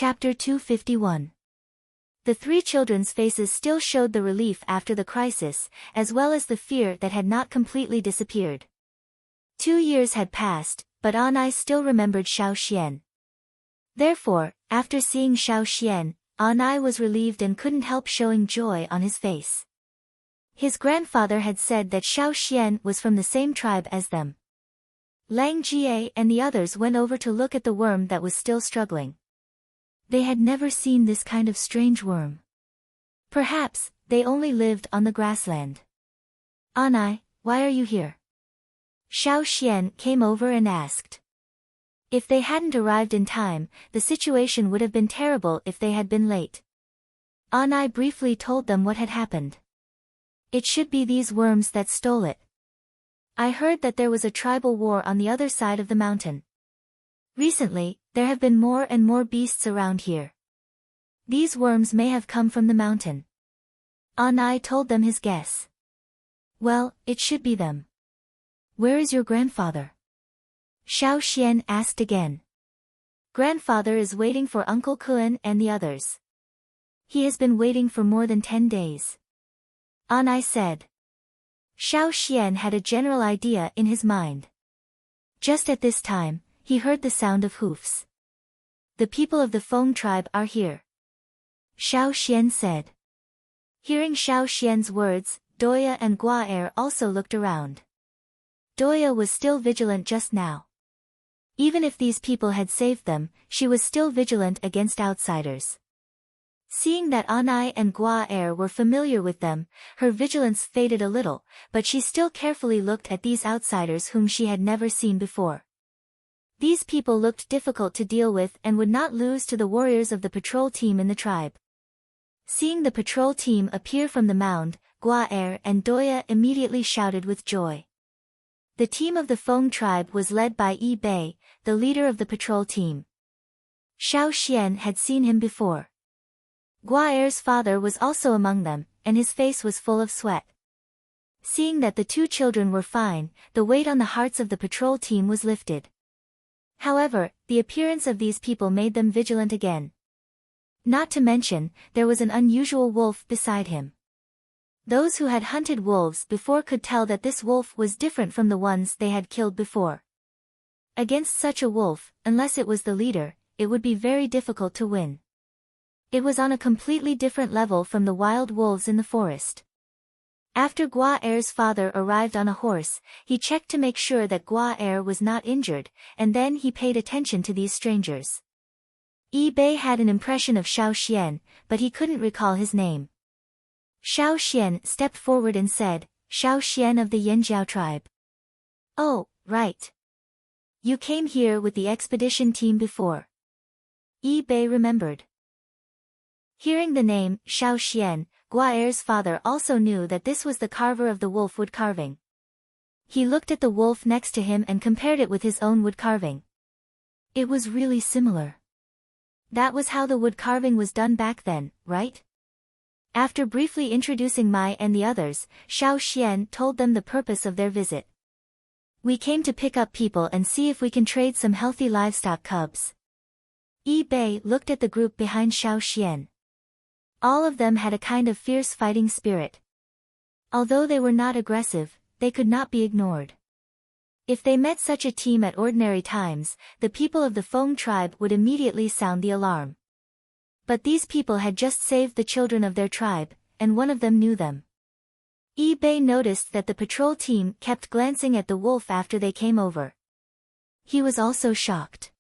Chapter 251. The three children's faces still showed the relief after the crisis, as well as the fear that had not completely disappeared. 2 years had passed, but Anai still remembered Xiao Xian. Therefore, after seeing Xiao Xian, Anai was relieved and couldn't help showing joy on his face. His grandfather had said that Xiao Xian was from the same tribe as them. Lang Jie and the others went over to look at the worm that was still struggling. They had never seen this kind of strange worm. Perhaps, they only lived on the grassland. Anai, why are you here? Xiao Xian came over and asked. If they hadn't arrived in time, the situation would have been terrible if they had been late. Anai briefly told them what had happened. It should be these worms that stole it. I heard that there was a tribal war on the other side of the mountain. Recently, there have been more and more beasts around here. These worms may have come from the mountain. Anai told them his guess. Well, it should be them. Where is your grandfather? Xiao Xian asked again. Grandfather is waiting for Uncle Kuan and the others. He has been waiting for more than 10 days. Anai said. Xiao Xian had a general idea in his mind. Just at this time, he heard the sound of hoofs. The people of the Feng tribe are here. Xiao Xian said. Hearing Xiao Xian's words, Doya and Gua also looked around. Doya was still vigilant just now. Even if these people had saved them, she was still vigilant against outsiders. Seeing that Anai and Gua were familiar with them, her vigilance faded a little, but she still carefully looked at these outsiders whom she had never seen before. These people looked difficult to deal with and would not lose to the warriors of the patrol team in the tribe. Seeing the patrol team appear from the mound, Gua and Doya immediately shouted with joy. The team of the Feng tribe was led by Yi Bei, the leader of the patrol team. Xiao Xian had seen him before. Gua father was also among them, and his face was full of sweat. Seeing that the two children were fine, the weight on the hearts of the patrol team was lifted. However, the appearance of these people made them vigilant again. Not to mention, there was an unusual wolf beside him. Those who had hunted wolves before could tell that this wolf was different from the ones they had killed before. Against such a wolf, unless it was the leader, it would be very difficult to win. It was on a completely different level from the wild wolves in the forest. After Gua father arrived on a horse, he checked to make sure that Gua was not injured, and then he paid attention to these strangers. Yi Bei had an impression of Xiao Xian, but he couldn't recall his name. Xiao Xian stepped forward and said, Xiao Xian of the Yanjiao tribe. Oh, right. You came here with the expedition team before. Yi Bei remembered. Hearing the name, Xiao Xian, Gua father also knew that this was the carver of the wolf wood carving. He looked at the wolf next to him and compared it with his own wood carving. It was really similar. That was how the wood carving was done back then, right? After briefly introducing Mai and the others, Xiao Xian told them the purpose of their visit. We came to pick up people and see if we can trade some healthy livestock cubs. Yi Bei looked at the group behind Xiao Xian. All of them had a kind of fierce fighting spirit. Although they were not aggressive, they could not be ignored. If they met such a team at ordinary times, the people of the Feng tribe would immediately sound the alarm. But these people had just saved the children of their tribe, and one of them knew them. Yi Bei noticed that the patrol team kept glancing at the wolf after they came over. He was also shocked.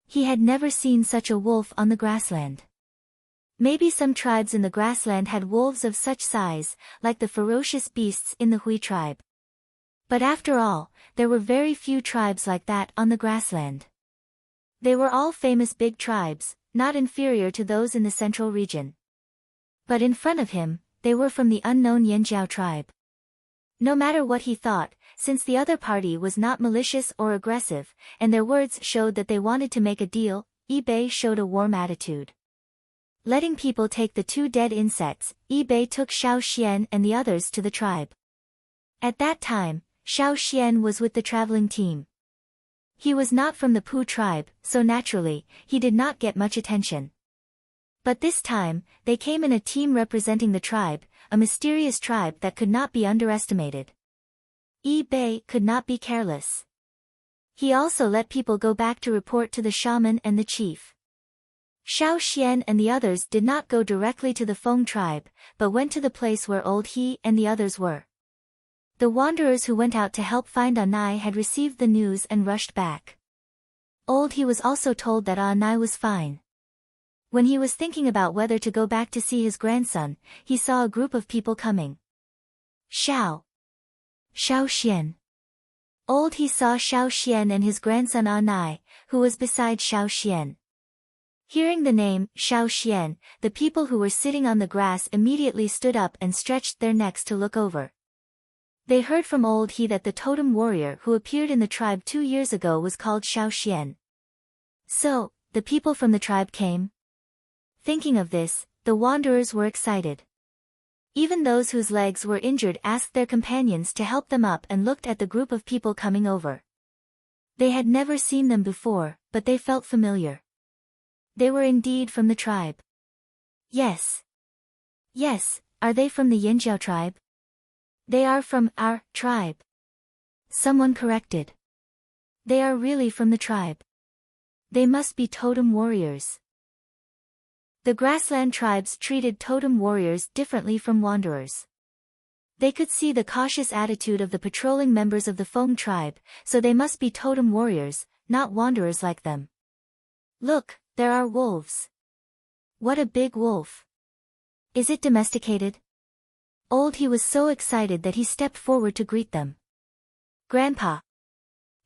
He had never seen such a wolf on the grassland. Maybe some tribes in the grassland had wolves of such size, like the ferocious beasts in the Hui tribe. But after all, there were very few tribes like that on the grassland. They were all famous big tribes, not inferior to those in the central region. But in front of him, they were from the unknown Yanjiao tribe. No matter what he thought, since the other party was not malicious or aggressive, and their words showed that they wanted to make a deal, Yi Bei showed a warm attitude. Letting people take the 2 dead insects, Yi Bei took Xiao Xian and the others to the tribe. At that time, Xiao Xian was with the traveling team. He was not from the Pu tribe, so naturally, he did not get much attention. But this time, they came in a team representing the tribe, a mysterious tribe that could not be underestimated. Yi Bei could not be careless. He also let people go back to report to the shaman and the chief. Xiao Xian and the others did not go directly to the Feng tribe, but went to the place where Old He and the others were. The wanderers who went out to help find Anai had received the news and rushed back. Old He was also told that Anai was fine. When he was thinking about whether to go back to see his grandson, he saw a group of people coming. Xiao Xian. Old He saw Xiao Xian and his grandson Anai, who was beside Xiao Xian. Hearing the name, Xiao Xian, the people who were sitting on the grass immediately stood up and stretched their necks to look over. They heard from Old He that the totem warrior who appeared in the tribe 2 years ago was called Xiao Xian. So, the people from the tribe came? Thinking of this, the wanderers were excited. Even those whose legs were injured asked their companions to help them up and looked at the group of people coming over. They had never seen them before, but they felt familiar. They were indeed from the tribe. Yes. Yes, are they from the Yinjiao tribe? They are from our tribe. Someone corrected. They are really from the tribe. They must be totem warriors. The grassland tribes treated totem warriors differently from wanderers. They could see the cautious attitude of the patrolling members of the Feng tribe, so they must be totem warriors, not wanderers like them. Look, there are wolves. What a big wolf. Is it domesticated? Old He was so excited that he stepped forward to greet them. Grandpa.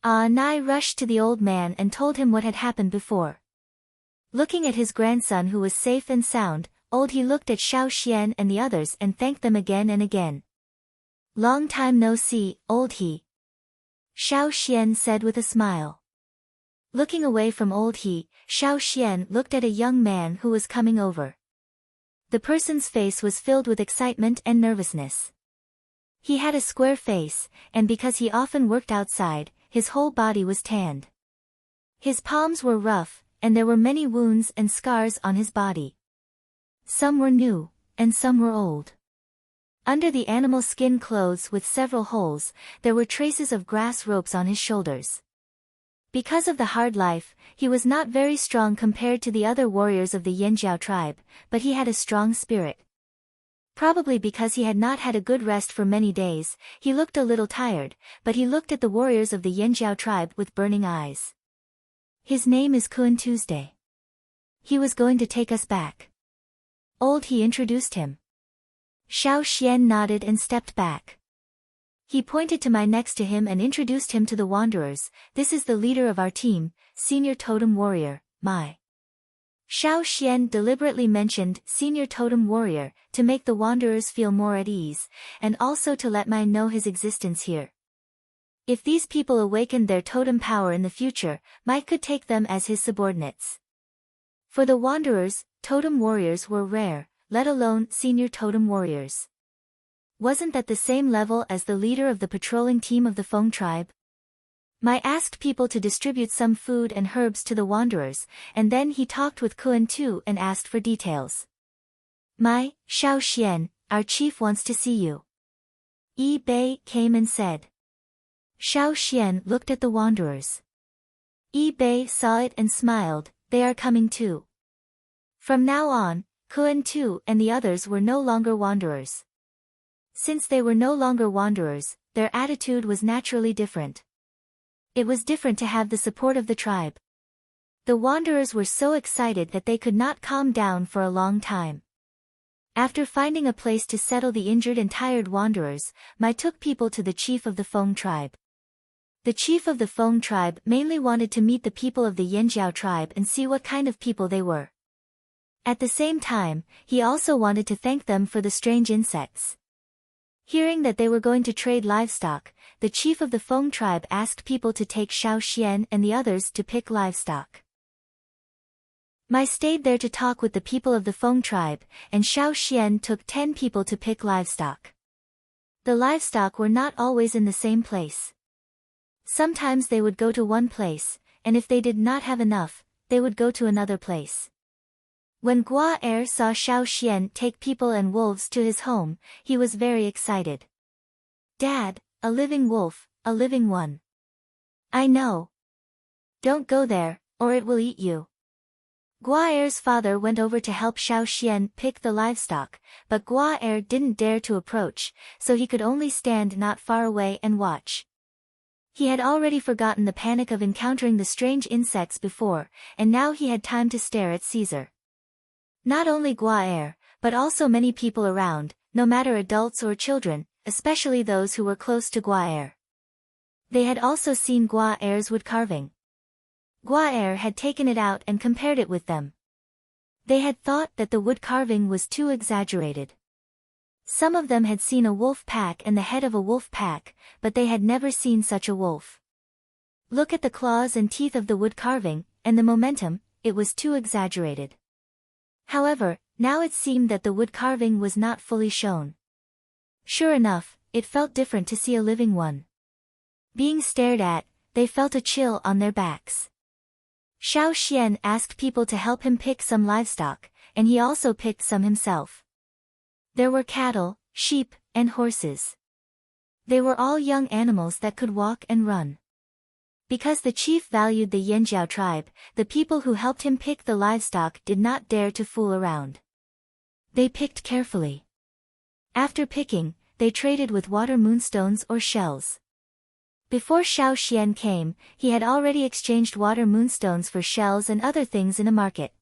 Anai rushed to the old man and told him what had happened before. Looking at his grandson who was safe and sound, Old He looked at Xiao Xian and the others and thanked them again and again. Long time no see, Old He. Xiao Xian said with a smile. Looking away from Old He, Xiao Xian looked at a young man who was coming over. The person's face was filled with excitement and nervousness. He had a square face, and because he often worked outside, his whole body was tanned. His palms were rough, and there were many wounds and scars on his body. Some were new, and some were old. Under the animal skin clothes with several holes, there were traces of grass ropes on his shoulders. Because of the hard life, he was not very strong compared to the other warriors of the Yinjiao tribe, but he had a strong spirit. Probably because he had not had a good rest for many days, he looked a little tired, but he looked at the warriors of the Yinjiao tribe with burning eyes. His name is Kun Tuesday. He was going to take us back. Old He introduced him. Xiao Xian nodded and stepped back. He pointed to my next to him and introduced him to the wanderers. This is the leader of our team, senior totem warrior, Mai. Xiao Xian deliberately mentioned senior totem warrior to make the wanderers feel more at ease, and also to let Mai know his existence here. If these people awakened their totem power in the future, Mike could take them as his subordinates. For the wanderers, totem warriors were rare, let alone senior totem warriors. Wasn't that the same level as the leader of the patrolling team of the Feng tribe? Mai asked people to distribute some food and herbs to the wanderers, and then he talked with Kun Tu and asked for details. Mai, Xiao Xian, our chief wants to see you. Yi Bei came and said. Xiao Xian looked at the wanderers. Yi Bei saw it and smiled, they are coming too. From now on, Kun Tu and the others were no longer wanderers. Since they were no longer wanderers, their attitude was naturally different. It was different to have the support of the tribe. The wanderers were so excited that they could not calm down for a long time. After finding a place to settle the injured and tired wanderers, Mai took people to the chief of the Feng tribe. The chief of the Feng tribe mainly wanted to meet the people of the Yinjiao tribe and see what kind of people they were. At the same time, he also wanted to thank them for the strange insects. Hearing that they were going to trade livestock, the chief of the Feng tribe asked people to take Xiao Xian and the others to pick livestock. Mai stayed there to talk with the people of the Feng tribe, and Xiao Xian took 10 people to pick livestock. The livestock were not always in the same place. Sometimes they would go to one place, and if they did not have enough, they would go to another place. When Gua saw Xiao Xian take people and wolves to his home, he was very excited. "Dad, a living wolf, a living one." "I know. Don't go there, or it will eat you." Gua father went over to help Xiao Xian pick the livestock, but Gua didn't dare to approach, so he could only stand not far away and watch. He had already forgotten the panic of encountering the strange insects before, and now he had time to stare at Caesar. Not only Gua but also many people around, no matter adults or children, especially those who were close to Gua. They had also seen Gua's wood carving. Gua had taken it out and compared it with them. They had thought that the wood carving was too exaggerated. Some of them had seen a wolf pack and the head of a wolf pack, but they had never seen such a wolf. Look at the claws and teeth of the wood carving, and the momentum, it was too exaggerated. However, now it seemed that the wood carving was not fully shown. Sure enough, it felt different to see a living one. Being stared at, they felt a chill on their backs. Xiao Xian asked people to help him pick some livestock, and he also picked some himself. There were cattle, sheep, and horses. They were all young animals that could walk and run. Because the chief valued the Yanjiao tribe, the people who helped him pick the livestock did not dare to fool around. They picked carefully. After picking, they traded with water moonstones or shells. Before Xiao Xian came, he had already exchanged water moonstones for shells and other things in a market.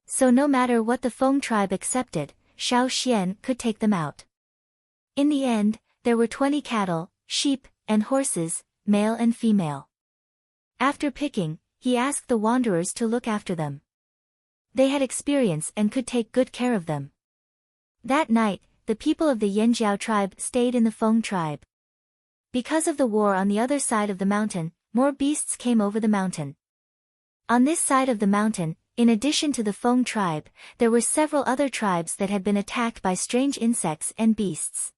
So no matter what the Feng tribe accepted, Xiao Xian could take them out. In the end, there were 20 cattle, sheep, and horses, male and female. After picking, he asked the wanderers to look after them. They had experience and could take good care of them. That night, the people of the Yanjiao tribe stayed in the Feng tribe. Because of the war on the other side of the mountain, more beasts came over the mountain. On this side of the mountain, in addition to the Feng tribe, there were several other tribes that had been attacked by strange insects and beasts.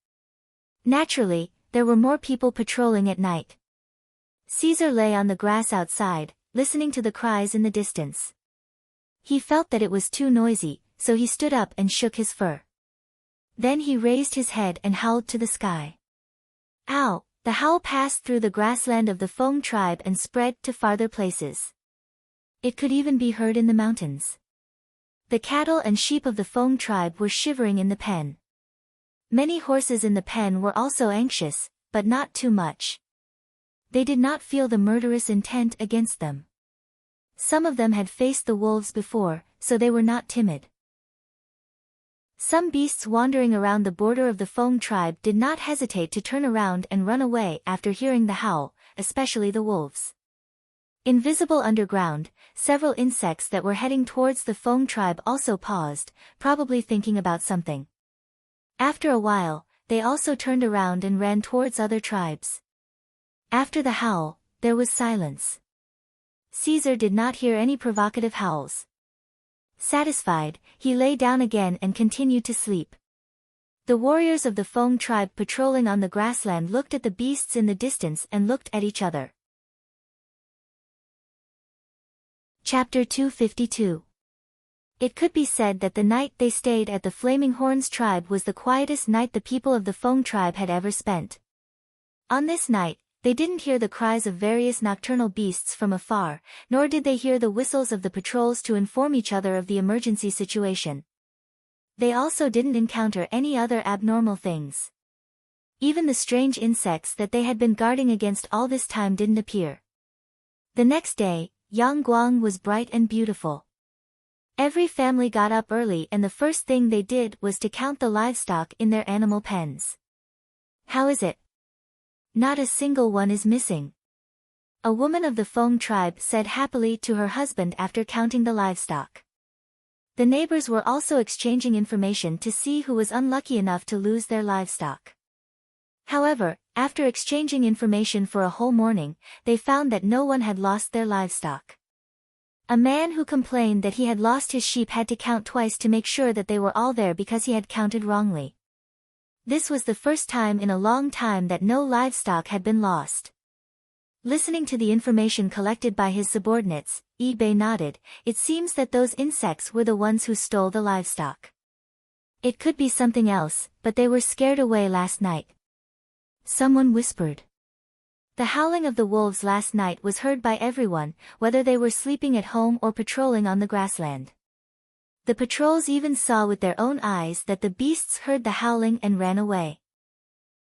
Naturally, there were more people patrolling at night. Caesar lay on the grass outside, listening to the cries in the distance. He felt that it was too noisy, so he stood up and shook his fur. Then he raised his head and howled to the sky. Ow! The howl passed through the grassland of the Feng tribe and spread to farther places. It could even be heard in the mountains. The cattle and sheep of the Feng tribe were shivering in the pen. Many horses in the pen were also anxious, but not too much. They did not feel the murderous intent against them. Some of them had faced the wolves before, so they were not timid. Some beasts wandering around the border of the Feng tribe did not hesitate to turn around and run away after hearing the howl, especially the wolves. Invisible underground, several insects that were heading towards the Feng tribe also paused, probably thinking about something. After a while, they also turned around and ran towards other tribes. After the howl, there was silence. Caesar did not hear any provocative howls. Satisfied, he lay down again and continued to sleep. The warriors of the Feng tribe patrolling on the grassland looked at the beasts in the distance and looked at each other. Chapter 252. It could be said that the night they stayed at the Flaming Horns tribe was the quietest night the people of the Feng tribe had ever spent. On this night, they didn't hear the cries of various nocturnal beasts from afar, nor did they hear the whistles of the patrols to inform each other of the emergency situation. They also didn't encounter any other abnormal things. Even the strange insects that they had been guarding against all this time didn't appear. The next day, Yangguang was bright and beautiful. Every family got up early and the first thing they did was to count the livestock in their animal pens. How is it? Not a single one is missing. A woman of the Feng tribe said happily to her husband after counting the livestock. The neighbors were also exchanging information to see who was unlucky enough to lose their livestock. However, after exchanging information for a whole morning, they found that no one had lost their livestock. A man who complained that he had lost his sheep had to count twice to make sure that they were all there because he had counted wrongly. This was the first time in a long time that no livestock had been lost. Listening to the information collected by his subordinates, Bei nodded. It seems that those insects were the ones who stole the livestock. It could be something else, but they were scared away last night. Someone whispered. The howling of the wolves last night was heard by everyone, whether they were sleeping at home or patrolling on the grassland. The patrols even saw with their own eyes that the beasts heard the howling and ran away.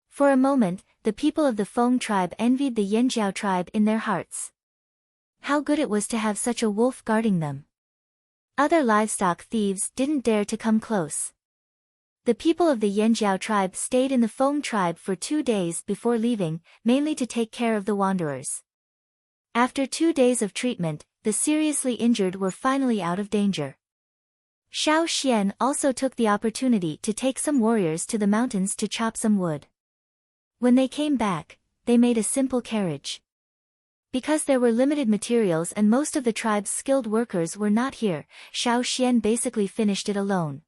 For a moment, the people of the Feng tribe envied the Yanjiao tribe in their hearts. How good it was to have such a wolf guarding them. Other livestock thieves didn't dare to come close. The people of the Yanjiao tribe stayed in the Feng tribe for 2 days before leaving, mainly to take care of the wanderers. After 2 days of treatment, the seriously injured were finally out of danger. Xiao Xian also took the opportunity to take some warriors to the mountains to chop some wood. When they came back, they made a simple carriage. Because there were limited materials and most of the tribe's skilled workers were not here, Xiao Xian basically finished it alone.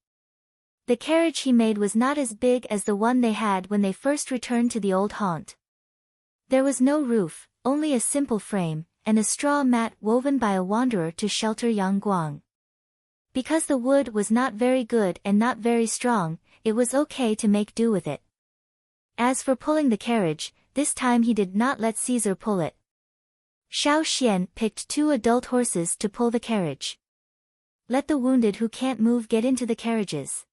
The carriage he made was not as big as the one they had when they first returned to the old haunt. There was no roof, only a simple frame, and a straw mat woven by a wanderer to shelter Yang Guang. Because the wood was not very good and not very strong, it was okay to make do with it. As for pulling the carriage, this time he did not let Caesar pull it. Xiao Xian picked 2 adult horses to pull the carriage. Let the wounded who can't move get into the carriages.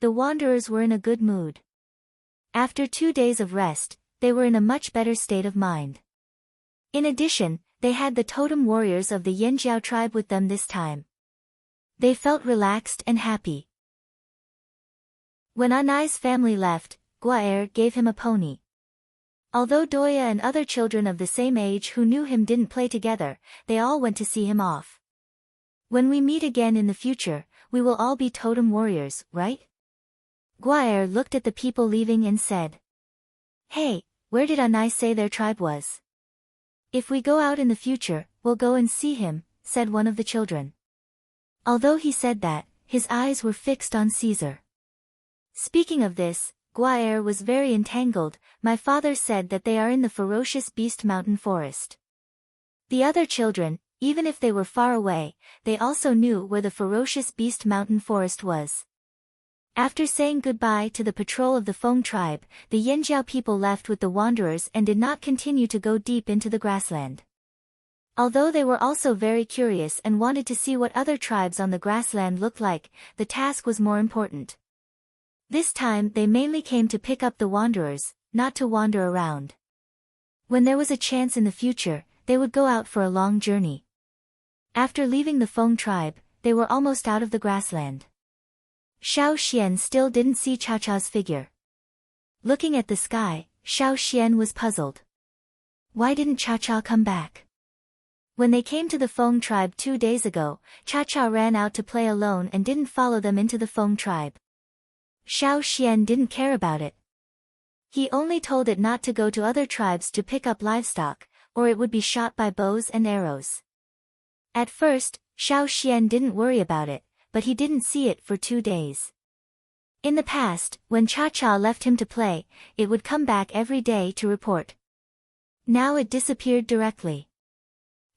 The wanderers were in a good mood. After 2 days of rest, they were in a much better state of mind. In addition, they had the totem warriors of the Yanjiao tribe with them this time. They felt relaxed and happy. When Anai's family left, Guaer gave him a pony. Although Doya and other children of the same age who knew him didn't play together, they all went to see him off. When we meet again in the future, we will all be totem warriors, right? Guaer looked at the people leaving and said. Hey, where did Anai say their tribe was? If we go out in the future, we'll go and see him, said one of the children. Although he said that, his eyes were fixed on Caesar. Speaking of this, Guaer was very entangled. My father said that they are in the ferocious beast mountain forest. The other children, even if they were far away, they also knew where the ferocious beast mountain forest was. After saying goodbye to the patrol of the Feng tribe, the Yanjiao people left with the wanderers and did not continue to go deep into the grassland. Although they were also very curious and wanted to see what other tribes on the grassland looked like, the task was more important. This time they mainly came to pick up the wanderers, not to wander around. When there was a chance in the future, they would go out for a long journey. After leaving the Feng tribe, they were almost out of the grassland. Xiao Xian still didn't see Cha-Cha's figure. Looking at the sky, Xiao Xian was puzzled. Why didn't Cha-Cha come back? When they came to the Feng tribe 2 days ago, Cha-Cha ran out to play alone and didn't follow them into the Feng tribe. Xiao Xian didn't care about it. He only told it not to go to other tribes to pick up livestock, or it would be shot by bows and arrows. At first, Xiao Xian didn't worry about it, but he didn't see it for 2 days. In the past, when Cha-Cha left him to play, it would come back every day to report. Now it disappeared directly.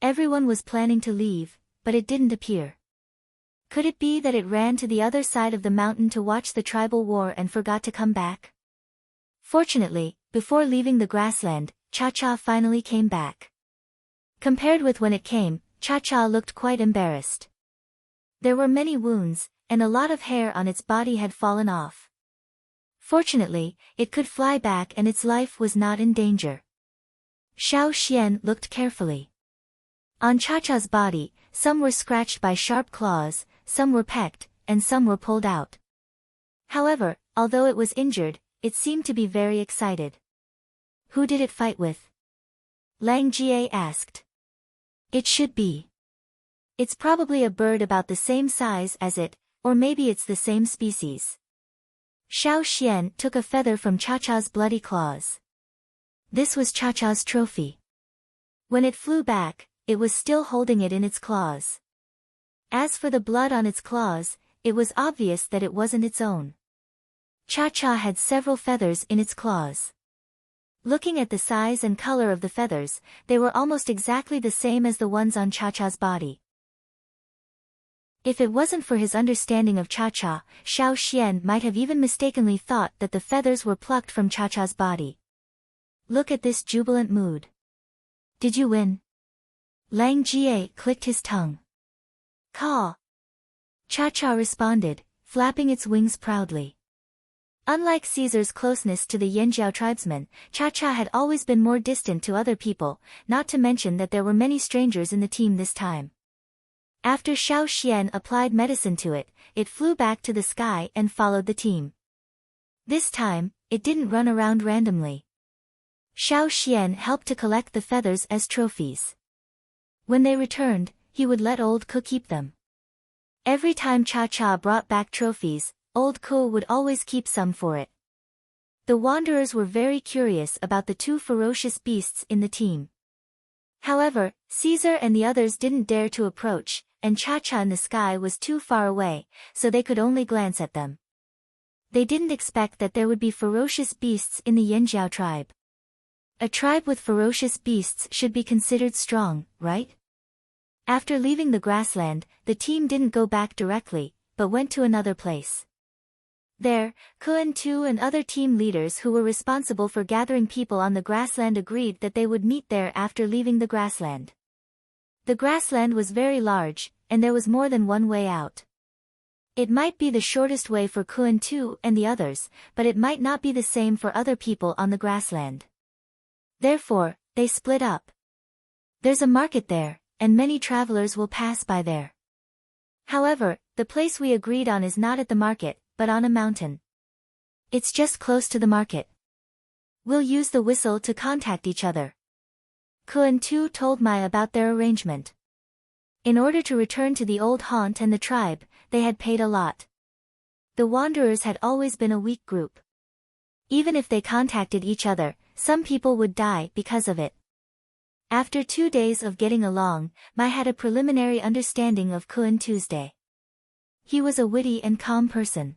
Everyone was planning to leave, but it didn't appear. Could it be that it ran to the other side of the mountain to watch the tribal war and forgot to come back? Fortunately, before leaving the grassland, Cha-Cha finally came back. Compared with when it came, Cha-Cha looked quite embarrassed. There were many wounds, and a lot of hair on its body had fallen off. Fortunately, it could fly back and its life was not in danger. Xiao Xian looked carefully. On Cha-Cha's body, some were scratched by sharp claws, some were pecked, and some were pulled out. However, although it was injured, it seemed to be very excited. Who did it fight with? Lang Jie asked. It should be. It's probably a bird about the same size as it, or maybe it's the same species. Xiao Xian took a feather from Cha-Cha's bloody claws. This was Cha-Cha's trophy. When it flew back, it was still holding it in its claws. As for the blood on its claws, it was obvious that it wasn't its own. Cha-Cha had several feathers in its claws. Looking at the size and color of the feathers, they were almost exactly the same as the ones on Cha-Cha's body. If it wasn't for his understanding of Cha-Cha, Xiao Xian might have even mistakenly thought that the feathers were plucked from Cha-Cha's body. Look at this jubilant mood. Did you win? Lang Jie clicked his tongue. Caw. Cha-Cha responded, flapping its wings proudly. Unlike Caesar's closeness to the Yanjiao tribesmen, Cha-Cha had always been more distant to other people, not to mention that there were many strangers in the team this time. After Xiao Xian applied medicine to it, it flew back to the sky and followed the team. This time, it didn't run around randomly. Xiao Xian helped to collect the feathers as trophies. When they returned, he would let Old Ku keep them. Every time Cha-Cha brought back trophies, Old Ku would always keep some for it. The wanderers were very curious about the two ferocious beasts in the team. However, Caesar and the others didn't dare to approach, and Cha-Cha in the sky was too far away, so they could only glance at them. They didn't expect that there would be ferocious beasts in the Yanjiao tribe. A tribe with ferocious beasts should be considered strong, right? After leaving the grassland, the team didn't go back directly, but went to another place. There, Kun Tu and other team leaders who were responsible for gathering people on the grassland agreed that they would meet there after leaving the grassland. The grassland was very large, and there was more than one way out. It might be the shortest way for Kun Tu and the others, but it might not be the same for other people on the grassland. Therefore, they split up. There's a market there, and many travelers will pass by there. However, the place we agreed on is not at the market, but on a mountain. It's just close to the market. We'll use the whistle to contact each other. Kun Tu told Mai about their arrangement. In order to return to the old haunt and the tribe, they had paid a lot. The wanderers had always been a weak group. Even if they contacted each other, some people would die because of it. After 2 days of getting along, Mai had a preliminary understanding of Kun Tuesday. He was a witty and calm person.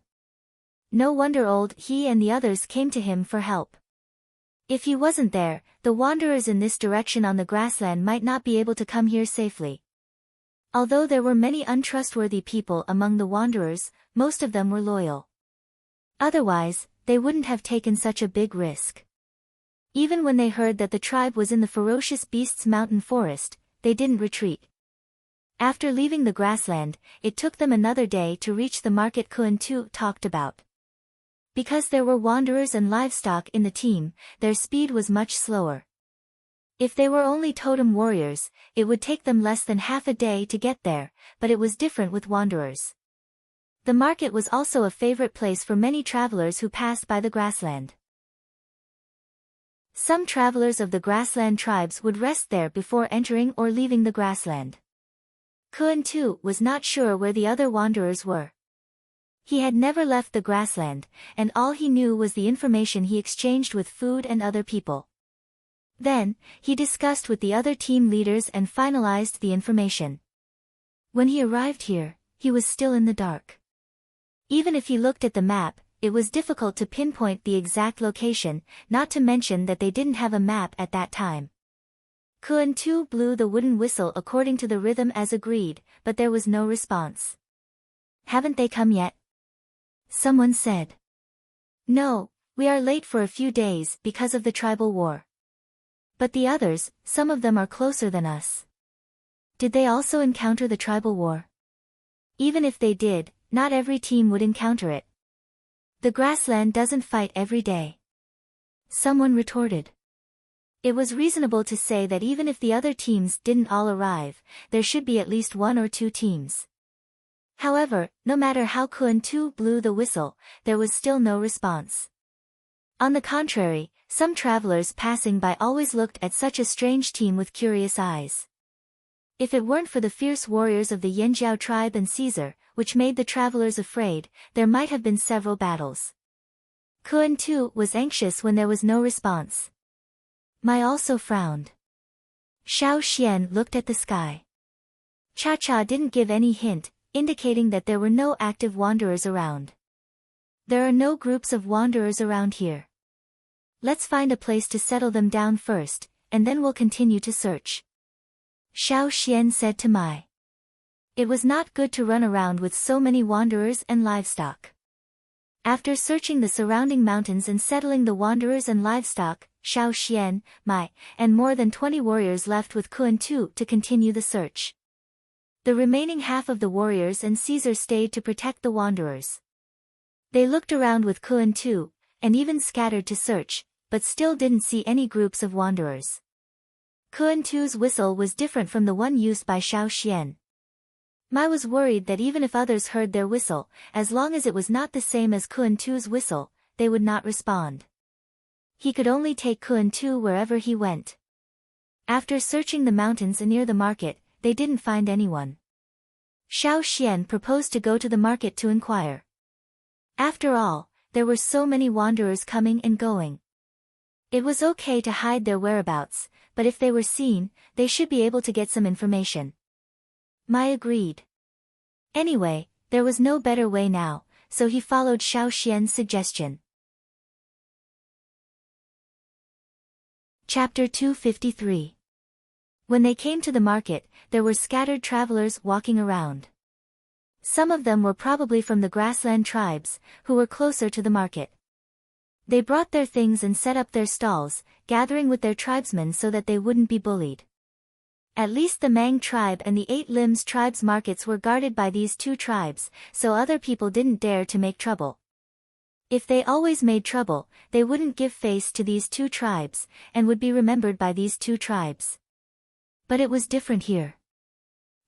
No wonder he and the others came to him for help. If he wasn't there, the wanderers in this direction on the grassland might not be able to come here safely. Although there were many untrustworthy people among the wanderers, most of them were loyal. Otherwise, they wouldn't have taken such a big risk. Even when they heard that the tribe was in the ferocious beasts' mountain forest, they didn't retreat. After leaving the grassland, it took them another day to reach the market Kun Tu talked about. Because there were wanderers and livestock in the team, their speed was much slower. If they were only totem warriors, it would take them less than half a day to get there, but it was different with wanderers. The market was also a favorite place for many travelers who passed by the grassland. Some travelers of the grassland tribes would rest there before entering or leaving the grassland. Kun Tu was not sure where the other wanderers were. He had never left the grassland, and all he knew was the information he exchanged with food and other people. Then, he discussed with the other team leaders and finalized the information. When he arrived here, he was still in the dark. Even if he looked at the map, it was difficult to pinpoint the exact location, not to mention that they didn't have a map at that time. Kun Tu blew the wooden whistle according to the rhythm as agreed, but there was no response. Haven't they come yet? Someone said. No, we are late for a few days because of the tribal war. But the others, some of them are closer than us. Did they also encounter the tribal war? Even if they did, not every team would encounter it. The grassland doesn't fight every day. Someone retorted. It was reasonable to say that even if the other teams didn't all arrive, there should be at least 1 or 2 teams. However, no matter how Kun Tu blew the whistle, there was still no response. On the contrary, some travelers passing by always looked at such a strange team with curious eyes. If it weren't for the fierce warriors of the Yanjiao tribe and Caesar, which made the travelers afraid, there might have been several battles. Kun Tu was anxious when there was no response. Mai also frowned. Xiao Xian looked at the sky. Cha-Cha didn't give any hint, indicating that there were no active wanderers around. There are no groups of wanderers around here. Let's find a place to settle them down first, and then we'll continue to search. Xiao Xian said to Mai. It was not good to run around with so many wanderers and livestock. After searching the surrounding mountains and settling the wanderers and livestock, Xiao Xian, Mai, and more than 20 warriors left with Kun Tu to continue the search. The remaining half of the warriors and Caesar stayed to protect the wanderers. They looked around with Kun Tu, and even scattered to search, but still didn't see any groups of wanderers. Kun Tu's whistle was different from the one used by Xiao Xian. Mai was worried that even if others heard their whistle, as long as it was not the same as Kun Tu's whistle, they would not respond. He could only take Kun Tu wherever he went. After searching the mountains and near the market, they didn't find anyone. Xiao Xian proposed to go to the market to inquire. After all, there were so many wanderers coming and going. It was okay to hide their whereabouts, but if they were seen, they should be able to get some information. Mai agreed. Anyway, there was no better way now, so he followed Xiao Xian's suggestion. Chapter 253. When they came to the market, there were scattered travelers walking around. Some of them were probably from the grassland tribes, who were closer to the market. They brought their things and set up their stalls, gathering with their tribesmen so that they wouldn't be bullied. At least the Mang tribe and the Eight Limbs tribe's markets were guarded by these two tribes, so other people didn't dare to make trouble. If they always made trouble, they wouldn't give face to these two tribes, and would be remembered by these two tribes. But it was different here.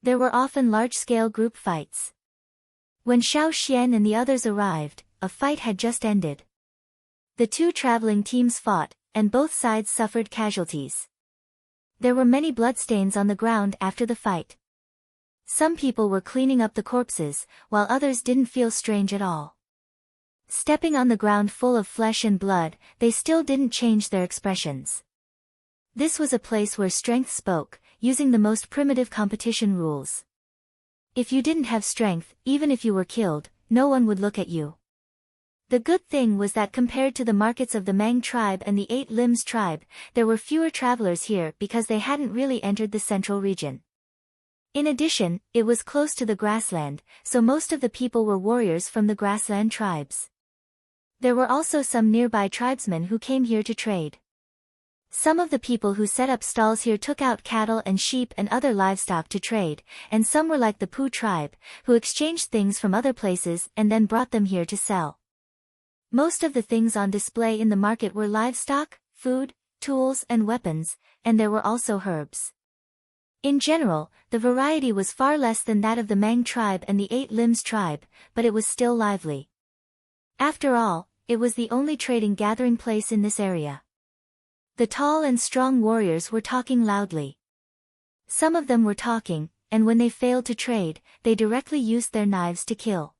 There were often large-scale group fights. When Xiao Xian and the others arrived, a fight had just ended. The two traveling teams fought, and both sides suffered casualties. There were many bloodstains on the ground after the fight. Some people were cleaning up the corpses, while others didn't feel strange at all. Stepping on the ground full of flesh and blood, they still didn't change their expressions. This was a place where strength spoke, using the most primitive competition rules. If you didn't have strength, even if you were killed, no one would look at you. The good thing was that compared to the markets of the Mang tribe and the Eight Limbs tribe, there were fewer travelers here because they hadn't really entered the central region. In addition, it was close to the grassland, so most of the people were warriors from the grassland tribes. There were also some nearby tribesmen who came here to trade. Some of the people who set up stalls here took out cattle and sheep and other livestock to trade, and some were like the Pu tribe, who exchanged things from other places and then brought them here to sell. Most of the things on display in the market were livestock, food, tools and weapons, and there were also herbs. In general, the variety was far less than that of the Mang tribe and the Eight Limbs tribe, but it was still lively. After all, it was the only trading gathering place in this area. The tall and strong warriors were talking loudly. Some of them were talking, and when they failed to trade, they directly used their knives to kill.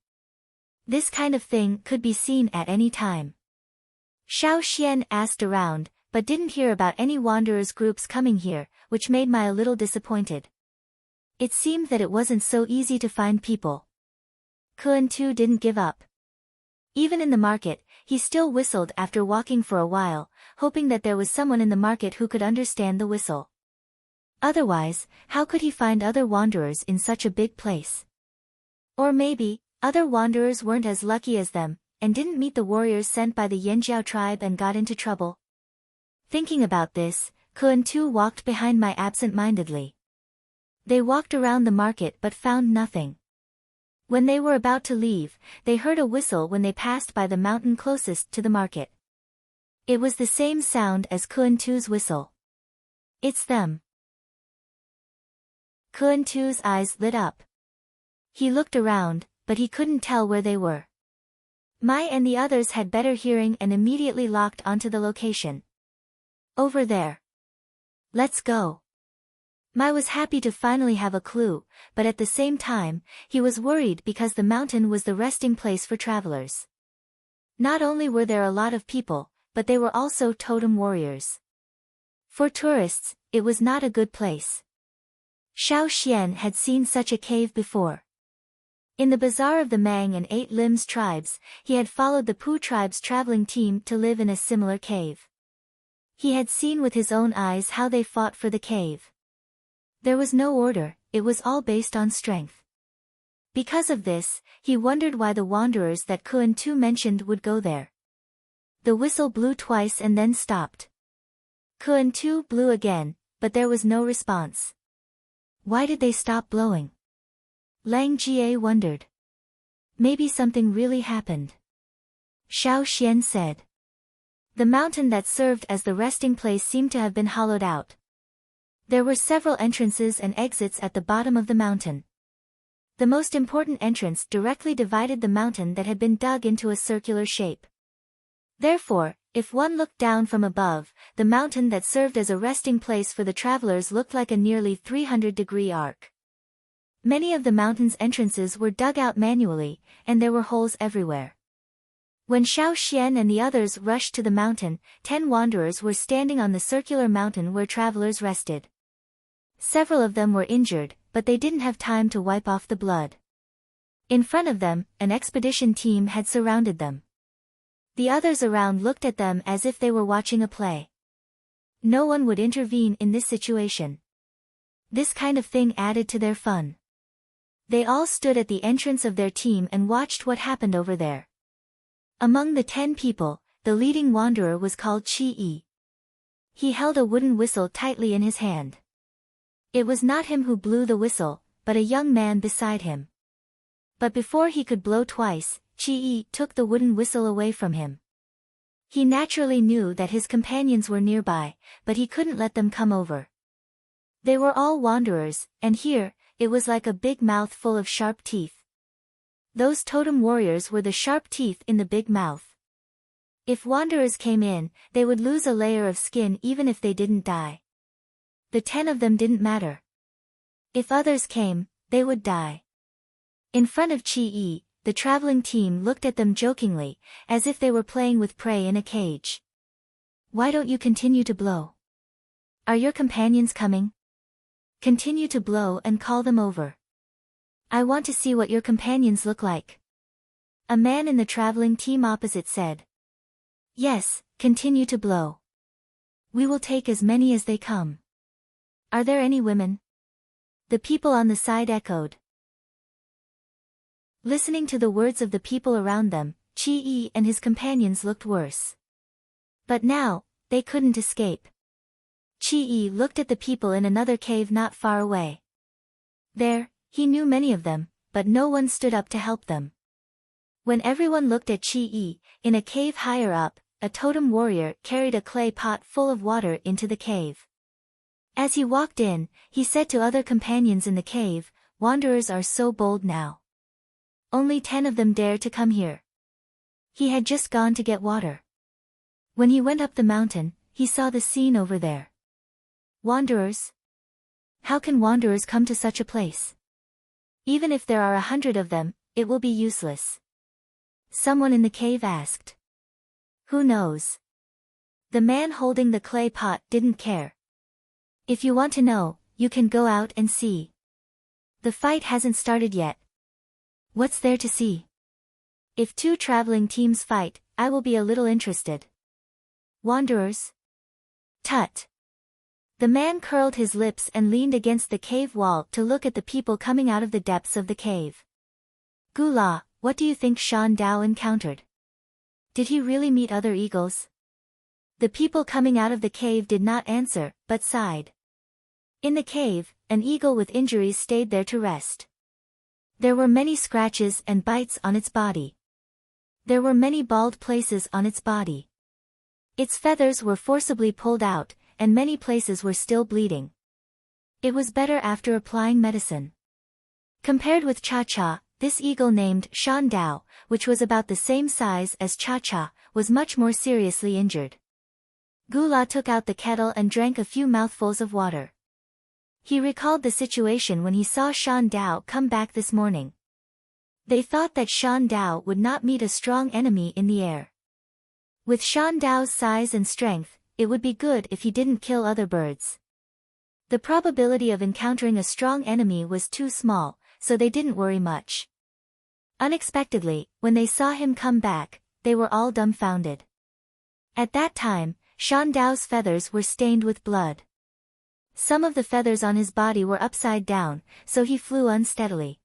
This kind of thing could be seen at any time. Xiao Xian asked around, but didn't hear about any wanderers groups coming here, which made Mai a little disappointed. It seemed that it wasn't so easy to find people. Kun Tu didn't give up. Even in the market, he still whistled after walking for a while, hoping that there was someone in the market who could understand the whistle. Otherwise, how could he find other wanderers in such a big place? Or maybe, other wanderers weren't as lucky as them, and didn't meet the warriors sent by the Yanjiao tribe and got into trouble. Thinking about this, Kun Tu walked behind Mai absent-mindedly. They walked around the market but found nothing. When they were about to leave, they heard a whistle when they passed by the mountain closest to the market. It was the same sound as Kun Tu's whistle. It's them. Kun Tu's eyes lit up. He looked around, but he couldn't tell where they were. Mai and the others had better hearing and immediately locked onto the location. Over there. Let's go. Mai was happy to finally have a clue, but at the same time, he was worried because the mountain was the resting place for travelers. Not only were there a lot of people, but they were also totem warriors. For tourists, it was not a good place. Xiao Xian had seen such a cave before. In the bazaar of the Mang and Eight Limbs tribes, he had followed the Pu tribe's traveling team to live in a similar cave. He had seen with his own eyes how they fought for the cave. There was no order, it was all based on strength. Because of this, he wondered why the wanderers that Kuan-tu mentioned would go there. The whistle blew twice and then stopped. Kuan-tu blew again, but there was no response. Why did they stop blowing? Lang Jie wondered. Maybe something really happened. Xiao Xian said. The mountain that served as the resting place seemed to have been hollowed out. There were several entrances and exits at the bottom of the mountain. The most important entrance directly divided the mountain that had been dug into a circular shape. Therefore, if one looked down from above, the mountain that served as a resting place for the travelers looked like a nearly 300-degree arc. Many of the mountain's entrances were dug out manually, and there were holes everywhere. When Xiao Xian and the others rushed to the mountain, 10 wanderers were standing on the circular mountain where travelers rested. Several of them were injured, but they didn't have time to wipe off the blood. In front of them, an expedition team had surrounded them. The others around looked at them as if they were watching a play. No one would intervene in this situation. This kind of thing added to their fun. They all stood at the entrance of their team and watched what happened over there. Among the 10 people, the leading wanderer was called Qi. He held a wooden whistle tightly in his hand. It was not him who blew the whistle, but a young man beside him. But before he could blow twice, Qi took the wooden whistle away from him. He naturally knew that his companions were nearby, but he couldn't let them come over. They were all wanderers, and here, it was like a big mouth full of sharp teeth. Those totem warriors were the sharp teeth in the big mouth. If wanderers came in, they would lose a layer of skin even if they didn't die. The 10 of them didn't matter. If others came, they would die. In front of Qi, the traveling team looked at them jokingly, as if they were playing with prey in a cage. Why don't you continue to blow? Are your companions coming? Continue to blow and call them over. I want to see what your companions look like. A man in the traveling team opposite said. Yes, continue to blow. We will take as many as they come. Are there any women? The people on the side echoed. Listening to the words of the people around them, Qi and his companions looked worse. But now, they couldn't escape. Qi looked at the people in another cave not far away. There, he knew many of them, but no one stood up to help them. When everyone looked at Qi, in a cave higher up, a totem warrior carried a clay pot full of water into the cave. As he walked in, he said to other companions in the cave, "Wanderers are so bold now. Only 10 of them dare to come here." He had just gone to get water. When he went up the mountain, he saw the scene over there. Wanderers? How can wanderers come to such a place? Even if there are 100 of them, it will be useless. Someone in the cave asked. Who knows? The man holding the clay pot didn't care. If you want to know, you can go out and see. The fight hasn't started yet. What's there to see? If 2 traveling teams fight, I will be a little interested. Wanderers? Tut. The man curled his lips and leaned against the cave wall to look at the people coming out of the depths of the cave. Gula, what do you think Shan Dao encountered? Did he really meet other eagles? The people coming out of the cave did not answer, but sighed. In the cave, an eagle with injuries stayed there to rest. There were many scratches and bites on its body. There were many bald places on its body. Its feathers were forcibly pulled out, and many places were still bleeding. It was better after applying medicine. Compared with Cha-Cha, this eagle named Shan Dao, which was about the same size as Cha-Cha, was much more seriously injured. Gula took out the kettle and drank a few mouthfuls of water. He recalled the situation when he saw Shan Dao come back this morning. They thought that Shan Dao would not meet a strong enemy in the air. With Shan Dao's size and strength, it would be good if he didn't kill other birds. The probability of encountering a strong enemy was too small, so they didn't worry much. Unexpectedly, when they saw him come back, they were all dumbfounded. At that time, Shan Dao's feathers were stained with blood. Some of the feathers on his body were upside down, so he flew unsteadily.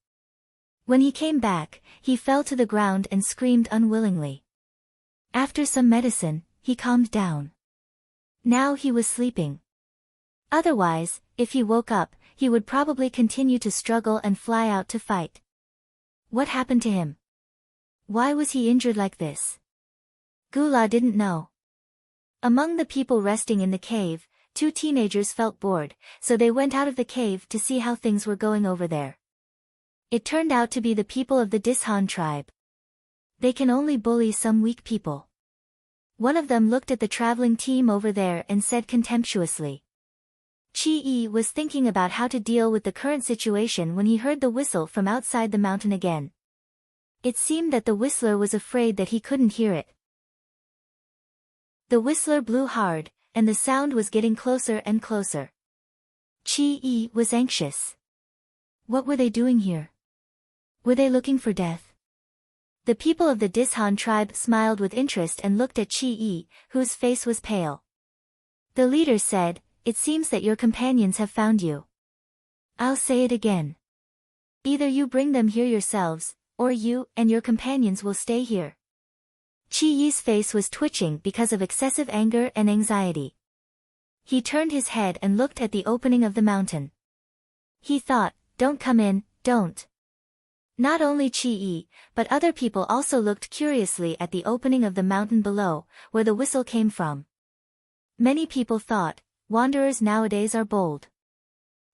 When he came back, he fell to the ground and screamed unwillingly. After some medicine, he calmed down. Now he was sleeping. Otherwise, if he woke up, he would probably continue to struggle and fly out to fight. What happened to him? Why was he injured like this? Gula didn't know. Among the people resting in the cave, 2 teenagers felt bored, so they went out of the cave to see how things were going over there. It turned out to be the people of the Dishan tribe. They can only bully some weak people. One of them looked at the traveling team over there and said contemptuously. Chi-E was thinking about how to deal with the current situation when he heard the whistle from outside the mountain again. It seemed that the whistler was afraid that he couldn't hear it. The whistler blew hard, and the sound was getting closer and closer. Chi-E was anxious. What were they doing here? Were they looking for death? The people of the Dishan tribe smiled with interest and looked at Chi-E, whose face was pale. The leader said, "It seems that your companions have found you. I'll say it again. Either you bring them here yourselves, or you and your companions will stay here." Chi-Yi's face was twitching because of excessive anger and anxiety. He turned his head and looked at the opening of the mountain. He thought, "Don't come in, don't." Not only Chi-E, but other people also looked curiously at the opening of the mountain below, where the whistle came from. Many people thought, wanderers nowadays are bold.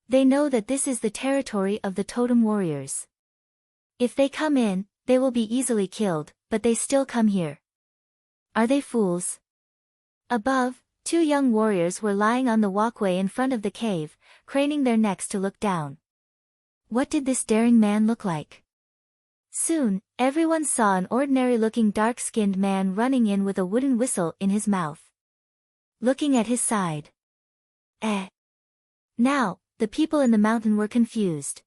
They know that this is the territory of the totem warriors. If they come in, they will be easily killed, but they still come here. Are they fools? Above, 2 young warriors were lying on the walkway in front of the cave, craning their necks to look down. What did this daring man look like? Soon, everyone saw an ordinary-looking dark-skinned man running in with a wooden whistle in his mouth. Looking at his side. Now, the people in the mountain were confused.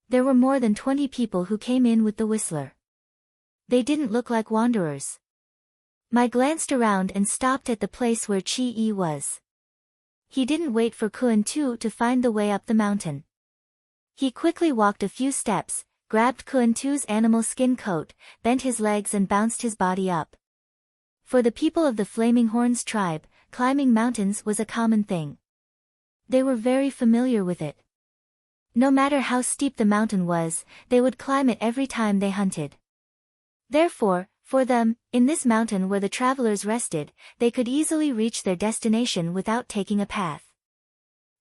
There were more than 20 people who came in with the whistler. They didn't look like wanderers. Mai glanced around and stopped at the place where Chi-E was. He didn't wait for Kuan-Tu to find the way up the mountain. He quickly walked a few steps, grabbed Kuan-Tu's animal skin coat, bent his legs and bounced his body up. For the people of the Flaming Horns tribe, climbing mountains was a common thing. They were very familiar with it. No matter how steep the mountain was, they would climb it every time they hunted. Therefore, for them, in this mountain where the travelers rested, they could easily reach their destination without taking a path.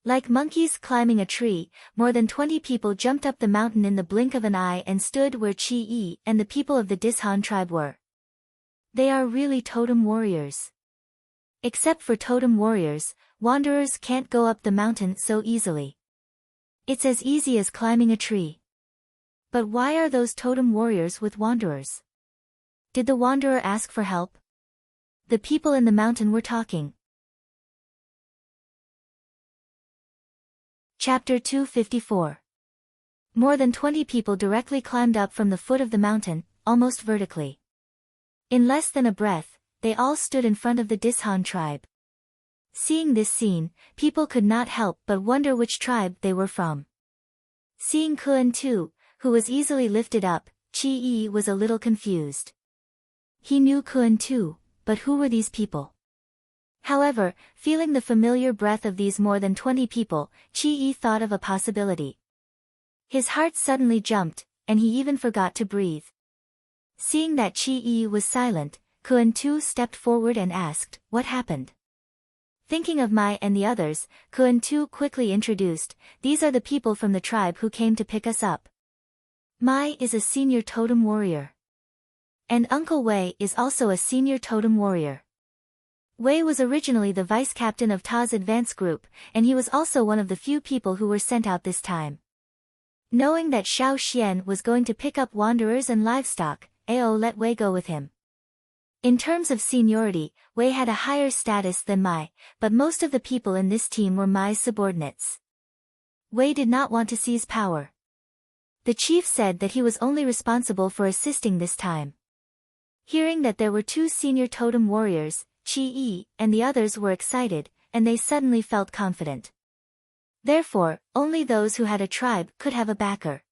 Like monkeys climbing a tree, more than 20 people jumped up the mountain in the blink of an eye and stood where Chi-E and the people of the Dishan tribe were. They are really totem warriors. Except for totem warriors, wanderers can't go up the mountain so easily. It's as easy as climbing a tree. But why are those totem warriors with wanderers? Did the wanderer ask for help? The people in the mountain were talking. Chapter 254. More than 20 people directly climbed up from the foot of the mountain, almost vertically. In less than a breath, they all stood in front of the Dishan tribe. Seeing this scene, people could not help but wonder which tribe they were from. Seeing Kuan-Tu, who was easily lifted up, Chi-E was a little confused. He knew Kuan-Tu, but who were these people? However, feeling the familiar breath of these more than 20 people, Chi-E thought of a possibility. His heart suddenly jumped, and he even forgot to breathe. Seeing that Chi-E was silent, Kuan-Tu stepped forward and asked, "What happened?" Thinking of Mai and the others, Kuan-Tu quickly introduced, "These are the people from the tribe who came to pick us up. Mai is a senior totem warrior. And Uncle Wei is also a senior totem warrior." Wei was originally the vice-captain of Ta's advance group, and he was also one of the few people who were sent out this time. Knowing that Xiao Xian was going to pick up wanderers and livestock, Ao let Wei go with him. In terms of seniority, Wei had a higher status than Mai, but most of the people in this team were Mai's subordinates. Wei did not want to seize power. The chief said that he was only responsible for assisting this time. Hearing that there were 2 senior totem warriors, Chi-E, and the others were excited, and they suddenly felt confident. Therefore, only those who had a tribe could have a backer.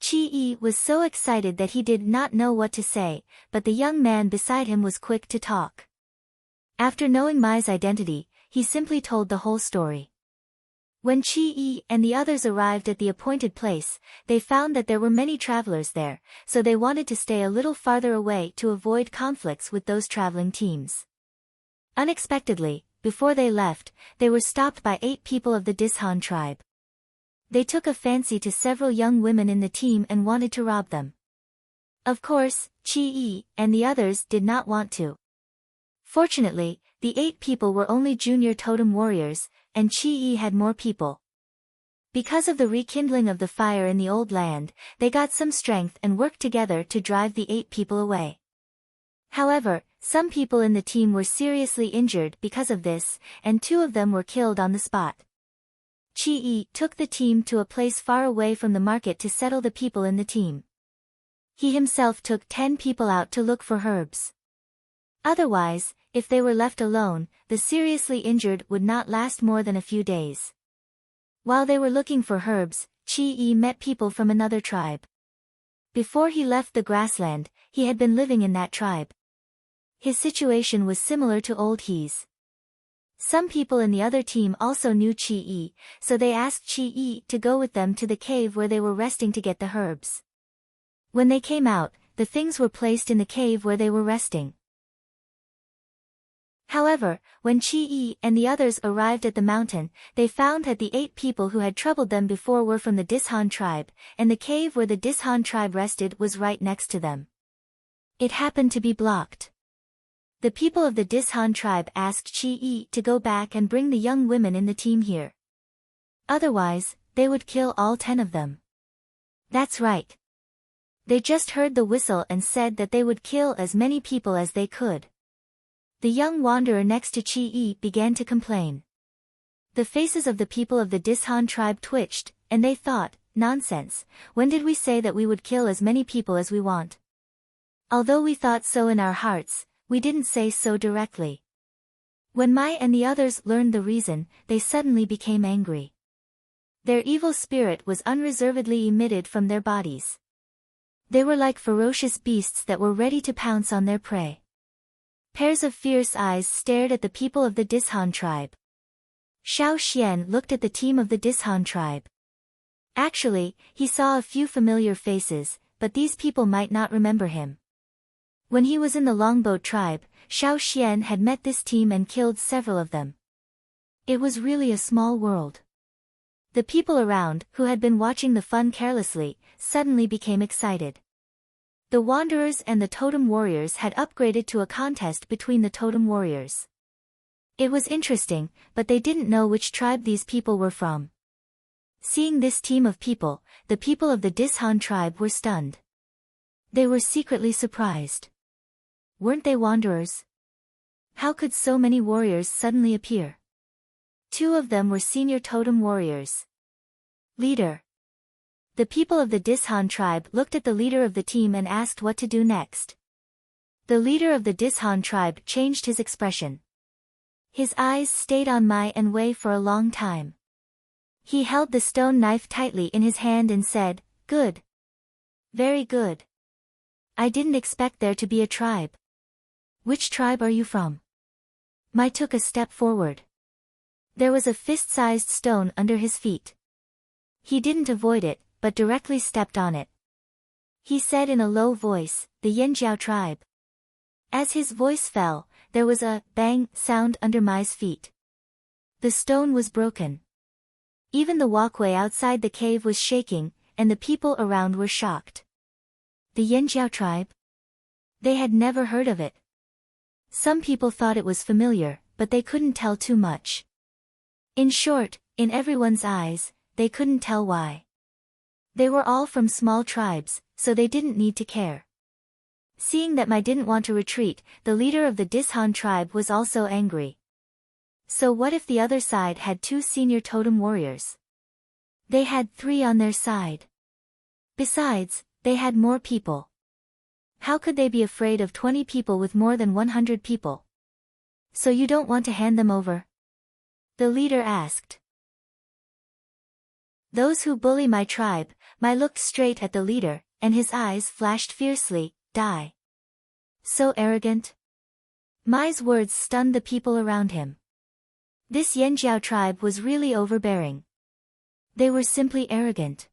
Chi-E was so excited that he did not know what to say, but the young man beside him was quick to talk. After knowing Mai's identity, he simply told the whole story. When Chi-E and the others arrived at the appointed place, they found that there were many travelers there, so they wanted to stay a little farther away to avoid conflicts with those traveling teams. Unexpectedly, before they left, they were stopped by 8 people of the Dishan tribe. They took a fancy to several young women in the team and wanted to rob them. Of course, Chi-E and the others did not want to. Fortunately, the 8 people were only junior totem warriors, and Chi-E had more people. Because of the rekindling of the fire in the old land, they got some strength and worked together to drive the 8 people away. However, some people in the team were seriously injured because of this, and 2 of them were killed on the spot. Chi-E took the team to a place far away from the market to settle the people in the team. He himself took 10 people out to look for herbs. Otherwise, if they were left alone, the seriously injured would not last more than a few days. While they were looking for herbs, Chi-E met people from another tribe. Before he left the grassland, he had been living in that tribe. His situation was similar to old He's. Some people in the other team also knew Chi-E, so they asked Chi-E to go with them to the cave where they were resting to get the herbs. When they came out, the things were placed in the cave where they were resting. However, when Chi-E and the others arrived at the mountain, they found that the 8 people who had troubled them before were from the Dishan tribe, and the cave where the Dishan tribe rested was right next to them. It happened to be blocked. The people of the Dishan tribe asked Chi-E to go back and bring the young women in the team here. Otherwise, they would kill all 10 of them. That's right. They just heard the whistle and said that they would kill as many people as they could. The young wanderer next to Chi-E began to complain. The faces of the people of the Dishan tribe twitched, and they thought, nonsense, when did we say that we would kill as many people as we want? Although we thought so in our hearts, we didn't say so directly. When Mai and the others learned the reason, they suddenly became angry. Their evil spirit was unreservedly emitted from their bodies. They were like ferocious beasts that were ready to pounce on their prey. Pairs of fierce eyes stared at the people of the Dishan tribe. Xiao Xian looked at the team of the Dishan tribe. Actually, he saw a few familiar faces, but these people might not remember him. When he was in the Longboat tribe, Xiao Xian had met this team and killed several of them. It was really a small world. The people around, who had been watching the fun carelessly, suddenly became excited. The Wanderers and the Totem Warriors had upgraded to a contest between the Totem Warriors. It was interesting, but they didn't know which tribe these people were from. Seeing this team of people, the people of the Dishan tribe were stunned. They were secretly surprised. Weren't they wanderers? How could so many warriors suddenly appear? 2 of them were senior totem warriors. Leader. The people of the Dishan tribe looked at the leader of the team and asked what to do next. The leader of the Dishan tribe changed his expression. His eyes stayed on Mai and Wei for a long time. He held the stone knife tightly in his hand and said, "Good. Very good. I didn't expect there to be a tribe. Which tribe are you from?" Mai took a step forward. There was a fist-sized stone under his feet. He didn't avoid it, but directly stepped on it. He said in a low voice, "The Yanjiao tribe." As his voice fell, there was a bang sound under Mai's feet. The stone was broken. Even the walkway outside the cave was shaking, and the people around were shocked. The Yanjiao tribe? They had never heard of it. Some people thought it was familiar, but they couldn't tell too much. In short, in everyone's eyes, they couldn't tell why. They were all from small tribes, so they didn't need to care. Seeing that Mai didn't want to retreat, the leader of the Dishan tribe was also angry. So what if the other side had 2 senior totem warriors? They had 3 on their side. Besides, they had more people. How could they be afraid of 20 people with more than 100 people? So you don't want to hand them over? The leader asked. Those who bully my tribe, Mai looked straight at the leader, and his eyes flashed fiercely, die. So arrogant? Mai's words stunned the people around him. This Yanjiao tribe was really overbearing. They were simply arrogant.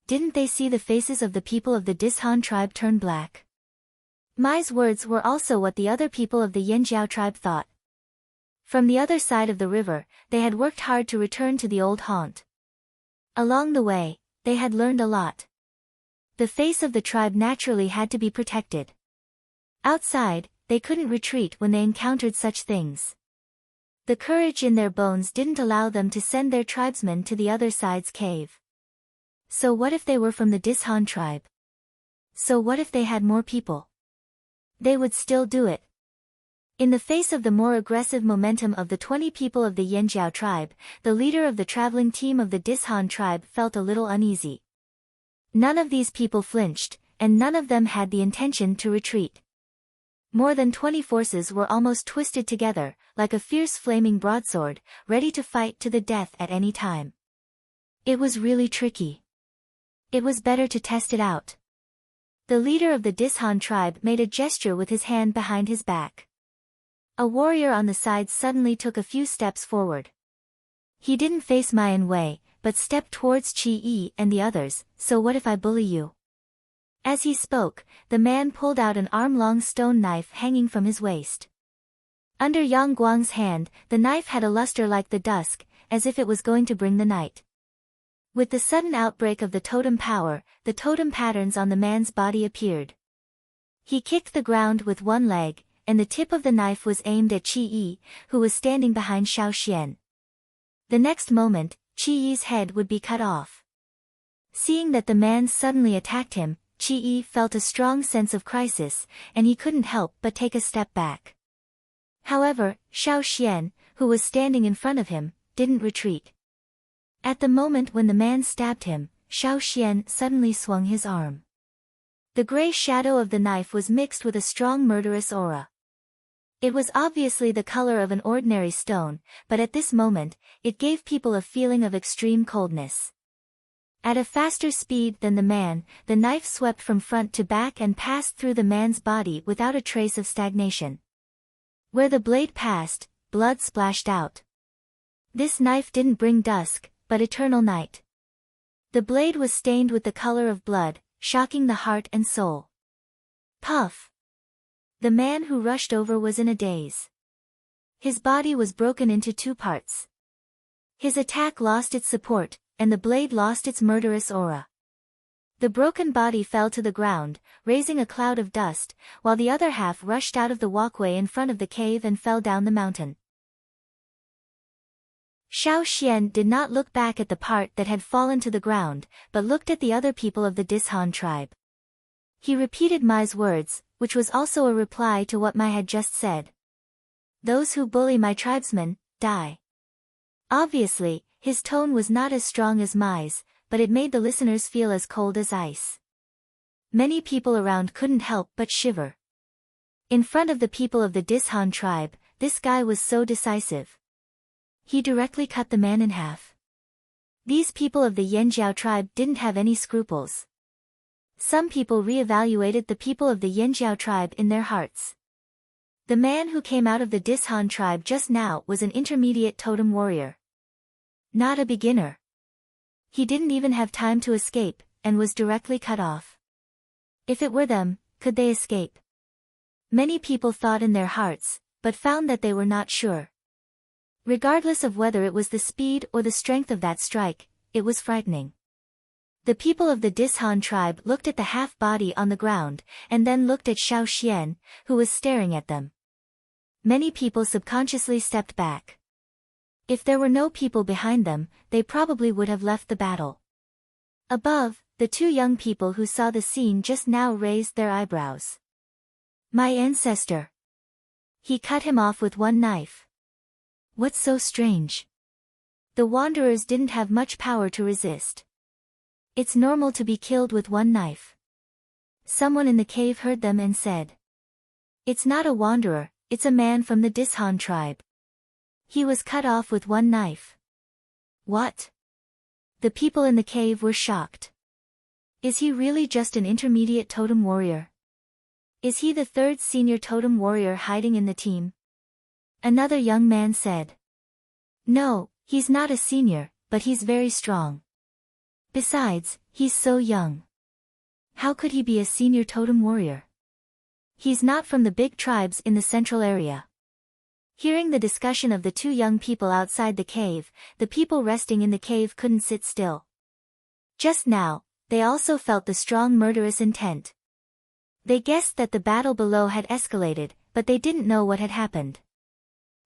Didn't they see the faces of the people of the Dishan tribe turn black? Mai's words were also what the other people of the Yanjiao tribe thought. From the other side of the river, they had worked hard to return to the old haunt. Along the way, they had learned a lot. The face of the tribe naturally had to be protected. Outside, they couldn't retreat when they encountered such things. The courage in their bones didn't allow them to send their tribesmen to the other side's cave. So what if they were from the Dishan tribe? So what if they had more people? They would still do it. In the face of the more aggressive momentum of the 20 people of the Yanjiao tribe, the leader of the traveling team of the Dishan tribe felt a little uneasy. None of these people flinched, and none of them had the intention to retreat. More than 20 forces were almost twisted together, like a fierce flaming broadsword, ready to fight to the death at any time. It was really tricky. It was better to test it out. The leader of the Dishan tribe made a gesture with his hand behind his back. A warrior on the side suddenly took a few steps forward. He didn't face Mai and Wei, but stepped towards Qi Yi and the others. So what if I bully you? As he spoke, the man pulled out an arm-long stone knife hanging from his waist. Under Yang Guang's hand, the knife had a luster like the dusk, as if it was going to bring the night. With the sudden outbreak of the totem power, the totem patterns on the man's body appeared. He kicked the ground with one leg, and the tip of the knife was aimed at Qi Yi, who was standing behind Xiao Xian. The next moment, Qi Yi's head would be cut off. Seeing that the man suddenly attacked him, Qi Yi felt a strong sense of crisis, and he couldn't help but take a step back. However, Xiao Xian, who was standing in front of him, didn't retreat. At the moment when the man stabbed him, Xiao Xian suddenly swung his arm. The gray shadow of the knife was mixed with a strong murderous aura. It was obviously the color of an ordinary stone, but at this moment, it gave people a feeling of extreme coldness. At a faster speed than the man, the knife swept from front to back and passed through the man's body without a trace of stagnation. Where the blade passed, blood splashed out. This knife didn't bring dusk, but eternal night. The blade was stained with the color of blood, shocking the heart and soul. Puff! The man who rushed over was in a daze. His body was broken into two parts. His attack lost its support, and the blade lost its murderous aura. The broken body fell to the ground, raising a cloud of dust, while the other half rushed out of the walkway in front of the cave and fell down the mountain. Xiao Xian did not look back at the part that had fallen to the ground, but looked at the other people of the Dishan tribe. He repeated Mai's words, which was also a reply to what Mai had just said. Those who bully my tribesmen, die. Obviously, his tone was not as strong as Mai's, but it made the listeners feel as cold as ice. Many people around couldn't help but shiver. In front of the people of the Dishan tribe, this guy was so decisive. He directly cut the man in half. These people of the Yanjiao tribe didn't have any scruples. Some people re-evaluated the people of the Yanjiao tribe in their hearts. The man who came out of the Dishan tribe just now was an intermediate totem warrior. Not a beginner. He didn't even have time to escape, and was directly cut off. If it were them, could they escape? Many people thought in their hearts, but found that they were not sure. Regardless of whether it was the speed or the strength of that strike, it was frightening. The people of the Dishan tribe looked at the half-body on the ground, and then looked at Xiao Xian, who was staring at them. Many people subconsciously stepped back. If there were no people behind them, they probably would have left the battle. Above, the two young people who saw the scene just now raised their eyebrows. My ancestor! He cut him off with one knife. What's so strange? The wanderers didn't have much power to resist. It's normal to be killed with one knife. Someone in the cave heard them and said. It's not a wanderer, it's a man from the Dishan tribe. He was cut off with one knife. What? The people in the cave were shocked. Is he really just an intermediate totem warrior? Is he the third senior totem warrior hiding in the team? Another young man said. No, he's not a senior, but he's very strong. Besides, he's so young. How could he be a senior totem warrior? He's not from the big tribes in the central area. Hearing the discussion of the two young people outside the cave, the people resting in the cave couldn't sit still. Just now, they also felt the strong murderous intent. They guessed that the battle below had escalated, but they didn't know what had happened.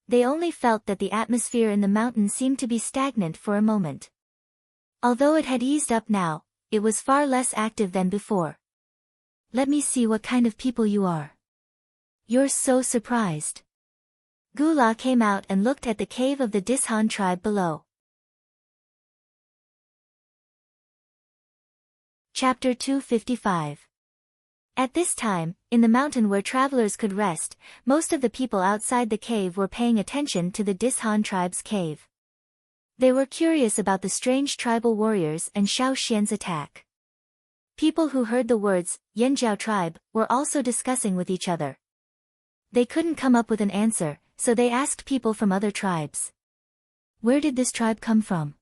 They only felt that the atmosphere in the mountain seemed to be stagnant for a moment. Although it had eased up now, it was far less active than before. Let me see what kind of people you are. You're so surprised. Gula came out and looked at the cave of the Dishan tribe below. Chapter 255. At this time, in the mountain where travelers could rest, most of the people outside the cave were paying attention to the Dishan tribe's cave. They were curious about the strange tribal warriors and Xiao Xian's attack. People who heard the words, Yanjiao tribe, were also discussing with each other. They couldn't come up with an answer, so they asked people from other tribes. Where did this tribe come from?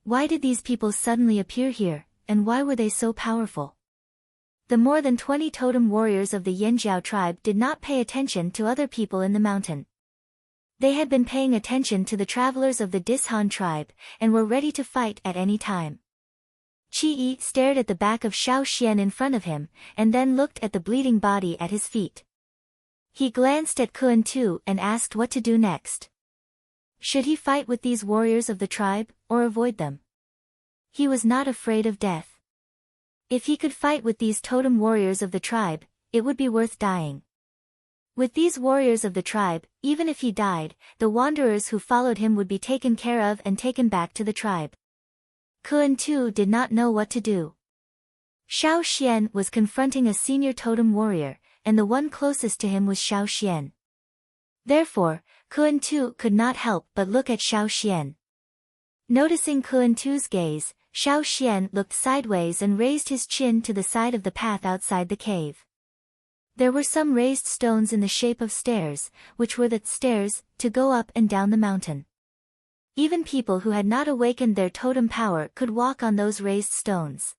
Why did these people suddenly appear here, and why were they so powerful? The more than 20 totem warriors of the Yanjiao tribe did not pay attention to other people in the mountain. They had been paying attention to the travelers of the Dishan tribe, and were ready to fight at any time. Qi stared at the back of Xiao Xian in front of him, and then looked at the bleeding body at his feet. He glanced at Kun Tu and asked what to do next. Should he fight with these warriors of the tribe, or avoid them? He was not afraid of death. If he could fight with these totem warriors of the tribe, it would be worth dying. With these warriors of the tribe, even if he died, the wanderers who followed him would be taken care of and taken back to the tribe. Kun Tu did not know what to do. Xiao Xian was confronting a senior totem warrior, and the one closest to him was Xiao Xian. Therefore, Kun Tu could not help but look at Xiao Xian. Noticing Kun Tu's gaze, Xiao Xian looked sideways and raised his chin to the side of the path outside the cave. There were some raised stones in the shape of stairs, which were the stairs to go up and down the mountain. Even people who had not awakened their totem power could walk on those raised stones.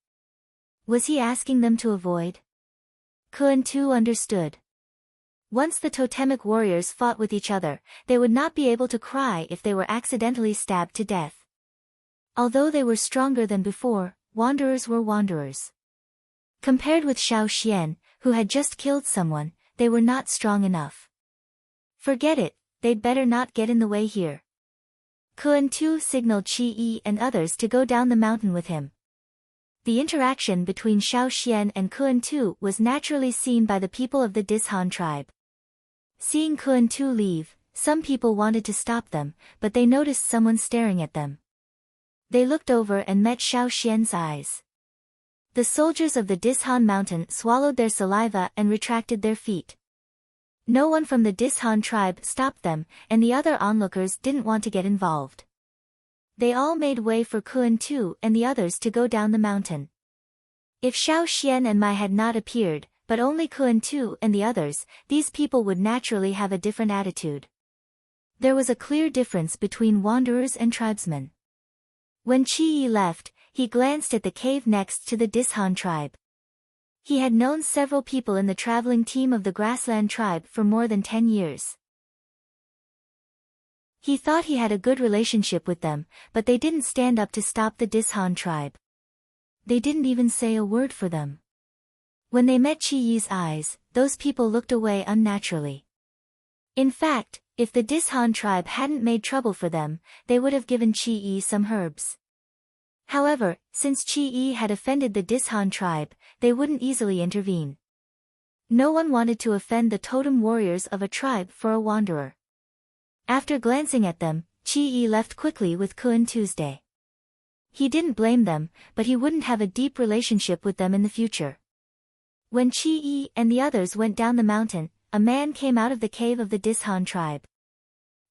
Was he asking them to avoid? Kun Tu understood. Once the totemic warriors fought with each other, they would not be able to cry if they were accidentally stabbed to death. Although they were stronger than before, wanderers were wanderers. Compared with Xiao Xian, who had just killed someone, they were not strong enough. Forget it, they'd better not get in the way here. Kun Tu signaled Qi and others to go down the mountain with him. The interaction between Xiao Xian and Kun Tu was naturally seen by the people of the Dishan tribe. Seeing Kun Tu leave, some people wanted to stop them, but they noticed someone staring at them. They looked over and met Xiao Xian's eyes. The soldiers of the Dishan mountain swallowed their saliva and retracted their feet. No one from the Dishan tribe stopped them, and the other onlookers didn't want to get involved. They all made way for Kun Tu and the others to go down the mountain. If Xiao Xian and Mai had not appeared, but only Kun Tu and the others, these people would naturally have a different attitude. There was a clear difference between wanderers and tribesmen. When Qi left, he glanced at the cave next to the Dishan tribe. He had known several people in the traveling team of the Grassland tribe for more than 10 years. He thought he had a good relationship with them, but they didn't stand up to stop the Dishan tribe. They didn't even say a word for them. When they met Qi's eyes, those people looked away unnaturally. In fact, if the Dishan tribe hadn't made trouble for them, they would have given Qi some herbs. However, since Qi had offended the Dishan tribe, they wouldn't easily intervene. No one wanted to offend the totem warriors of a tribe for a wanderer. After glancing at them, Qi left quickly with Kun Tuesday. He didn't blame them, but he wouldn't have a deep relationship with them in the future. When Qi and the others went down the mountain, a man came out of the cave of the Dishan tribe.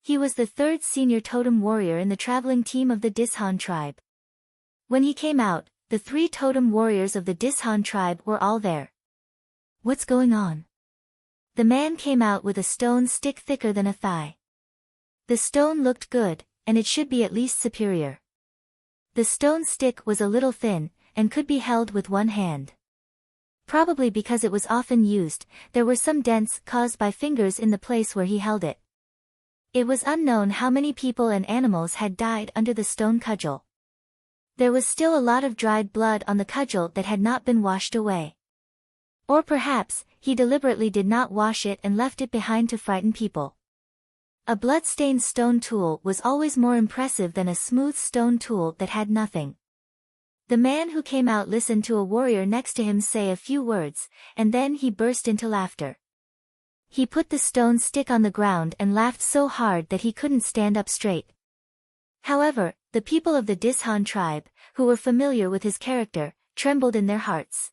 He was the third senior totem warrior in the traveling team of the Dishan tribe. When he came out, the 3 totem warriors of the Dishan tribe were all there. "What's going on?" The man came out with a stone stick thicker than a thigh. The stone looked good, and it should be at least superior. The stone stick was a little thin, and could be held with one hand. Probably because it was often used, there were some dents caused by fingers in the place where he held it. It was unknown how many people and animals had died under the stone cudgel. There was still a lot of dried blood on the cudgel that had not been washed away. Or perhaps, he deliberately did not wash it and left it behind to frighten people. A blood-stained stone tool was always more impressive than a smooth stone tool that had nothing. The man who came out listened to a warrior next to him say a few words, and then he burst into laughter. He put the stone stick on the ground and laughed so hard that he couldn't stand up straight. However, the people of the Dishan tribe, who were familiar with his character, trembled in their hearts.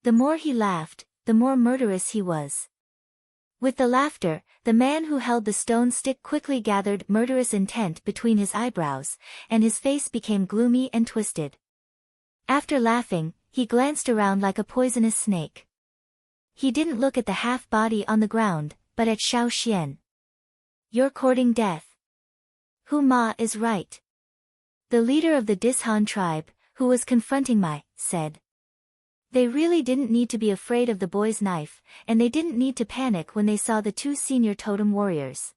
The more he laughed, the more murderous he was. With the laughter, the man who held the stone stick quickly gathered murderous intent between his eyebrows, and his face became gloomy and twisted. After laughing, he glanced around like a poisonous snake. He didn't look at the half-body on the ground, but at Xiao Xian. "You're courting death. Hu Ma is right." The leader of the Dishan tribe, who was confronting Mai, said. They really didn't need to be afraid of the boy's knife, and they didn't need to panic when they saw the 2 senior totem warriors.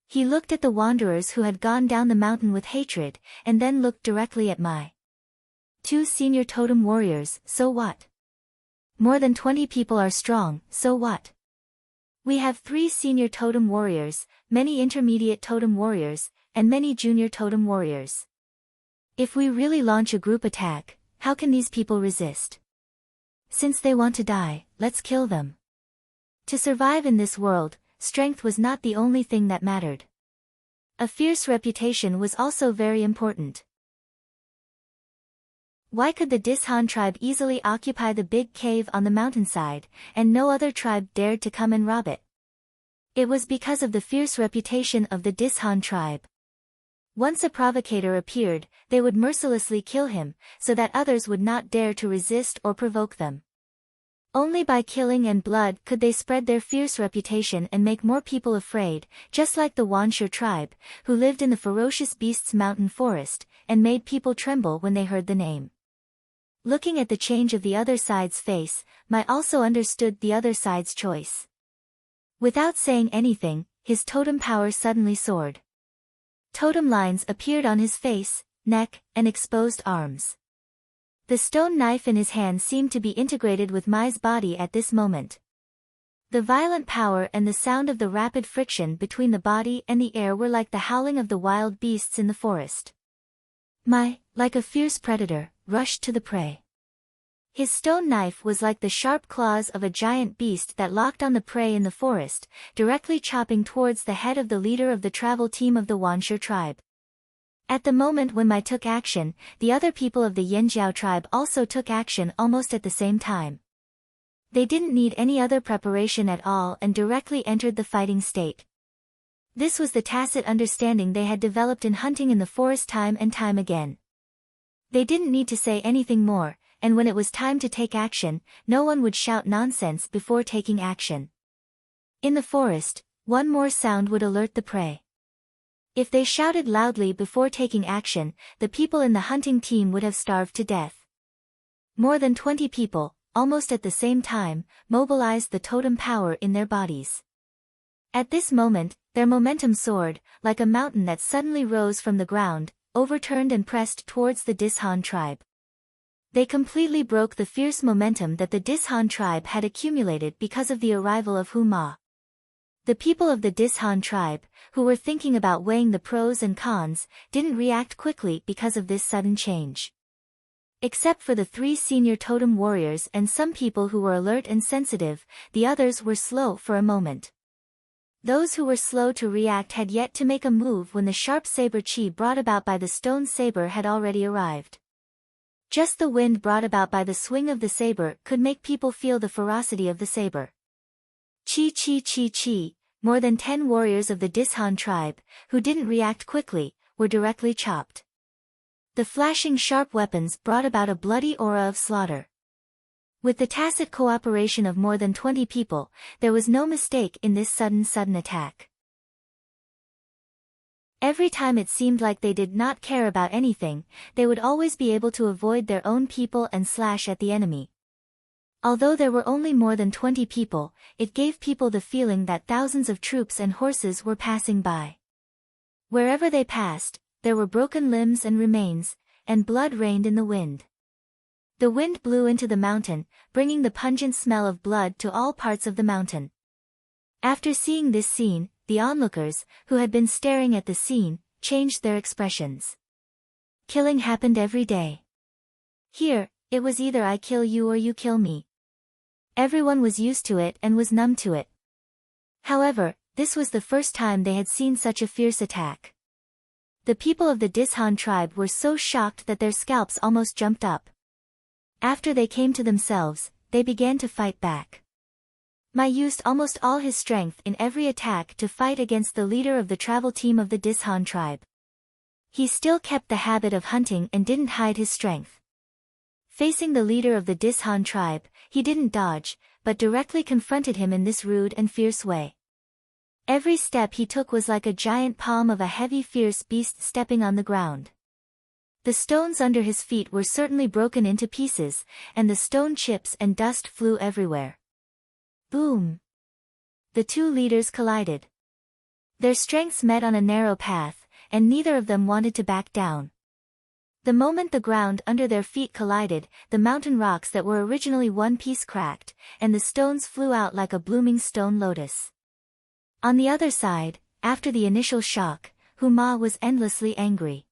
He looked at the wanderers who had gone down the mountain with hatred, and then looked directly at Mai. 2 senior totem warriors, so what? More than 20 people are strong, so what? We have 3 senior totem warriors, many intermediate totem warriors, and many junior totem warriors. If we really launch a group attack, how can these people resist? Since they want to die, let's kill them. To survive in this world, strength was not the only thing that mattered. A fierce reputation was also very important. Why could the Dishan tribe easily occupy the big cave on the mountainside, and no other tribe dared to come and rob it? It was because of the fierce reputation of the Dishan tribe. Once a provocator appeared, they would mercilessly kill him, so that others would not dare to resist or provoke them. Only by killing and blood could they spread their fierce reputation and make more people afraid, just like the Wanshe tribe, who lived in the ferocious beasts mountain forest, and made people tremble when they heard the name. Looking at the change of the other side's face, Mai also understood the other side's choice. Without saying anything, his totem power suddenly soared. Totem lines appeared on his face, neck, and exposed arms. The stone knife in his hand seemed to be integrated with Mai's body at this moment. The violent power and the sound of the rapid friction between the body and the air were like the howling of the wild beasts in the forest. Mai, like a fierce predator, rushed to the prey. His stone knife was like the sharp claws of a giant beast that locked on the prey in the forest, directly chopping towards the head of the leader of the travel team of the Wanshe tribe. At the moment when Mai took action, the other people of the Yanjiao tribe also took action almost at the same time. They didn't need any other preparation at all and directly entered the fighting state. This was the tacit understanding they had developed in hunting in the forest time and time again. They didn't need to say anything more, and when it was time to take action, no one would shout nonsense before taking action. In the forest, one more sound would alert the prey. If they shouted loudly before taking action, the people in the hunting team would have starved to death. More than 20 people, almost at the same time, mobilized the totem power in their bodies. At this moment, their momentum soared, like a mountain that suddenly rose from the ground, overturned and pressed towards the Dishan tribe. They completely broke the fierce momentum that the Dishan tribe had accumulated because of the arrival of Hu Ma. The people of the Dishan tribe, who were thinking about weighing the pros and cons, didn't react quickly because of this sudden change. Except for the 3 senior totem warriors and some people who were alert and sensitive, the others were slow for a moment. Those who were slow to react had yet to make a move when the sharp saber chi brought about by the stone saber had already arrived. Just the wind brought about by the swing of the saber could make people feel the ferocity of the saber. Chi. More than 10 warriors of the Dishan tribe, who didn't react quickly, were directly chopped. The flashing sharp weapons brought about a bloody aura of slaughter. With the tacit cooperation of more than 20 people, there was no mistake in this sudden attack. Every time it seemed like they did not care about anything, they would always be able to avoid their own people and slash at the enemy. Although there were only more than 20 people, it gave people the feeling that thousands of troops and horses were passing by. Wherever they passed, there were broken limbs and remains, and blood rained in the wind. The wind blew into the mountain, bringing the pungent smell of blood to all parts of the mountain. After seeing this scene, the onlookers, who had been staring at the scene, changed their expressions. Killing happened every day. Here, it was either I kill you or you kill me. Everyone was used to it and was numb to it. However, this was the first time they had seen such a fierce attack. The people of the Dishan tribe were so shocked that their scalps almost jumped up. After they came to themselves, they began to fight back. Ma used almost all his strength in every attack to fight against the leader of the travel team of the Dishan tribe. He still kept the habit of hunting and didn't hide his strength. Facing the leader of the Dishan tribe, he didn't dodge, but directly confronted him in this rude and fierce way. Every step he took was like a giant palm of a heavy fierce beast stepping on the ground. The stones under his feet were certainly broken into pieces, and the stone chips and dust flew everywhere. Boom! The two leaders collided. Their strengths met on a narrow path, and neither of them wanted to back down. The moment the ground under their feet collided, the mountain rocks that were originally one piece cracked, and the stones flew out like a blooming stone lotus. On the other side, after the initial shock, Huma was endlessly angry.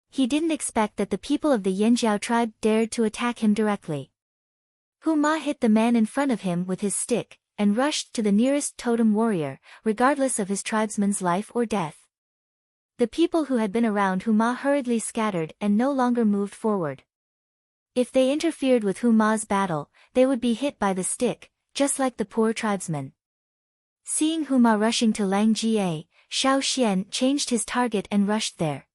He didn't expect that the people of the Yanjiao tribe dared to attack him directly. Huma hit the man in front of him with his stick, and rushed to the nearest totem warrior, regardless of his tribesman's life or death. The people who had been around Huma hurriedly scattered and no longer moved forward. If they interfered with Huma's battle, they would be hit by the stick, just like the poor tribesman. Seeing Huma rushing to Lang Jie, Xiao Xian changed his target and rushed there.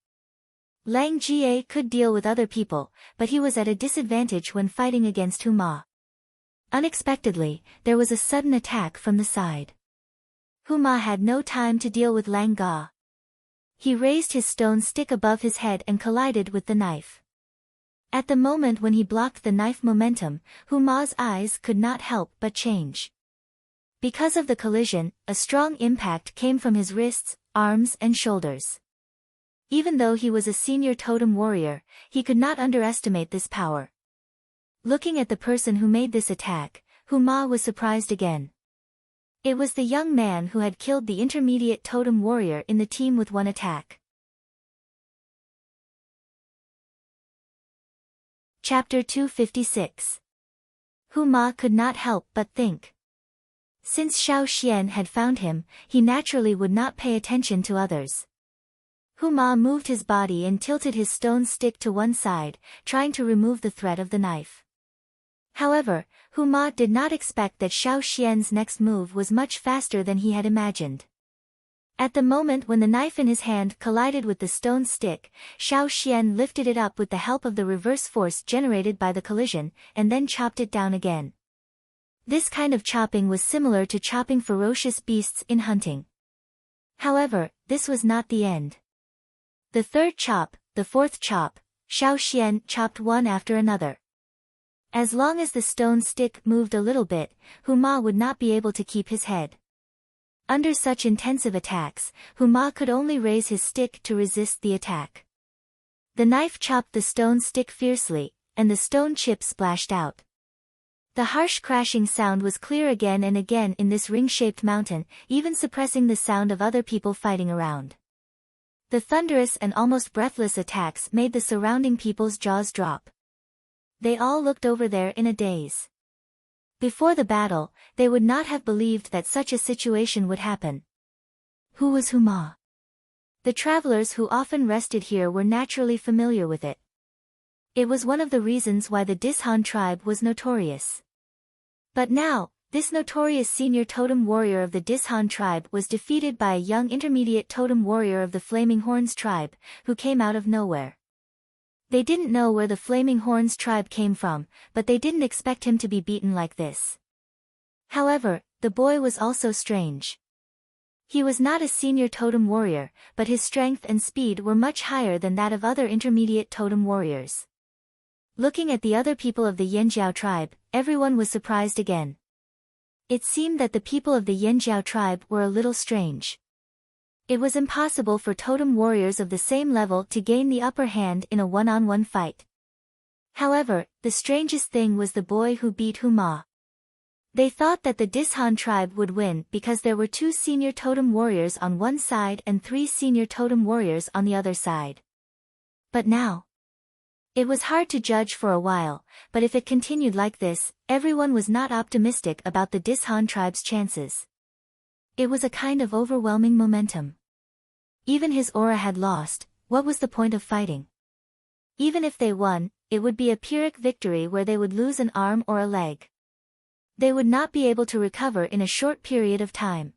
Lang Jie could deal with other people, but he was at a disadvantage when fighting against Huma. Unexpectedly, there was a sudden attack from the side. Huma had no time to deal with Lang Ga. He raised his stone stick above his head and collided with the knife. At the moment when he blocked the knife momentum, Huma's eyes could not help but change. Because of the collision, a strong impact came from his wrists, arms and shoulders. Even though he was a senior totem warrior, he could not underestimate this power. Looking at the person who made this attack, Huma was surprised again. It was the young man who had killed the intermediate totem warrior in the team with one attack. Chapter 256. Huma could not help but think. Since Xiao Xian had found him, he naturally would not pay attention to others. Huma moved his body and tilted his stone stick to one side, trying to remove the threat of the knife. However, Huma did not expect that Xiao Xian's next move was much faster than he had imagined. At the moment when the knife in his hand collided with the stone stick, Xiao Xian lifted it up with the help of the reverse force generated by the collision, and then chopped it down again. This kind of chopping was similar to chopping ferocious beasts in hunting. However, this was not the end. The third chop, the fourth chop, Xiao Xian chopped one after another. As long as the stone stick moved a little bit, Huma would not be able to keep his head. Under such intensive attacks, Huma could only raise his stick to resist the attack. The knife chopped the stone stick fiercely, and the stone chip splashed out. The harsh crashing sound was clear again and again in this ring-shaped mountain, even suppressing the sound of other people fighting around. The thunderous and almost breathless attacks made the surrounding people's jaws drop. They all looked over there in a daze. Before the battle, they would not have believed that such a situation would happen. Who was Huma? The travelers who often rested here were naturally familiar with it. It was one of the reasons why the Dishan tribe was notorious. But now, This notorious senior totem warrior of the Dishan tribe was defeated by a young intermediate totem warrior of the Flaming Horns tribe, who came out of nowhere. They didn't know where the Flaming Horns tribe came from, but they didn't expect him to be beaten like this. However, the boy was also strange. He was not a senior totem warrior, but his strength and speed were much higher than that of other intermediate totem warriors. Looking at the other people of the Yanjiao tribe, everyone was surprised again. It seemed that the people of the Yanjiao tribe were a little strange. It was impossible for totem warriors of the same level to gain the upper hand in a one-on-one fight. However, the strangest thing was the boy who beat Huma. They thought that the Dishan tribe would win because there were 2 senior totem warriors on one side and 3 senior totem warriors on the other side. But now, it was hard to judge for a while, but if it continued like this, everyone was not optimistic about the Dishan tribe's chances. It was a kind of overwhelming momentum. Even his aura had lost. What was the point of fighting? Even if they won, it would be a Pyrrhic victory where they would lose an arm or a leg. They would not be able to recover in a short period of time.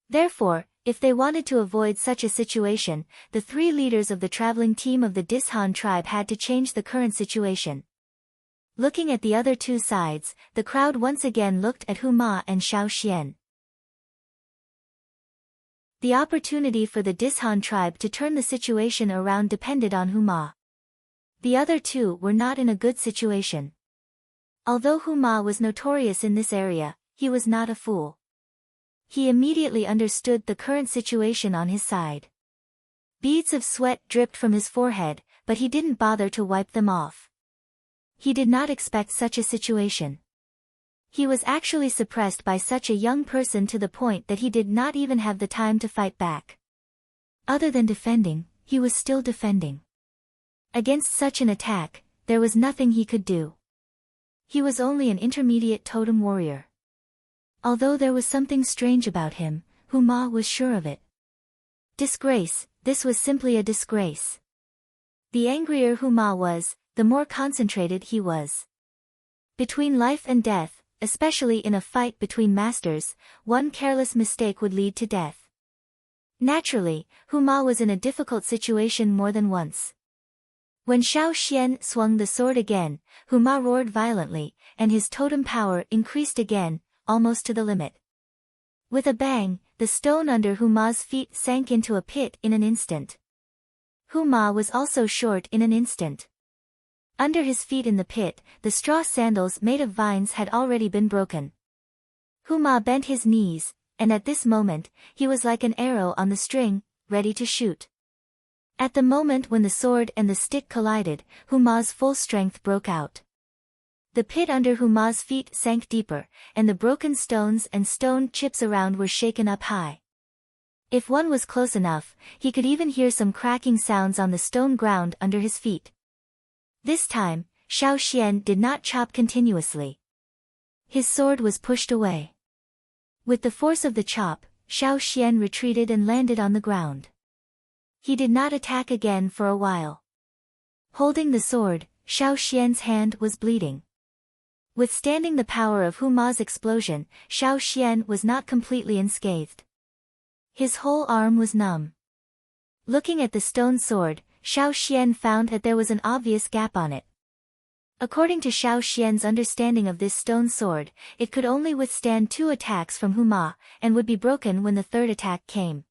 Therefore, if they wanted to avoid such a situation, the 3 leaders of the traveling team of the Dishan tribe had to change the current situation. Looking at the other 2 sides, the crowd once again looked at Huma and Xiao Xian. The opportunity for the Dishan tribe to turn the situation around depended on Huma. The other 2 were not in a good situation. Although Huma was notorious in this area, he was not a fool. He immediately understood the current situation on his side. Beads of sweat dripped from his forehead, but he didn't bother to wipe them off. He did not expect such a situation. He was actually suppressed by such a young person to the point that he did not even have the time to fight back. Other than defending, he was still defending. Against such an attack, there was nothing he could do. He was only an intermediate totem warrior. Although there was something strange about him, Huma was sure of it. Disgrace, this was simply a disgrace. The angrier Huma was, the more concentrated he was. Between life and death, especially in a fight between masters, one careless mistake would lead to death. Naturally, Huma was in a difficult situation more than once. When Xiao Xian swung the sword again, Huma roared violently, and his totem power increased again, almost to the limit. With a bang, the stone under Huma's feet sank into a pit in an instant. Huma was also short in an instant. Under his feet in the pit, the straw sandals made of vines had already been broken. Huma bent his knees, and at this moment, he was like an arrow on the string, ready to shoot. At the moment when the sword and the stick collided, Huma's full strength broke out. The pit under Huma's feet sank deeper, and the broken stones and stone chips around were shaken up high. If one was close enough, he could even hear some cracking sounds on the stone ground under his feet. This time, Xiao Xian did not chop continuously. His sword was pushed away. With the force of the chop, Xiao Xian retreated and landed on the ground. He did not attack again for a while. Holding the sword, Xiao Xian's hand was bleeding. Withstanding the power of Huma's explosion, Xiao Xian was not completely unscathed. His whole arm was numb. Looking at the stone sword, Xiao Xian found that there was an obvious gap on it. According to Xiao Xian's understanding of this stone sword, it could only withstand 2 attacks from Huma, and would be broken when the 3rd attack came.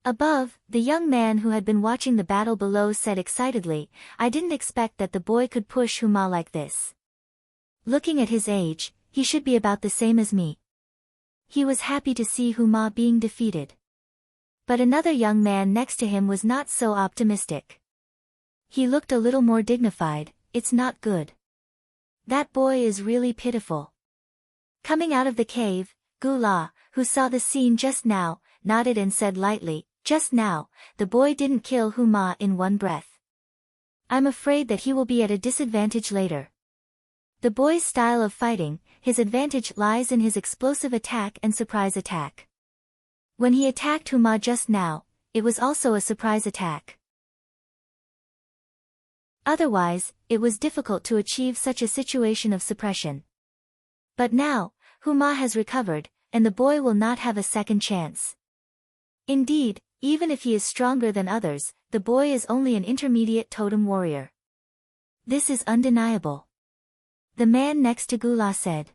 Above, the young man who had been watching the battle below said excitedly, "I didn't expect that the boy could push Huma like this. Looking at his age, he should be about the same as me." He was happy to see Huma being defeated. But another young man next to him was not so optimistic. He looked a little more dignified. "It's not good. That boy is really pitiful." Coming out of the cave, Gula, who saw the scene just now, nodded and said lightly, "Just now, the boy didn't kill Huma in one breath. I'm afraid that he will be at a disadvantage later." The boy's style of fighting, his advantage lies in his explosive attack and surprise attack. When he attacked Huma just now, it was also a surprise attack. Otherwise, it was difficult to achieve such a situation of suppression. But now, Huma has recovered, and the boy will not have a second chance. Indeed, even if he is stronger than others, the boy is only an intermediate totem warrior. This is undeniable. The man next to Gula said.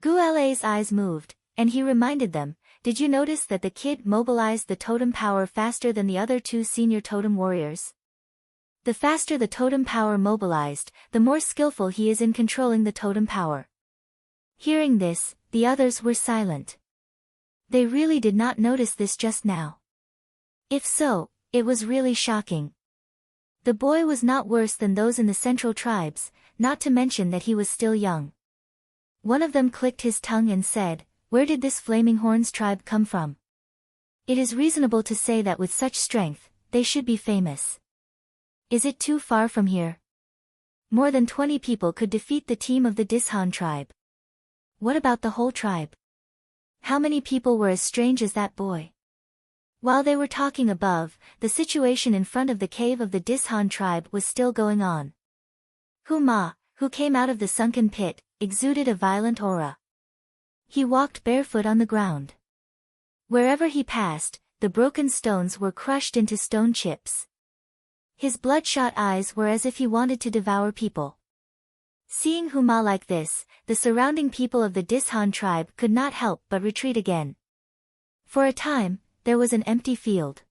Gula's eyes moved, and he reminded them, did you notice that the kid mobilized the totem power faster than the other two senior totem warriors? The faster the totem power mobilized, the more skillful he is in controlling the totem power. Hearing this, the others were silent. They really did not notice this just now. If so, it was really shocking. The boy was not worse than those in the central tribes, not to mention that he was still young. One of them clicked his tongue and said, where did this Flaming Horns tribe come from? It is reasonable to say that with such strength, they should be famous. Is it too far from here? More than 20 people could defeat the team of the Dishan tribe. What about the whole tribe? How many people were as strange as that boy? While they were talking above, the situation in front of the cave of the Dishan tribe was still going on. Huma, who came out of the sunken pit, exuded a violent aura. He walked barefoot on the ground. Wherever he passed, the broken stones were crushed into stone chips. His bloodshot eyes were as if he wanted to devour people. Seeing Huma like this, the surrounding people of the Dishan tribe could not help but retreat again. For a time, there was an empty field.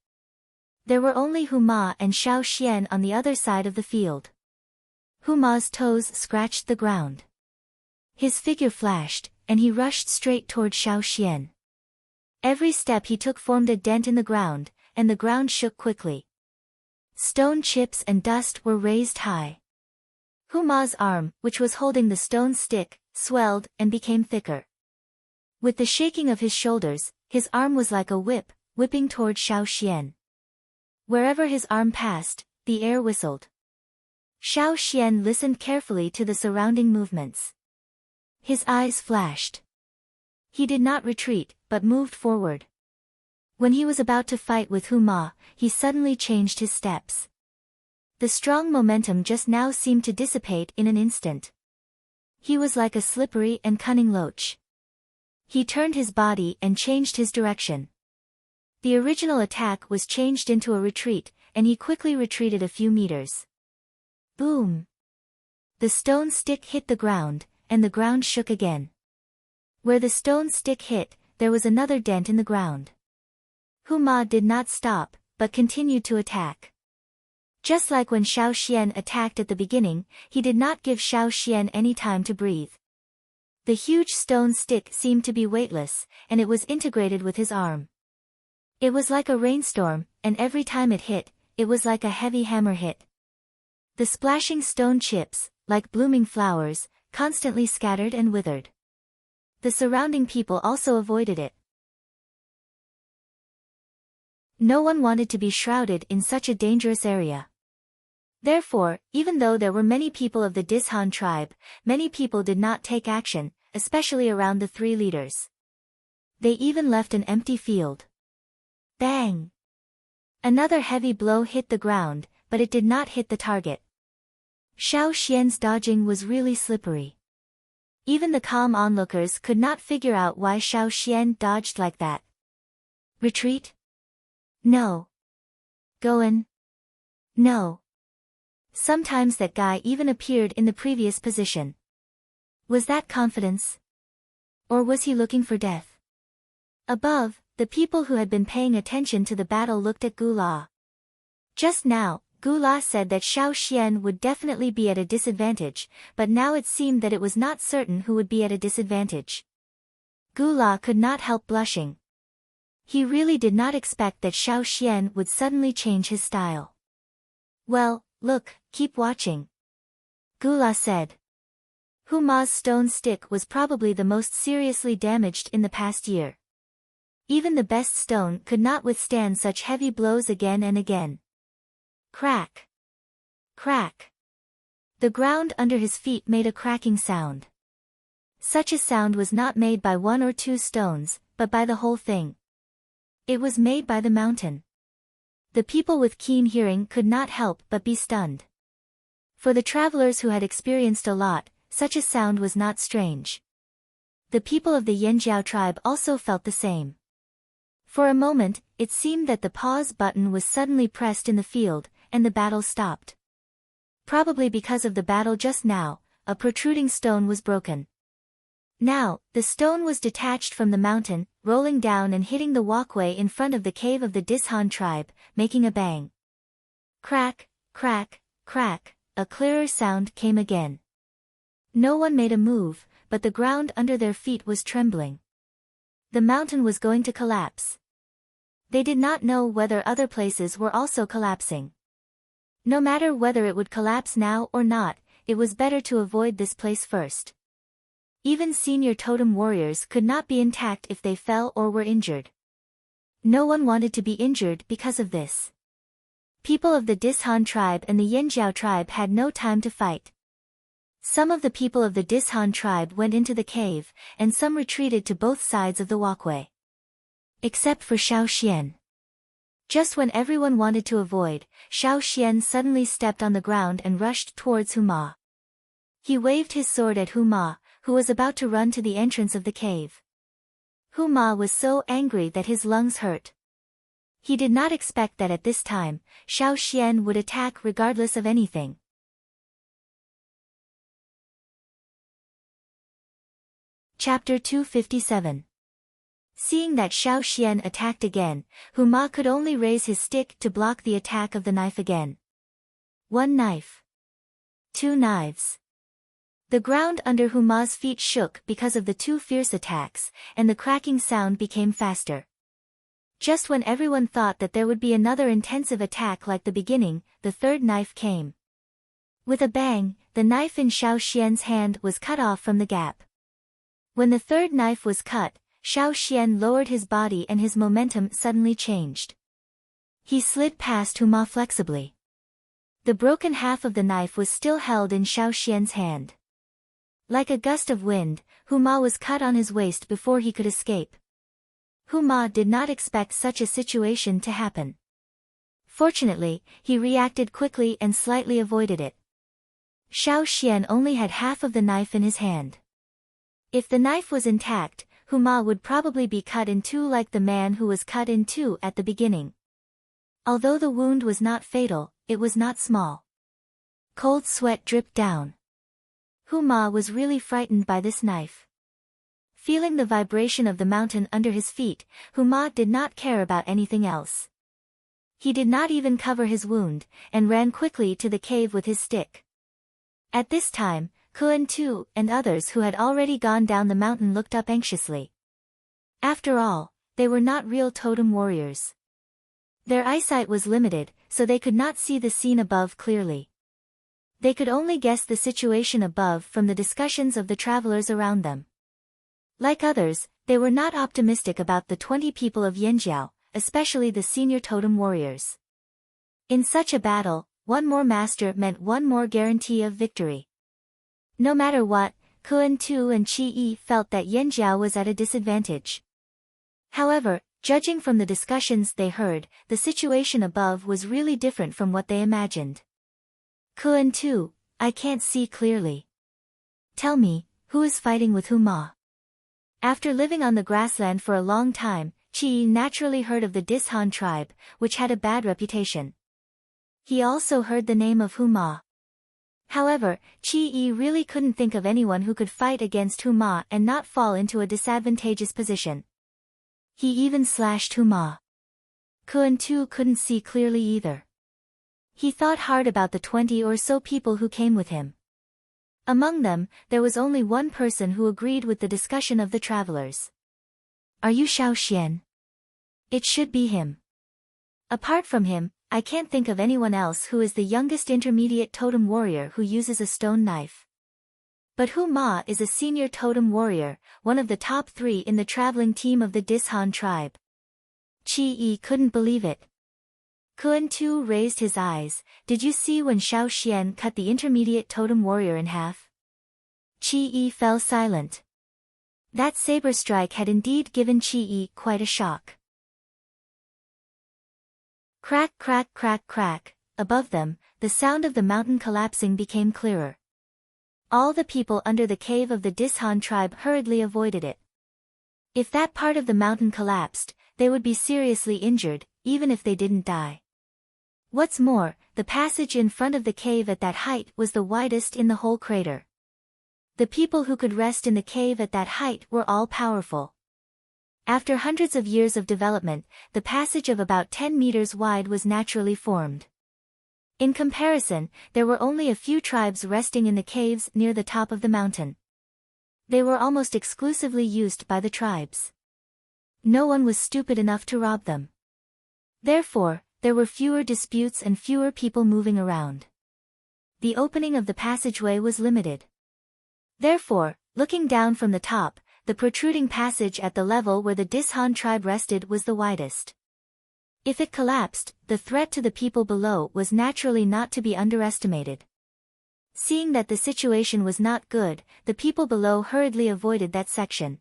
There were only Huma and Xiao Xian on the other side of the field. Huma's toes scratched the ground. His figure flashed, and he rushed straight toward Xiao Xian. Every step he took formed a dent in the ground, and the ground shook quickly. Stone chips and dust were raised high. Huma's arm, which was holding the stone stick, swelled and became thicker. With the shaking of his shoulders, his arm was like a whip, whipping toward Xiao Xian. Wherever his arm passed, the air whistled. Xiao Xian listened carefully to the surrounding movements. His eyes flashed. He did not retreat, but moved forward. When he was about to fight with Huma, he suddenly changed his steps. The strong momentum just now seemed to dissipate in an instant. He was like a slippery and cunning loach. He turned his body and changed his direction. The original attack was changed into a retreat, and he quickly retreated a few meters. Boom! The stone stick hit the ground, and the ground shook again. Where the stone stick hit, there was another dent in the ground. Huma did not stop, but continued to attack. Just like when Xiao Xian attacked at the beginning, he did not give Xiao Xian any time to breathe. The huge stone stick seemed to be weightless, and it was integrated with his arm. It was like a rainstorm, and every time it hit, it was like a heavy hammer hit. The splashing stone chips, like blooming flowers, constantly scattered and withered. The surrounding people also avoided it. No one wanted to be shrouded in such a dangerous area. Therefore, even though there were many people of the Dishan tribe, many people did not take action, especially around the three leaders. They even left an empty field. Bang! Another heavy blow hit the ground, but it did not hit the target. Xiao Xian's dodging was really slippery. Even the calm onlookers could not figure out why Xiao Xian dodged like that. Retreat? No. Go in? No. Sometimes that guy even appeared in the previous position. Was that confidence? Or was he looking for death? Above, the people who had been paying attention to the battle looked at Gula. Just now, Gula said that Xiao Xian would definitely be at a disadvantage, but now it seemed that it was not certain who would be at a disadvantage. Gula could not help blushing. He really did not expect that Xiao Xian would suddenly change his style. Well, look, keep watching. Gula said. Huma's stone stick was probably the most seriously damaged in the past year. Even the best stone could not withstand such heavy blows again and again. Crack! Crack! The ground under his feet made a cracking sound. Such a sound was not made by one or two stones, but by the whole thing. It was made by the mountain. The people with keen hearing could not help but be stunned. For the travelers who had experienced a lot, such a sound was not strange. The people of the Yanjiao tribe also felt the same. For a moment, it seemed that the pause button was suddenly pressed in the field, and the battle stopped. Probably because of the battle just now, a protruding stone was broken. Now, the stone was detached from the mountain, rolling down and hitting the walkway in front of the cave of the Dishan tribe, making a bang. Crack, crack, crack, a clearer sound came again. No one made a move, but the ground under their feet was trembling. The mountain was going to collapse. They did not know whether other places were also collapsing. No matter whether it would collapse now or not, it was better to avoid this place first. Even senior totem warriors could not be intact if they fell or were injured. No one wanted to be injured because of this. People of the Dishan tribe and the Yanjiao tribe had no time to fight. Some of the people of the Dishan tribe went into the cave, and some retreated to both sides of the walkway. Except for Xiao Xian. Just when everyone wanted to avoid, Xiao Xian suddenly stepped on the ground and rushed towards Huma. He waved his sword at Huma, who was about to run to the entrance of the cave. Huma was so angry that his lungs hurt. He did not expect that at this time, Xiao Xian would attack regardless of anything. Chapter 257. Seeing that Xiao Xian attacked again, Huma could only raise his stick to block the attack of the knife again. 1 knife. 2 knives. The ground under Huma's feet shook because of the 2 fierce attacks, and the cracking sound became faster. Just when everyone thought that there would be another intensive attack like the beginning, the 3rd knife came. With a bang, the knife in Xiao Xian's hand was cut off from the gap. When the 3rd knife was cut, Xiao Xian lowered his body and his momentum suddenly changed. He slid past Huma flexibly. The broken half of the knife was still held in Xiao Xian's hand. Like a gust of wind, Huma was cut on his waist before he could escape. Huma did not expect such a situation to happen. Fortunately, he reacted quickly and slightly avoided it. Xiao Xian only had half of the knife in his hand. If the knife was intact, Huma would probably be cut in 2 like the man who was cut in 2 at the beginning. Although the wound was not fatal, it was not small. Cold sweat dripped down. Huma was really frightened by this knife. Feeling the vibration of the mountain under his feet, Huma did not care about anything else. He did not even cover his wound, and ran quickly to the cave with his stick. At this time, Kuan Tu and others who had already gone down the mountain looked up anxiously. After all, they were not real totem warriors. Their eyesight was limited, so they could not see the scene above clearly. They could only guess the situation above from the discussions of the travelers around them. Like others, they were not optimistic about the 20 people of Yanjiao, especially the senior totem warriors. In such a battle, 1 more master meant 1 more guarantee of victory. No matter what, Kuan Tu and Qi Yi felt that Yanjiao was at a disadvantage. However, judging from the discussions they heard, the situation above was really different from what they imagined. Kuan Tu, I can't see clearly. Tell me, who is fighting with Huma? After living on the grassland for a long time, Qi Yi naturally heard of the Dishan tribe, which had a bad reputation. He also heard the name of Huma. However, Qi Yi really couldn't think of anyone who could fight against Huma and not fall into a disadvantageous position. He even slashed Huma. Kuan Tu couldn't see clearly either. He thought hard about the 20 or so people who came with him. Among them, there was only 1 person who agreed with the discussion of the travelers. Are you Xiao Xian? It should be him. Apart from him, I can't think of anyone else who is the youngest intermediate totem warrior who uses a stone knife. But Huma is a senior totem warrior, one of the top 3 in the traveling team of the Dishan tribe. Qi Yi couldn't believe it. Kuan Tu raised his eyes. Did you see when Xiao Xian cut the intermediate totem warrior in half? Qi Yi fell silent. That saber strike had indeed given Qi Yi quite a shock. Crack, crack, crack, crack. Above them, the sound of the mountain collapsing became clearer. All the people under the cave of the Dishan tribe hurriedly avoided it. If that part of the mountain collapsed, they would be seriously injured, even if they didn't die. What's more, the passage in front of the cave at that height was the widest in the whole crater. The people who could rest in the cave at that height were all powerful. After hundreds of years of development, the passage of about 10 meters wide was naturally formed. In comparison, there were only a few tribes resting in the caves near the top of the mountain. They were almost exclusively used by the tribes. No one was stupid enough to rob them. Therefore, there were fewer disputes and fewer people moving around. The opening of the passageway was limited. Therefore, looking down from the top, the protruding passage at the level where the Dishan tribe rested was the widest. If it collapsed, the threat to the people below was naturally not to be underestimated. Seeing that the situation was not good, the people below hurriedly avoided that section.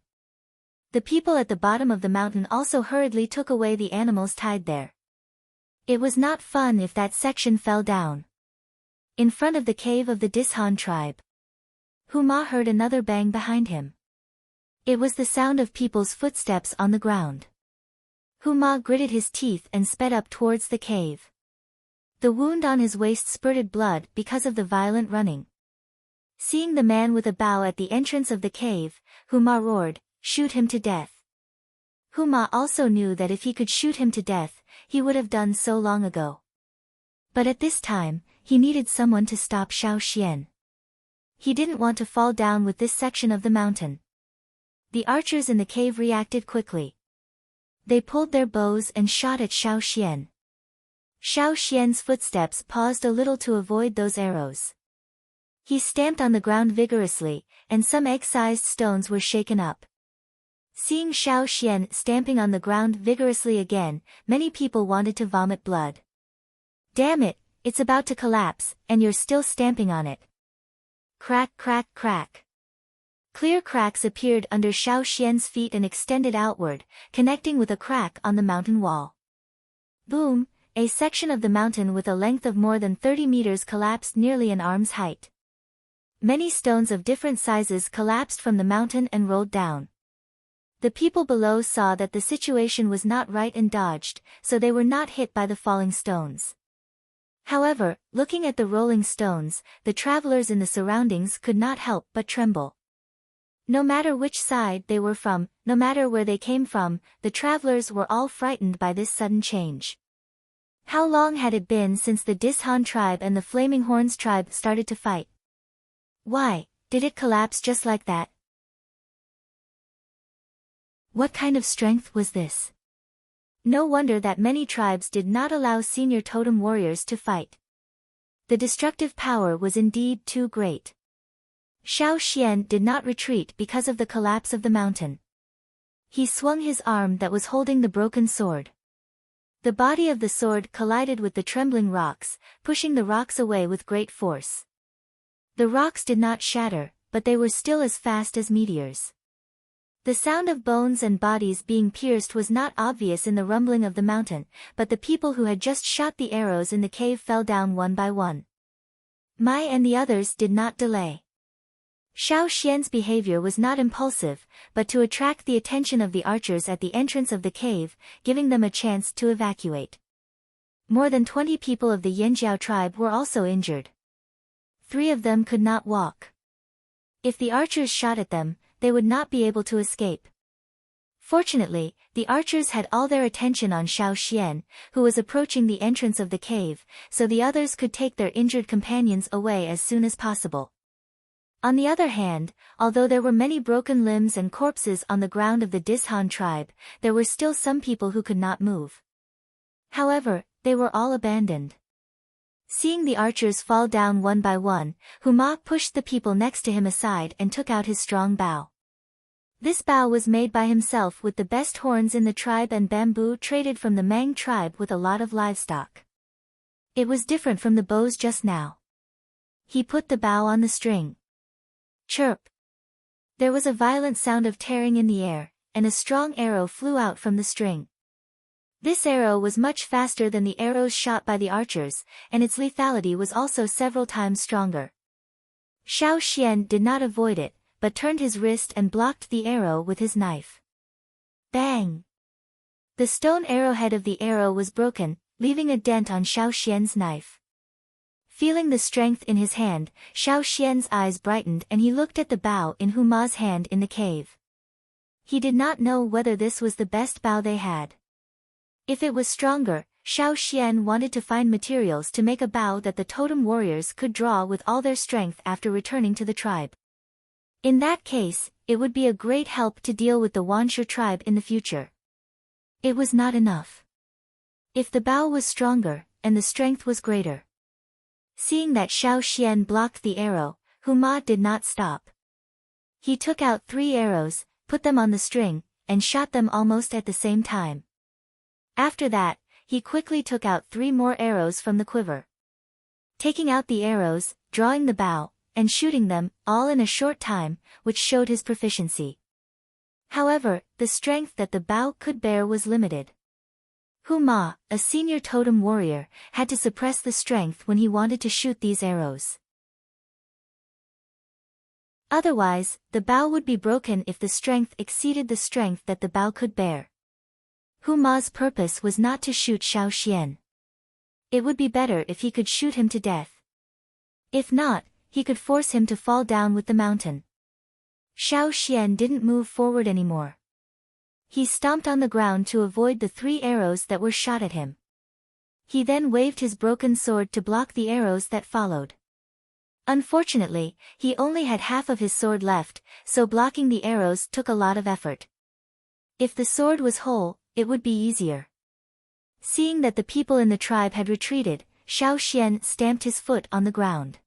The people at the bottom of the mountain also hurriedly took away the animals tied there. It was not fun if that section fell down. In front of the cave of the Dishan tribe, Huma heard another bang behind him. It was the sound of people's footsteps on the ground. Huma gritted his teeth and sped up towards the cave. The wound on his waist spurted blood because of the violent running. Seeing the man with a bow at the entrance of the cave, Huma roared, "Shoot him to death." Huma also knew that if he could shoot him to death, he would have done so long ago. But at this time, he needed someone to stop Xiao Xian. He didn't want to fall down with this section of the mountain. The archers in the cave reacted quickly. They pulled their bows and shot at Xiao Xian. Xiao Xian's footsteps paused a little to avoid those arrows. He stamped on the ground vigorously, and some egg-sized stones were shaken up. Seeing Xiao Xian stamping on the ground vigorously again, many people wanted to vomit blood. "Damn it, it's about to collapse, and you're still stamping on it." Crack, crack, crack. Clear cracks appeared under Xiao Xian's feet and extended outward, connecting with a crack on the mountain wall. Boom, a section of the mountain with a length of more than 30 meters collapsed nearly an arm's height. Many stones of different sizes collapsed from the mountain and rolled down. The people below saw that the situation was not right and dodged, so they were not hit by the falling stones. However, looking at the rolling stones, the travelers in the surroundings could not help but tremble. No matter which side they were from, no matter where they came from, the travelers were all frightened by this sudden change. How long had it been since the Dishan tribe and the Flaming Horns tribe started to fight? Why, did it collapse just like that? What kind of strength was this? No wonder that many tribes did not allow senior totem warriors to fight. The destructive power was indeed too great. Xiao Xian did not retreat because of the collapse of the mountain. He swung his arm that was holding the broken sword. The body of the sword collided with the trembling rocks, pushing the rocks away with great force. The rocks did not shatter, but they were still as fast as meteors. The sound of bones and bodies being pierced was not obvious in the rumbling of the mountain, but the people who had just shot the arrows in the cave fell down one by one. Mai and the others did not delay. Xiao Xian's behavior was not impulsive, but to attract the attention of the archers at the entrance of the cave, giving them a chance to evacuate. More than 20 people of the Yanjiao tribe were also injured. 3 of them could not walk. If the archers shot at them, they would not be able to escape. Fortunately, the archers had all their attention on Xiao Xian, who was approaching the entrance of the cave, so the others could take their injured companions away as soon as possible. On the other hand, although there were many broken limbs and corpses on the ground of the Dishan tribe, there were still some people who could not move. However, they were all abandoned. Seeing the archers fall down one by one, Huma pushed the people next to him aside and took out his strong bow. This bow was made by himself with the best horns in the tribe and bamboo traded from the Mang tribe with a lot of livestock. It was different from the bows just now. He put the bow on the string. Chirp! There was a violent sound of tearing in the air, and a strong arrow flew out from the string. This arrow was much faster than the arrows shot by the archers, and its lethality was also several times stronger. Xiao Xian did not avoid it, but turned his wrist and blocked the arrow with his knife. Bang! The stone arrowhead of the arrow was broken, leaving a dent on Xiao Xian's knife. Feeling the strength in his hand, Xiao Xian's eyes brightened and he looked at the bow in Huma's hand in the cave. He did not know whether this was the best bow they had. If it was stronger, Xiao Xian wanted to find materials to make a bow that the totem warriors could draw with all their strength after returning to the tribe. In that case, it would be a great help to deal with the Wanshu tribe in the future. It was not enough. If the bow was stronger, and the strength was greater. Seeing that Xiao Xian blocked the arrow, Huma did not stop. He took out 3 arrows, put them on the string, and shot them almost at the same time. After that, he quickly took out 3 more arrows from the quiver. Taking out the arrows, drawing the bow, and shooting them, all in a short time, which showed his proficiency. However, the strength that the bow could bear was limited. Huma, a senior totem warrior, had to suppress the strength when he wanted to shoot these arrows. Otherwise, the bow would be broken if the strength exceeded the strength that the bow could bear. Huma's purpose was not to shoot Xiao Xian. It would be better if he could shoot him to death. If not, he could force him to fall down with the mountain. Xiao Xian didn't move forward anymore. He stomped on the ground to avoid the 3 arrows that were shot at him. He then waved his broken sword to block the arrows that followed. Unfortunately, he only had half of his sword left, so blocking the arrows took a lot of effort. If the sword was whole, it would be easier. Seeing that the people in the tribe had retreated, Xiao Xian stamped his foot on the ground.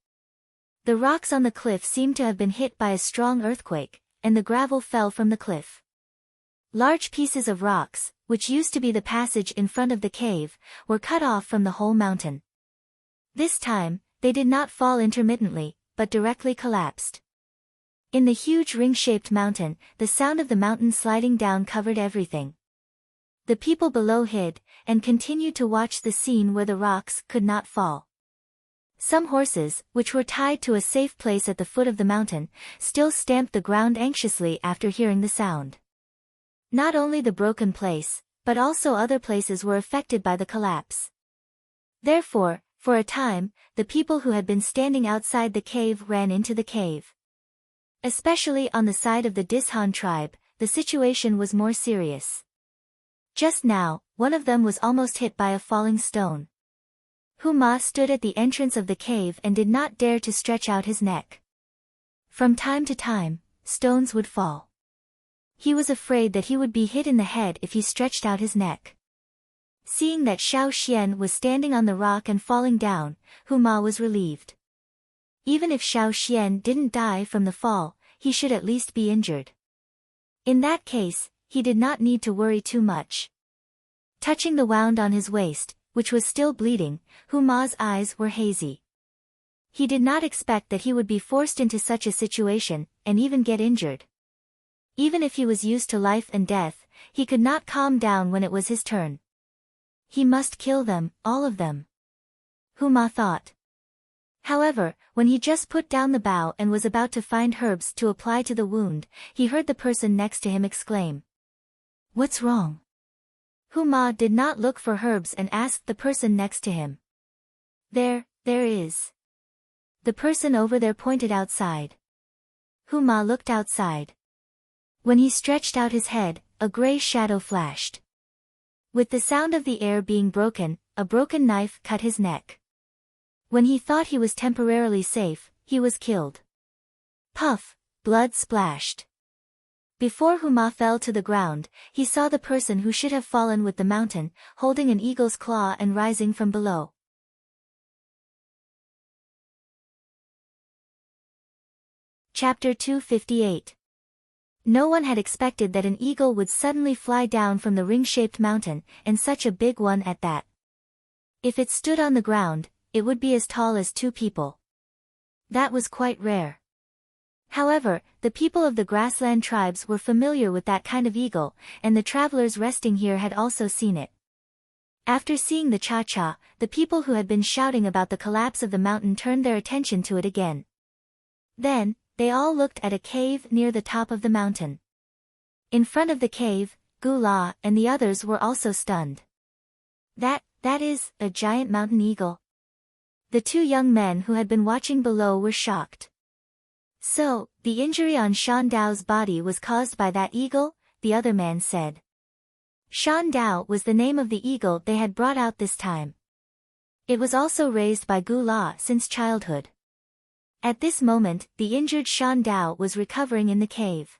The rocks on the cliff seemed to have been hit by a strong earthquake, and the gravel fell from the cliff. Large pieces of rocks, which used to be the passage in front of the cave, were cut off from the whole mountain. This time, they did not fall intermittently, but directly collapsed. In the huge ring-shaped mountain, the sound of the mountain sliding down covered everything. The people below hid, and continued to watch the scene where the rocks could not fall. Some horses, which were tied to a safe place at the foot of the mountain, still stamped the ground anxiously after hearing the sound. Not only the broken place, but also other places were affected by the collapse. Therefore, for a time, the people who had been standing outside the cave ran into the cave. Especially on the side of the Dishan tribe, the situation was more serious. Just now, one of them was almost hit by a falling stone. Huma stood at the entrance of the cave and did not dare to stretch out his neck. From time to time, stones would fall. He was afraid that he would be hit in the head if he stretched out his neck. Seeing that Xiao Xian was standing on the rock and falling down, Huma was relieved. Even if Xiao Xian didn't die from the fall, he should at least be injured. In that case, he did not need to worry too much. Touching the wound on his waist, which was still bleeding, Huma's eyes were hazy. He did not expect that he would be forced into such a situation, and even get injured. Even if he was used to life and death, he could not calm down when it was his turn. He must kill them, all of them. Huma thought. However, when he just put down the bow and was about to find herbs to apply to the wound, he heard the person next to him exclaim. "What's wrong?" Huma did not look for herbs and asked the person next to him. There is. The person over there pointed outside. Huma looked outside. When he stretched out his head, a gray shadow flashed. With the sound of the air being broken, a broken knife cut his neck. When he thought he was temporarily safe, he was killed. Puff, blood splashed. Before Huma fell to the ground, he saw the person who should have fallen with the mountain, holding an eagle's claw and rising from below. Chapter 258. No one had expected that an eagle would suddenly fly down from the ring-shaped mountain, and such a big one at that. If it stood on the ground, it would be as tall as 2 people. That was quite rare. However, the people of the grassland tribes were familiar with that kind of eagle, and the travelers resting here had also seen it. After seeing the cha-cha, the people who had been shouting about the collapse of the mountain turned their attention to it again. Then, they all looked at a cave near the top of the mountain. In front of the cave, Gula and the others were also stunned. That is, a giant mountain eagle. The two young men who had been watching below were shocked. So, the injury on Shan Dao's body was caused by that eagle, the other man said. Shan Dao was the name of the eagle they had brought out this time. It was also raised by Gula since childhood. At this moment, the injured Shan Dao was recovering in the cave.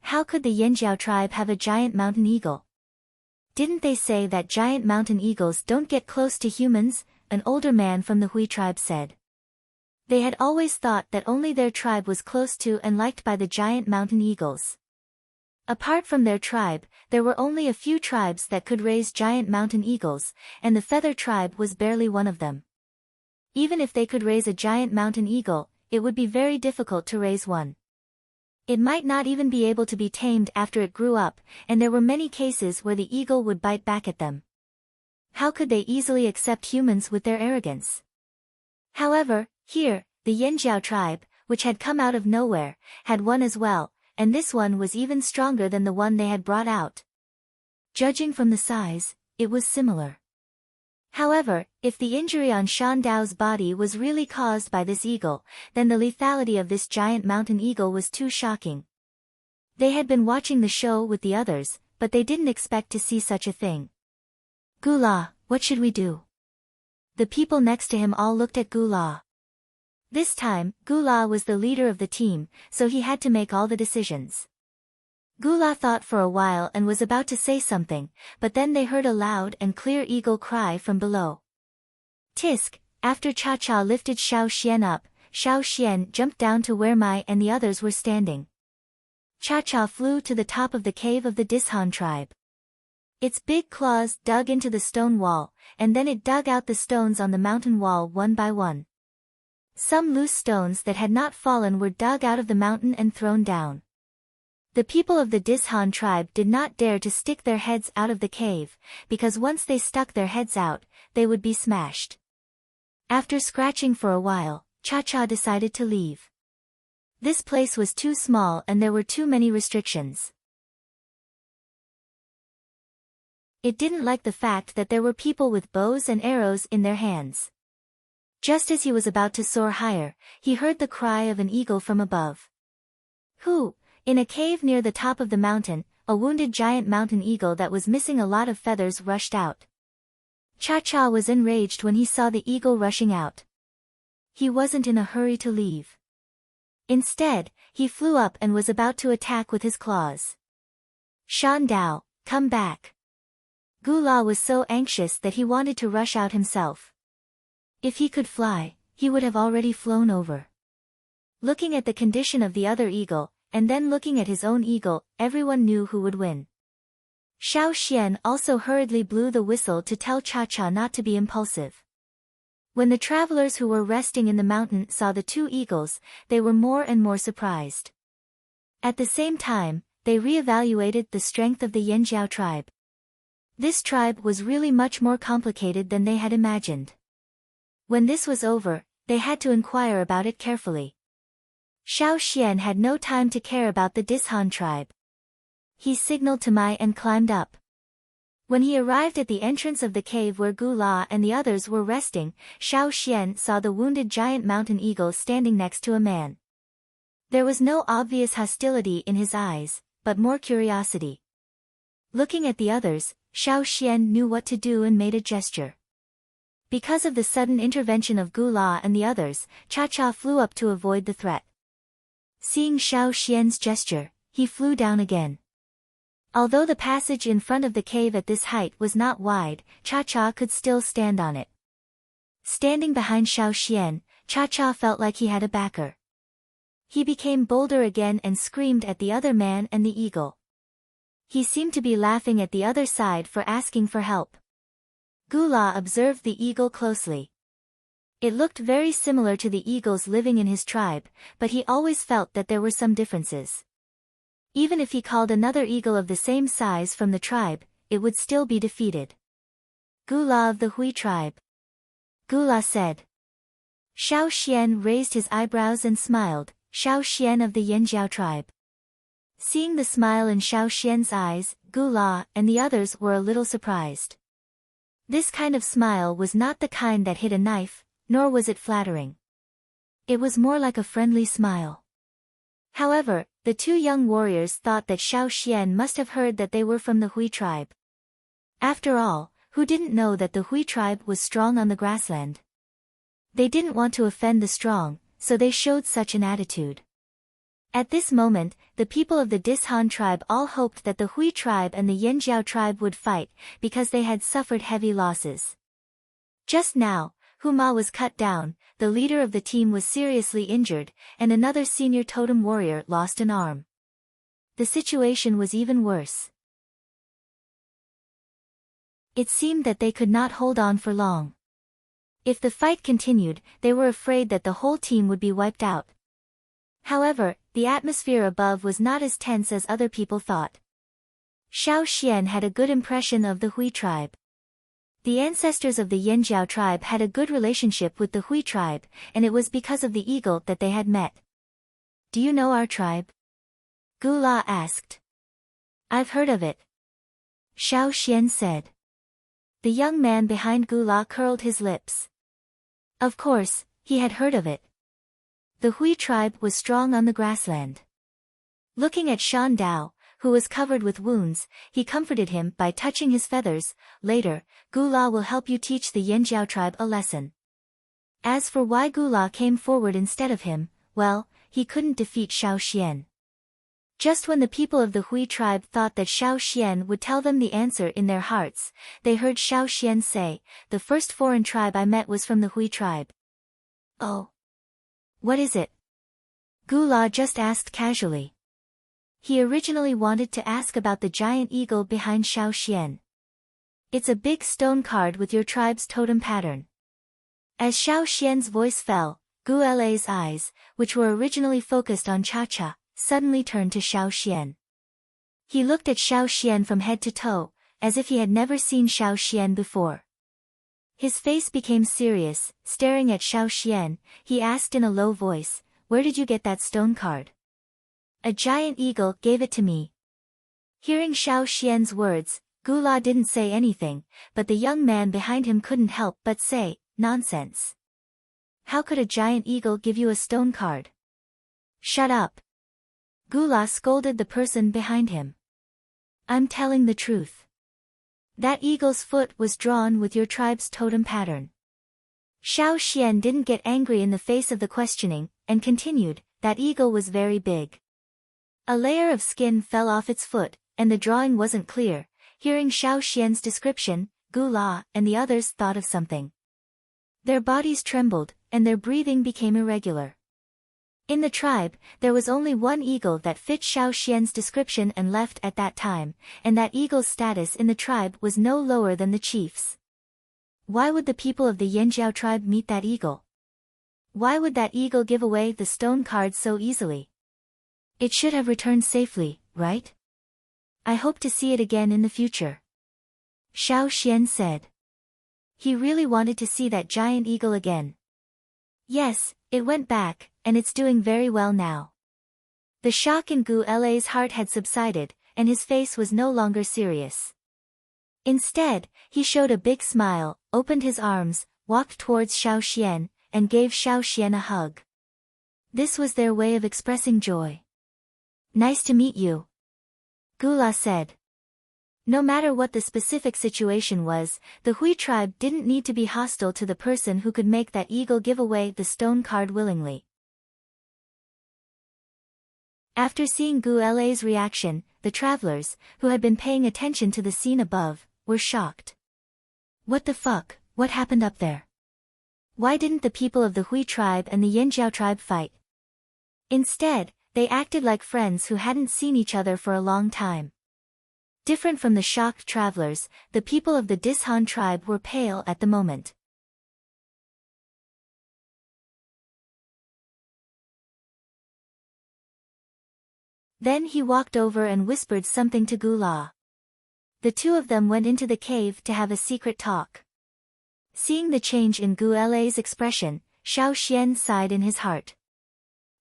How could the Yanjiao tribe have a giant mountain eagle? Didn't they say that giant mountain eagles don't get close to humans? An older man from the Hui tribe said. They had always thought that only their tribe was close to and liked by the giant mountain eagles. Apart from their tribe, there were only a few tribes that could raise giant mountain eagles, and the Feather tribe was barely one of them. Even if they could raise a giant mountain eagle, it would be very difficult to raise one. It might not even be able to be tamed after it grew up, and there were many cases where the eagle would bite back at them. How could they easily accept humans with their arrogance? However, here, the Yanjiao tribe, which had come out of nowhere, had one as well, and this one was even stronger than the one they had brought out. Judging from the size, it was similar. However, if the injury on Shan Dao's body was really caused by this eagle, then the lethality of this giant mountain eagle was too shocking. They had been watching the show with the others, but they didn't expect to see such a thing. Gula, what should we do? The people next to him all looked at Gula. This time, Gula was the leader of the team, so he had to make all the decisions. Gula thought for a while and was about to say something, but then they heard a loud and clear eagle cry from below. Tisk, after Cha-Cha lifted Xiao Xian up, Xiao Xian jumped down to where Mai and the others were standing. Cha-Cha flew to the top of the cave of the Dishan tribe. Its big claws dug into the stone wall, and then it dug out the stones on the mountain wall one by one. Some loose stones that had not fallen were dug out of the mountain and thrown down. The people of the Dishan tribe did not dare to stick their heads out of the cave, because once they stuck their heads out, they would be smashed. After scratching for a while, Cha-Cha decided to leave. This place was too small and there were too many restrictions. It didn't like the fact that there were people with bows and arrows in their hands. Just as he was about to soar higher, he heard the cry of an eagle from above. Who? In a cave near the top of the mountain, a wounded giant mountain eagle that was missing a lot of feathers rushed out. Cha-Cha was enraged when he saw the eagle rushing out. He wasn't in a hurry to leave. Instead, he flew up and was about to attack with his claws. Shan Dao, come back. Gula was so anxious that he wanted to rush out himself. If he could fly, he would have already flown over. Looking at the condition of the other eagle, and then looking at his own eagle, everyone knew who would win. Xiao Xian also hurriedly blew the whistle to tell Cha-Cha not to be impulsive. When the travelers who were resting in the mountain saw the two eagles, they were more and more surprised. At the same time, they re-evaluated the strength of the Yanjiao tribe. This tribe was really much more complicated than they had imagined. When this was over, they had to inquire about it carefully. Xiao Xian had no time to care about the Dishan tribe. He signaled to Mai and climbed up. When he arrived at the entrance of the cave where Gula and the others were resting, Xiao Xian saw the wounded giant mountain eagle standing next to a man. There was no obvious hostility in his eyes, but more curiosity. Looking at the others, Xiao Xian knew what to do and made a gesture. Because of the sudden intervention of Gula and the others, Cha-Cha flew up to avoid the threat. Seeing Xiao Xian's gesture, he flew down again. Although the passage in front of the cave at this height was not wide, Cha-Cha could still stand on it. Standing behind Xiao Xian, Cha-Cha felt like he had a backer. He became bolder again and screamed at the other man and the eagle. He seemed to be laughing at the other side for asking for help. Gula observed the eagle closely. It looked very similar to the eagles living in his tribe, but he always felt that there were some differences. Even if he called another eagle of the same size from the tribe, it would still be defeated. Gula of the Hui tribe. Gula said. Xiao Xian raised his eyebrows and smiled. Xiao Xian of the Yanjiao tribe. Seeing the smile in Xiao Xian's eyes, Gu La and the others were a little surprised. This kind of smile was not the kind that hid a knife, nor was it flattering. It was more like a friendly smile. However, the two young warriors thought that Xiao Xian must have heard that they were from the Hui tribe. After all, who didn't know that the Hui tribe was strong on the grassland? They didn't want to offend the strong, so they showed such an attitude. At this moment, the people of the Dishan tribe all hoped that the Hui tribe and the Yanjiao tribe would fight, because they had suffered heavy losses. Just now, Hu Ma was cut down, the leader of the team was seriously injured, and another senior totem warrior lost an arm. The situation was even worse. It seemed that they could not hold on for long. If the fight continued, they were afraid that the whole team would be wiped out. However, the atmosphere above was not as tense as other people thought. Xiao Xian had a good impression of the Hui tribe. The ancestors of the Yanjiao tribe had a good relationship with the Hui tribe, and it was because of the eagle that they had met. Do you know our tribe? Gu La asked. I've heard of it. Xiao Xian said. The young man behind Gu La curled his lips. Of course, he had heard of it. The Hui tribe was strong on the grassland. Looking at Shan Dao, who was covered with wounds, he comforted him by touching his feathers. Later, Gu La will help you teach the Yanjiao tribe a lesson. As for why Gu La came forward instead of him, well, he couldn't defeat Xiao Xian. Just when the people of the Hui tribe thought that Xiao Xian would tell them the answer in their hearts, they heard Xiao Xian say, the first foreign tribe I met was from the Hui tribe. Oh. What is it? Gu La just asked casually. He originally wanted to ask about the giant eagle behind Xiao Xian. It's a big stone card with your tribe's totem pattern. As Xiao Xian's voice fell, Gu La's eyes, which were originally focused on Cha-Cha, suddenly turned to Xiao Xian. He looked at Xiao Xian from head to toe, as if he had never seen Xiao Xian before. His face became serious. Staring at Xiao Xian, he asked in a low voice, where did you get that stone card? A giant eagle gave it to me. Hearing Xiao Xian's words, Gu La didn't say anything, but the young man behind him couldn't help but say, nonsense. How could a giant eagle give you a stone card? Shut up. Gu La scolded the person behind him. I'm telling the truth. That eagle's foot was drawn with your tribe's totem pattern. Xiao Xian didn't get angry in the face of the questioning, and continued, that eagle was very big. A layer of skin fell off its foot, and the drawing wasn't clear. Hearing Xiao Xian's description, Gu La and the others thought of something. Their bodies trembled, and their breathing became irregular. In the tribe, there was only one eagle that fit Xiao Xian's description and left at that time, and that eagle's status in the tribe was no lower than the chief's. Why would the people of the Yanjiao tribe meet that eagle? Why would that eagle give away the stone card so easily? It should have returned safely, right? I hope to see it again in the future. Xiao Xian said. He really wanted to see that giant eagle again. Yes, it went back, and it's doing very well now. The shock in Gu La's heart had subsided, and his face was no longer serious. Instead, he showed a big smile, opened his arms, walked towards Xiao Xian, and gave Xiao Xian a hug. This was their way of expressing joy. Nice to meet you. Gu La said. No matter what the specific situation was, the Hui tribe didn't need to be hostile to the person who could make that eagle give away the stone card willingly. After seeing Gu La's reaction, the travelers, who had been paying attention to the scene above, were shocked. What the fuck, what happened up there? Why didn't the people of the Hui tribe and the Yanjiao tribe fight? Instead, they acted like friends who hadn't seen each other for a long time. Different from the shocked travelers, the people of the Dishan tribe were pale at the moment. Then he walked over and whispered something to Gu La. The two of them went into the cave to have a secret talk. Seeing the change in Gu La's expression, Xiao Xian sighed in his heart.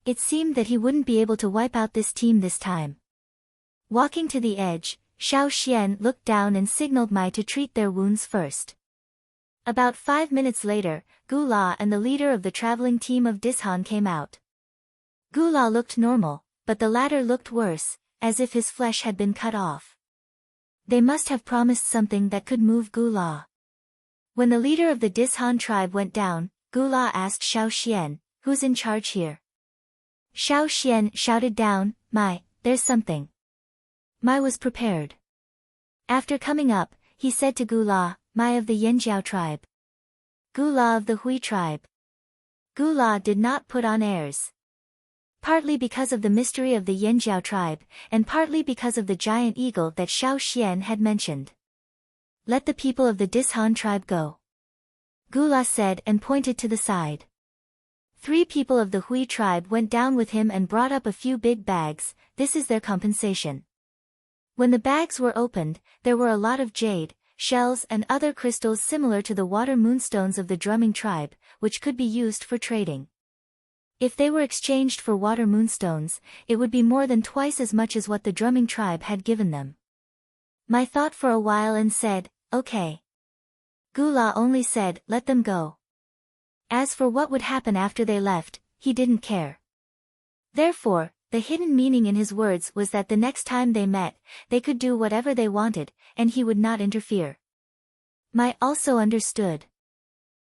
It seemed that he wouldn't be able to wipe out this team this time. Walking to the edge, Xiao Xian looked down and signaled Mai to treat their wounds first. About 5 minutes later, Gu La and the leader of the traveling team of Dishan came out. Gu La looked normal, but the latter looked worse, as if his flesh had been cut off. They must have promised something that could move Gu La. When the leader of the Dishan tribe went down, Gu La asked Xiao Xian, "Who's in charge here?" Xiao Xian shouted down, "Mai, there's something." Mai was prepared. After coming up, he said to Gu La, "Mai of the Yanjiao tribe." Gu La of the Hui tribe. Gu La did not put on airs. Partly because of the mystery of the Yanjiao tribe, and partly because of the giant eagle that Xiao Xian had mentioned. "Let the people of the Dishan tribe go," Gu La said and pointed to the side. 3 people of the Hui tribe went down with him and brought up a few big bags. This is their compensation. When the bags were opened, there were a lot of jade, shells and other crystals similar to the water moonstones of the drumming tribe, which could be used for trading. If they were exchanged for water moonstones, it would be more than twice as much as what the drumming tribe had given them. Mai thought for a while and said, "Okay." Gu La only said, "Let them go." As for what would happen after they left, he didn't care. Therefore, the hidden meaning in his words was that the next time they met, they could do whatever they wanted, and he would not interfere. Mai also understood.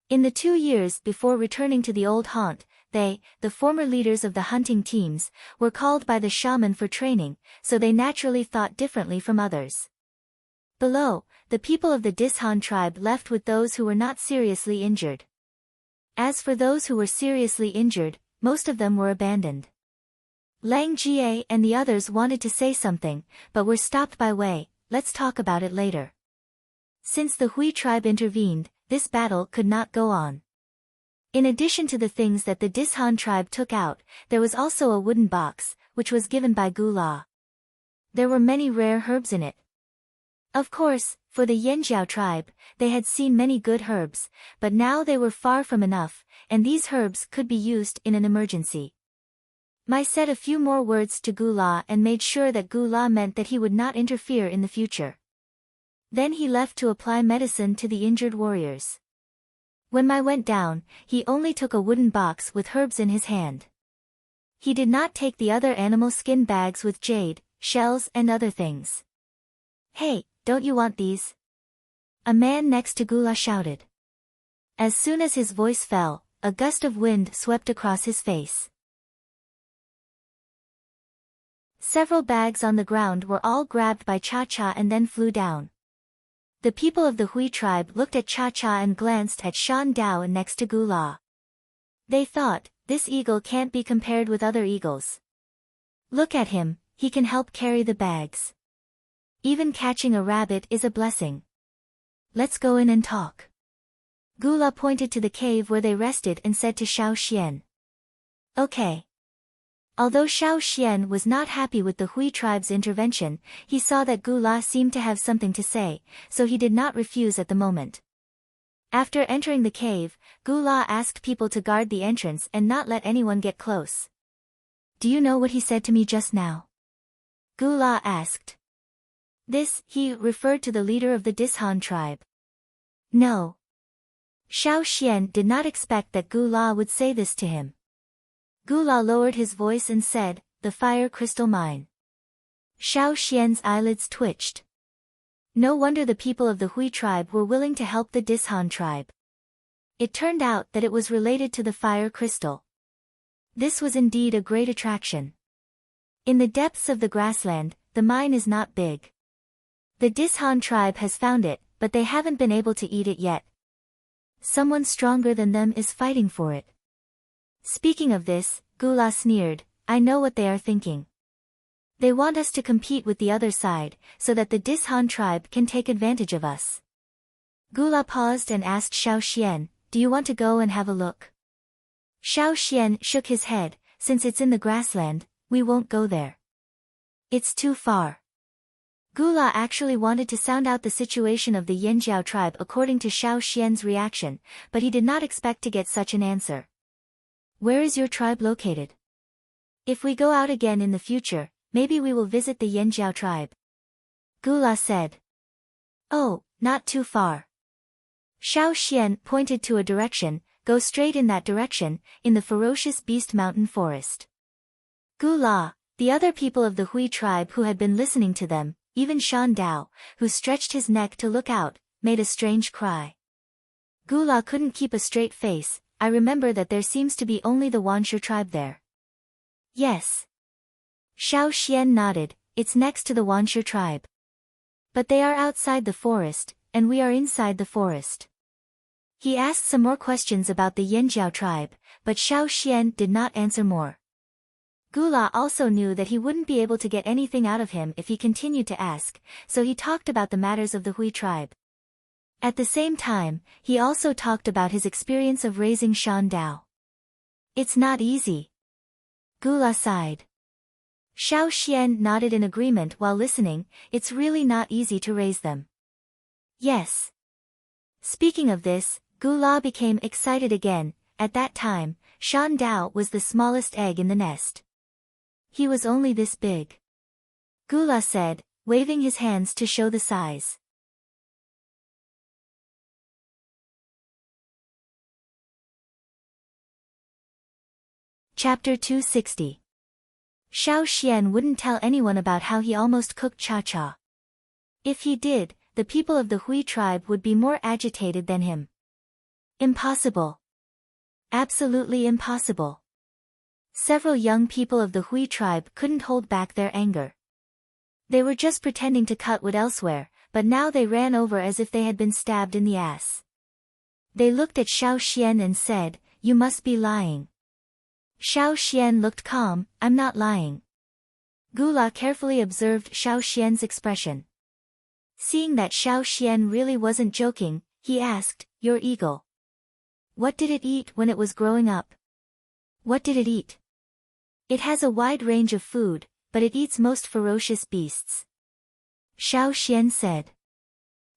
In the 2 years before returning to the old haunt, they, the former leaders of the hunting teams, were called by the shaman for training, so they naturally thought differently from others. Below, the people of the Dishan tribe left with those who were not seriously injured. As for those who were seriously injured, most of them were abandoned. Lang Jie and the others wanted to say something, but were stopped by Wei. "Let's talk about it later." Since the Hui tribe intervened, this battle could not go on. In addition to the things that the Dishan tribe took out, there was also a wooden box, which was given by Gu La. There were many rare herbs in it. Of course, for the Yanjiao tribe, they had seen many good herbs, but now they were far from enough, and these herbs could be used in an emergency. Mai said a few more words to Gu La and made sure that Gu La meant that he would not interfere in the future. Then he left to apply medicine to the injured warriors. When Mai went down, he only took a wooden box with herbs in his hand. He did not take the other animal skin bags with jade, shells and other things. "Hey, don't you want these?" A man next to Gu La shouted. As soon as his voice fell, a gust of wind swept across his face. Several bags on the ground were all grabbed by Cha-Cha and then flew down. The people of the Hui tribe looked at Cha-Cha and glanced at Shan Dao next to Gu La. They thought, "This eagle can't be compared with other eagles. Look at him, he can help carry the bags. Even catching a rabbit is a blessing. Let's go in and talk." Gu La pointed to the cave where they rested and said to Xiao Xian, "Okay." Although Xiao Xian was not happy with the Hui tribe's intervention, he saw that Gu La seemed to have something to say, so he did not refuse at the moment. After entering the cave, Gu La asked people to guard the entrance and not let anyone get close. "Do you know what he said to me just now?" Gu La asked. This, he referred to the leader of the Dishan tribe. No. Xiao Xian did not expect that Gu La would say this to him. Gu La lowered his voice and said, "The fire crystal mine." Xiao Xian's eyelids twitched. No wonder the people of the Hui tribe were willing to help the Dishan tribe. It turned out that it was related to the fire crystal. This was indeed a great attraction. In the depths of the grassland, the mine is not big. The Dishan tribe has found it, but they haven't been able to eat it yet. Someone stronger than them is fighting for it. Speaking of this, Gu La sneered, "I know what they are thinking. They want us to compete with the other side, so that the Dishan tribe can take advantage of us." Gu La paused and asked Xiao Xian, "Do you want to go and have a look?" Xiao Xian shook his head, "Since it's in the grassland, we won't go there. It's too far." Gu La actually wanted to sound out the situation of the Yanjiao tribe according to Xiao Xian's reaction, but he did not expect to get such an answer. Where is your tribe located? If we go out again in the future, maybe we will visit the Yanjiao tribe. Gula said. Oh, not too far. Xiao Xian pointed to a direction. Go straight in that direction, in the ferocious beast mountain forest. Gula, the other people of the Hui tribe who had been listening to them, even Shan Dao, who stretched his neck to look out, made a strange cry. Gula couldn't keep a straight face. I remember that there seems to be only the Wanshi tribe there. Yes. Xiao Xian nodded, it's next to the Wanshi tribe. But they are outside the forest, and we are inside the forest. He asked some more questions about the Yanjiao tribe, but Xiao Xian did not answer more. Gula also knew that he wouldn't be able to get anything out of him if he continued to ask, so he talked about the matters of the Hui tribe. At the same time, he also talked about his experience of raising Shan Dao. It's not easy. Gula sighed. Xiao Xian nodded in agreement while listening, it's really not easy to raise them. Yes. Speaking of this, Gula became excited again. At that time, Shan Dao was the smallest egg in the nest. He was only this big. Gula said, waving his hands to show the size. Chapter 260. Xiao Xian wouldn't tell anyone about how he almost cooked Cha-Cha. If he did, the people of the Hui tribe would be more agitated than him. Impossible. Absolutely impossible. Several young people of the Hui tribe couldn't hold back their anger. They were just pretending to cut wood elsewhere, but now they ran over as if they had been stabbed in the ass. They looked at Xiao Xian and said, you must be lying. Xiao Xian looked calm, I'm not lying. Gula carefully observed Xiao Xian's expression. Seeing that Xiao Xian really wasn't joking, he asked, your eagle. What did it eat when it was growing up? What did it eat? It has a wide range of food, but it eats most ferocious beasts. Xiao Xian said.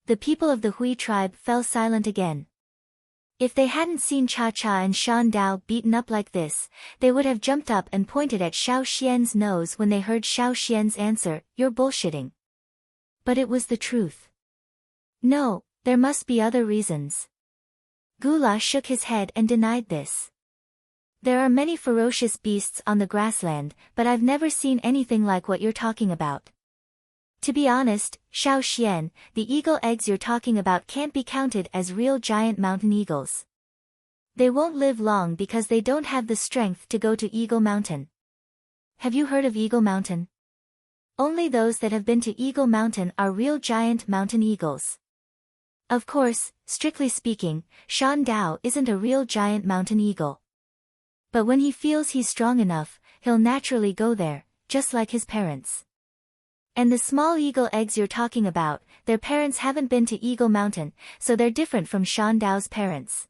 The people of the Hui tribe fell silent again. If they hadn't seen Cha-Cha and Shan Dao beaten up like this, they would have jumped up and pointed at Xiao Xian's nose when they heard Xiao Xian's answer, you're bullshitting. But it was the truth. No, there must be other reasons. Gula shook his head and denied this. There are many ferocious beasts on the grassland, but I've never seen anything like what you're talking about. To be honest, Xiao Xian, the eagle eggs you're talking about can't be counted as real giant mountain eagles. They won't live long because they don't have the strength to go to Eagle Mountain. Have you heard of Eagle Mountain? Only those that have been to Eagle Mountain are real giant mountain eagles. Of course, strictly speaking, Shan Dao isn't a real giant mountain eagle. But when he feels he's strong enough, he'll naturally go there, just like his parents. And the small eagle eggs you're talking about, their parents haven't been to Eagle Mountain, so they're different from Shan Dao's parents.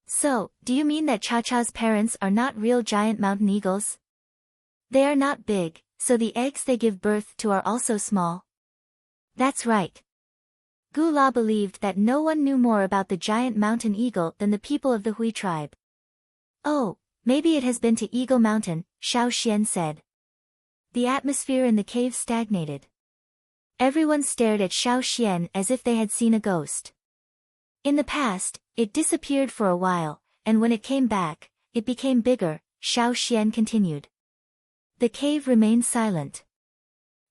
So, do you mean that Cha-Cha's parents are not real giant mountain eagles? They are not big, so the eggs they give birth to are also small? That's right. Gula believed that no one knew more about the giant mountain eagle than the people of the Hui tribe. Oh, maybe it has been to Eagle Mountain, Xiao Xian said. The atmosphere in the cave stagnated. Everyone stared at Xiao Xian as if they had seen a ghost. In the past, it disappeared for a while, and when it came back, it became bigger, Xiao Xian continued. The cave remained silent.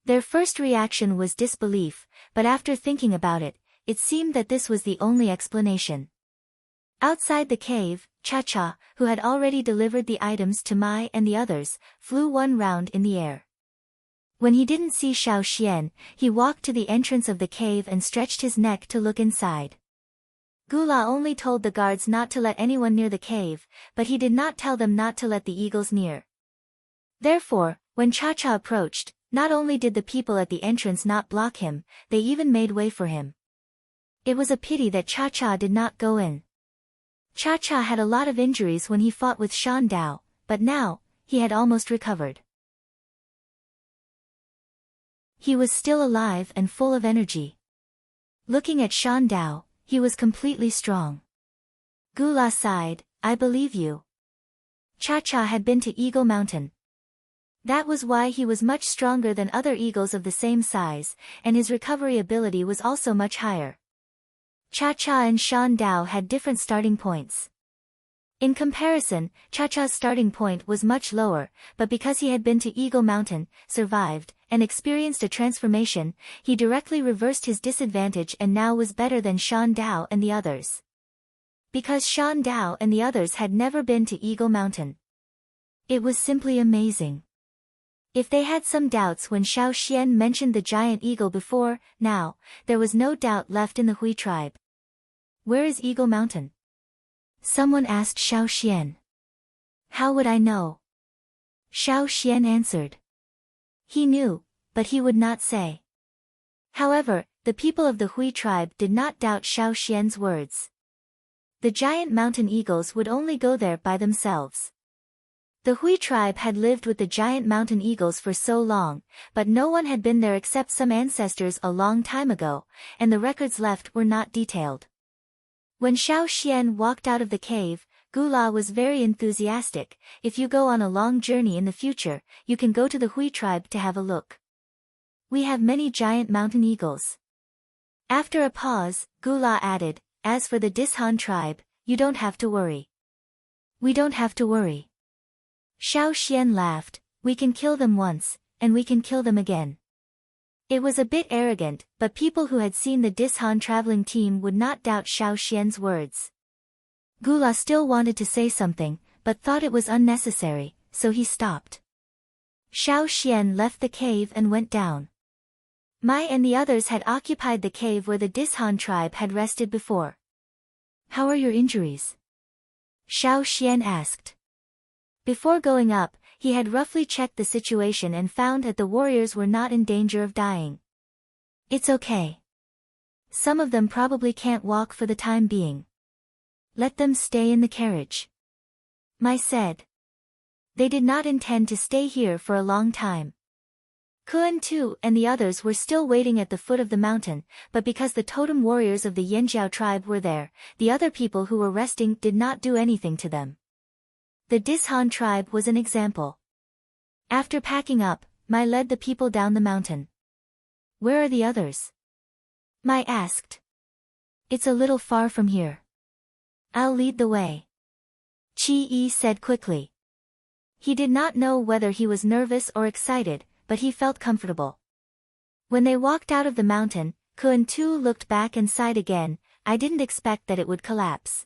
Their first reaction was disbelief, but after thinking about it, it seemed that this was the only explanation. Outside the cave, Cha-Cha, who had already delivered the items to Mai and the others, flew one round in the air. When he didn't see Xiao Xian, he walked to the entrance of the cave and stretched his neck to look inside. Gula only told the guards not to let anyone near the cave, but he did not tell them not to let the eagles near. Therefore, when Cha-Cha approached, not only did the people at the entrance not block him, they even made way for him. It was a pity that Cha-Cha did not go in. Cha-Cha had a lot of injuries when he fought with Shan Dao, but now, he had almost recovered. He was still alive and full of energy. Looking at Shan Dao, he was completely strong. Gula sighed, I believe you. Cha-Cha had been to Eagle Mountain. That was why he was much stronger than other eagles of the same size, and his recovery ability was also much higher. Cha-Cha and Shan Dao had different starting points. In comparison, Cha-Cha's starting point was much lower, but because he had been to Eagle Mountain, survived, and experienced a transformation, he directly reversed his disadvantage and now was better than Shan Dao and the others. Because Shan Dao and the others had never been to Eagle Mountain. It was simply amazing. If they had some doubts when Xiao Xian mentioned the giant eagle before, now, there was no doubt left in the Hui tribe. Where is Eagle Mountain? Someone asked Xiao Xian. How would I know? Xiao Xian answered. He knew, but he would not say. However, the people of the Hui tribe did not doubt Xiao Xian's words. The giant mountain eagles would only go there by themselves. The Hui tribe had lived with the giant mountain eagles for so long, but no one had been there except some ancestors a long time ago, and the records left were not detailed. When Xiao Xian walked out of the cave, Gula was very enthusiastic. If you go on a long journey in the future, you can go to the Hui tribe to have a look. We have many giant mountain eagles. After a pause, Gula added, as for the Dishan tribe, you don't have to worry. We don't have to worry. Xiao Xian laughed, we can kill them once, and we can kill them again. It was a bit arrogant, but people who had seen the Dishan traveling team would not doubt Xiao Xian's words. Gula still wanted to say something, but thought it was unnecessary, so he stopped. Xiao Xian left the cave and went down. Mai and the others had occupied the cave where the Dishan tribe had rested before. How are your injuries? Xiao Xian asked. Before going up, he had roughly checked the situation and found that the warriors were not in danger of dying. It's okay. Some of them probably can't walk for the time being. Let them stay in the carriage. Mai said. They did not intend to stay here for a long time. Kuan Tu and the others were still waiting at the foot of the mountain, but because the totem warriors of the Yanjiao tribe were there, the other people who were resting did not do anything to them. The Dishan tribe was an example. After packing up, Mai led the people down the mountain. Where are the others? Mai asked. It's a little far from here. I'll lead the way. Qi Yi said quickly. He did not know whether he was nervous or excited, but he felt comfortable. When they walked out of the mountain, Kuan Tu looked back and sighed again. I didn't expect that it would collapse.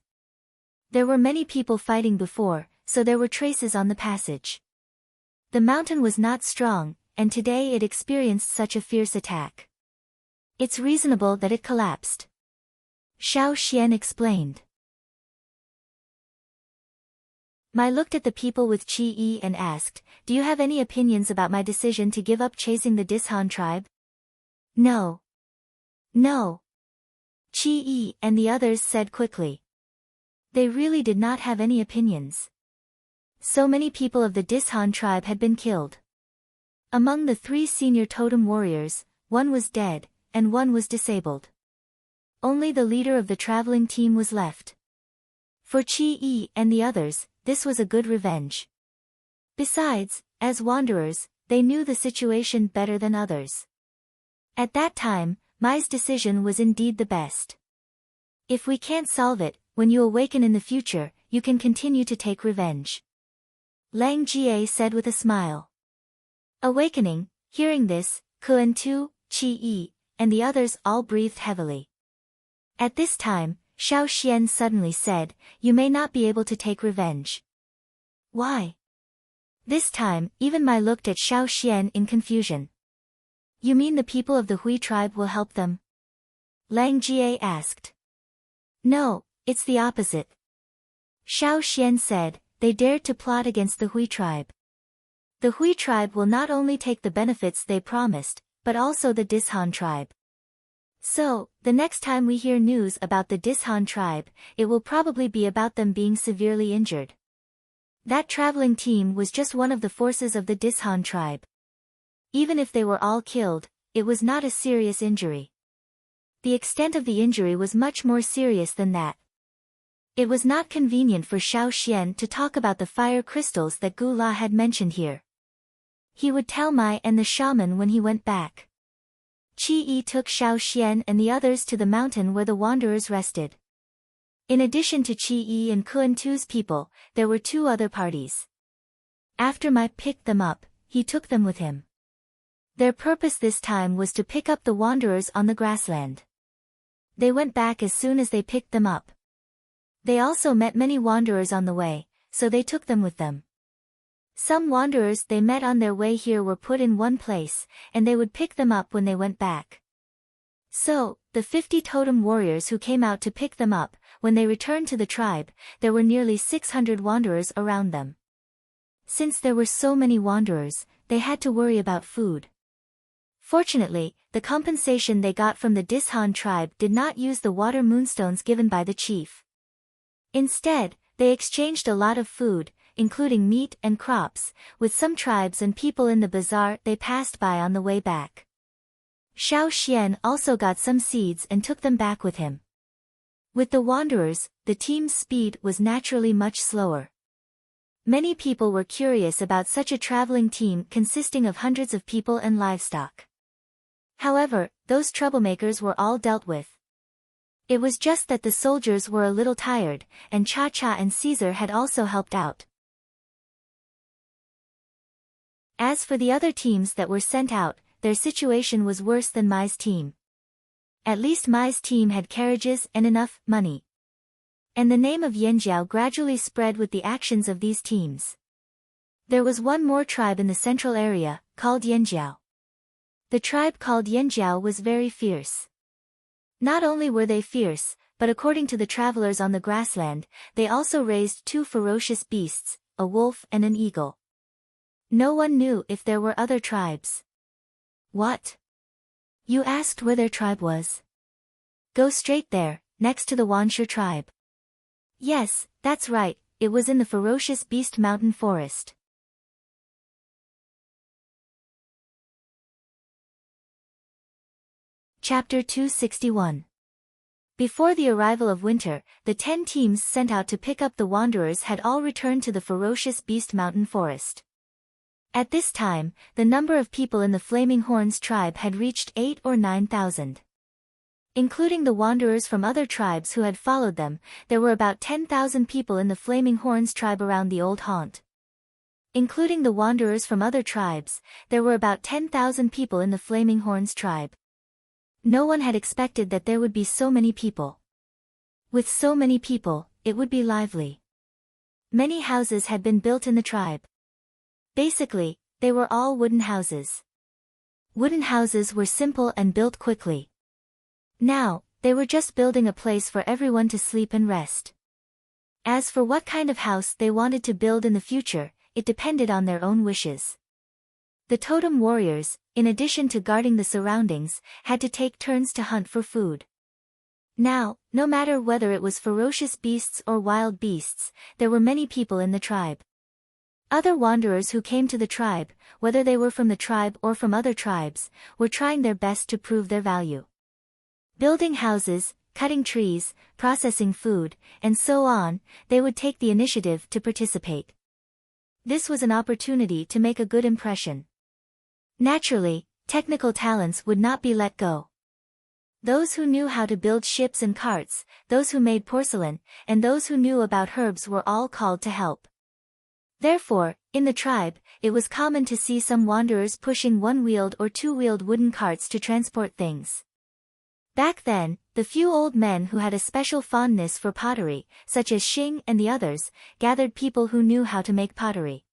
There were many people fighting before, so there were traces on the passage. The mountain was not strong, and today it experienced such a fierce attack. It's reasonable that it collapsed. Xiao Xian explained. Mai looked at the people with Qi Yi and asked, do you have any opinions about my decision to give up chasing the Dishan tribe? No. No. Qi Yi and the others said quickly. They really did not have any opinions. So many people of the Dishan tribe had been killed. Among the 3 senior totem warriors, 1 was dead, and 1 was disabled. Only the leader of the traveling team was left. For Qi Yi and the others, this was a good revenge. Besides, as wanderers, they knew the situation better than others. At that time, Mai's decision was indeed the best. If we can't solve it, when you awaken in the future, you can continue to take revenge. Lang Jie said with a smile. Awakening, hearing this, Kuan Tu, Qi Yi, and the others all breathed heavily. At this time, Xiao Xian suddenly said, you may not be able to take revenge. Why? This time, even Mai looked at Xiao Xian in confusion. You mean the people of the Hui tribe will help them? Lang Jie asked. No, it's the opposite. Xiao Xian said, they dared to plot against the Hui tribe. The Hui tribe will not only take the benefits they promised, but also the Dishan tribe. So, the next time we hear news about the Dishan tribe, it will probably be about them being severely injured. That traveling team was just one of the forces of the Dishan tribe. Even if they were all killed, it was not a serious injury. The extent of the injury was much more serious than that. It was not convenient for Xiao Xian to talk about the fire crystals that Gu La had mentioned here. He would tell Mai and the shaman when he went back. Qi Yi took Xiao Xian and the others to the mountain where the wanderers rested. In addition to Qi Yi and Kun Tu's people, there were 2 other parties. After Mai picked them up, he took them with him. Their purpose this time was to pick up the wanderers on the grassland. They went back as soon as they picked them up. They also met many wanderers on the way, so they took them with them. Some wanderers they met on their way here were put in one place, and they would pick them up when they went back. So, the 50 totem warriors who came out to pick them up, when they returned to the tribe, there were nearly 600 wanderers around them. Since there were so many wanderers, they had to worry about food. Fortunately, the compensation they got from the Dishan tribe did not use the water moonstones given by the chief. Instead, they exchanged a lot of food, including meat and crops, with some tribes and people in the bazaar they passed by on the way back. Xiao Xian also got some seeds and took them back with him. With the wanderers, the team's speed was naturally much slower. Many people were curious about such a traveling team consisting of hundreds of people and livestock. However, those troublemakers were all dealt with. It was just that the soldiers were a little tired, and Cha-Cha and Caesar had also helped out. As for the other teams that were sent out, their situation was worse than Mai's team. At least Mai's team had carriages and enough money. And the name of Yanjiao gradually spread with the actions of these teams. There was one more tribe in the central area, called Yanjiao. The tribe called Yanjiao was very fierce. Not only were they fierce, but according to the travelers on the grassland, they also raised 2 ferocious beasts, a wolf and an eagle. No one knew if there were other tribes. What? You asked where their tribe was? Go straight there, next to the Wanshu tribe. Yes, that's right, it was in the ferocious beast mountain forest. Chapter 261. Before the arrival of winter, the 10 teams sent out to pick up the wanderers had all returned to the ferocious beast mountain forest. At this time, the number of people in the Flaming Horns tribe had reached 8 or 9,000. Including the wanderers from other tribes who had followed them, there were about 10,000 people in the Flaming Horns tribe around the old haunt. Including the wanderers from other tribes, there were about 10,000 people in the Flaming Horns tribe. No one had expected that there would be so many people. With so many people, it would be lively. Many houses had been built in the tribe. Basically, they were all wooden houses. Wooden houses were simple and built quickly. Now, they were just building a place for everyone to sleep and rest. As for what kind of house they wanted to build in the future, it depended on their own wishes. The totem warriors, in addition to guarding the surroundings, had to take turns to hunt for food. Now, no matter whether it was ferocious beasts or wild beasts, there were many people in the tribe. Other wanderers who came to the tribe, whether they were from the tribe or from other tribes, were trying their best to prove their value. Building houses, cutting trees, processing food, and so on, they would take the initiative to participate. This was an opportunity to make a good impression. Naturally, technical talents would not be let go. Those who knew how to build ships and carts, those who made porcelain, and those who knew about herbs were all called to help. Therefore, in the tribe, it was common to see some wanderers pushing one-wheeled or two-wheeled wooden carts to transport things. Back then, the few old men who had a special fondness for pottery, such as Xing and the others, gathered people who knew how to make pottery.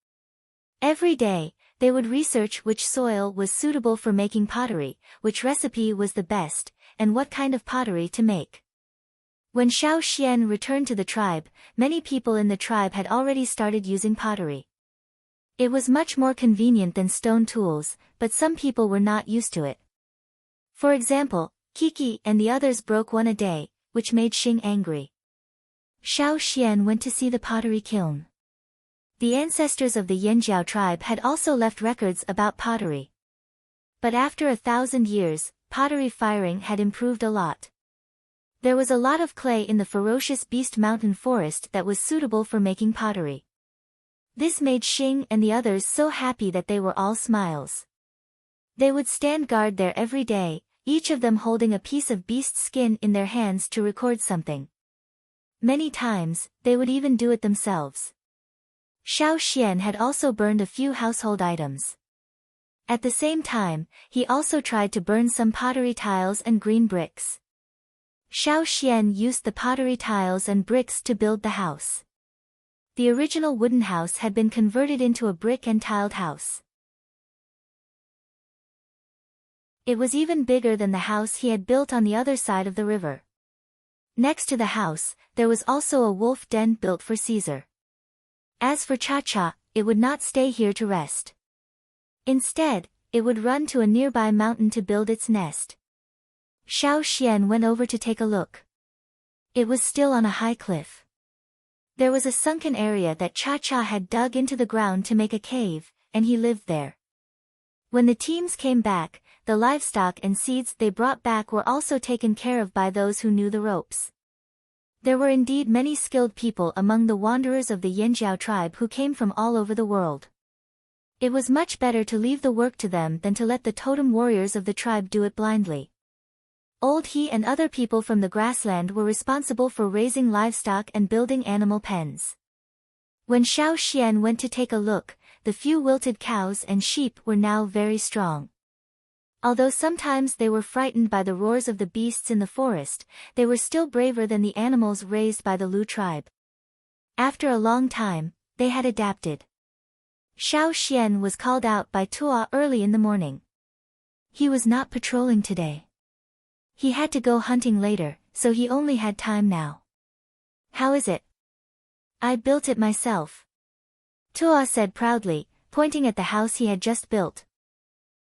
Every day, they would research which soil was suitable for making pottery, which recipe was the best, and what kind of pottery to make. When Xiao Xian returned to the tribe, many people in the tribe had already started using pottery. It was much more convenient than stone tools, but some people were not used to it. For example, Kiki and the others broke one a day, which made Xing angry. Xiao Xian went to see the pottery kiln. The ancestors of the Yanjiao tribe had also left records about pottery. But after 1,000 years, pottery firing had improved a lot. There was a lot of clay in the ferocious beast mountain forest that was suitable for making pottery. This made Xing and the others so happy that they were all smiles. They would stand guard there every day, each of them holding a piece of beast skin in their hands to record something. Many times, they would even do it themselves. Xiao Xian had also burned a few household items. At the same time, he also tried to burn some pottery tiles and green bricks. Xiao Xian used the pottery tiles and bricks to build the house. The original wooden house had been converted into a brick and tiled house. It was even bigger than the house he had built on the other side of the river. Next to the house, there was also a wolf den built for Caesar. As for Cha-Cha, it would not stay here to rest. Instead, it would run to a nearby mountain to build its nest. Xiao Xian went over to take a look. It was still on a high cliff. There was a sunken area that Cha-Cha had dug into the ground to make a cave, and he lived there. When the teams came back, the livestock and seeds they brought back were also taken care of by those who knew the ropes. There were indeed many skilled people among the wanderers of the Yanjiao tribe who came from all over the world. It was much better to leave the work to them than to let the totem warriors of the tribe do it blindly. Old He and other people from the grassland were responsible for raising livestock and building animal pens. When Xiao Xian went to take a look, the few wilted cows and sheep were now very strong. Although sometimes they were frightened by the roars of the beasts in the forest, they were still braver than the animals raised by the Lu tribe. After a long time, they had adapted. Xiao Xian was called out by Tuo early in the morning. He was not patrolling today. He had to go hunting later, so he only had time now. How is it? I built it myself. Tuo said proudly, pointing at the house he had just built.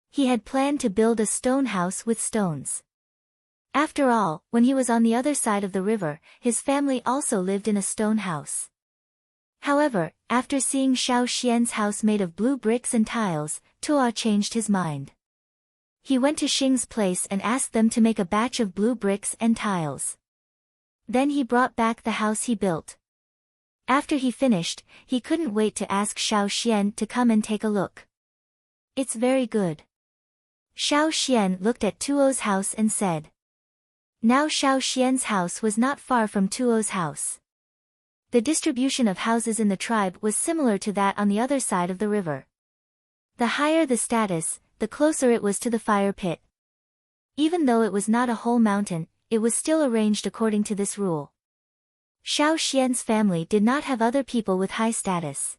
He had planned to build a stone house with stones. After all, when he was on the other side of the river, his family also lived in a stone house. However, after seeing Xiao Xian's house made of blue bricks and tiles, Tuo changed his mind. He went to Xing's place and asked them to make a batch of blue bricks and tiles. Then he brought back the house he built. After he finished, he couldn't wait to ask Xiao Xian to come and take a look. It's very good. Xiao Xian looked at Tuo's house and said. Now Xiao Xian's house was not far from Tuo's house. The distribution of houses in the tribe was similar to that on the other side of the river. The higher the status, the closer it was to the fire pit. Even though it was not a whole mountain, it was still arranged according to this rule. Xiao Xian's family did not have other people with high status.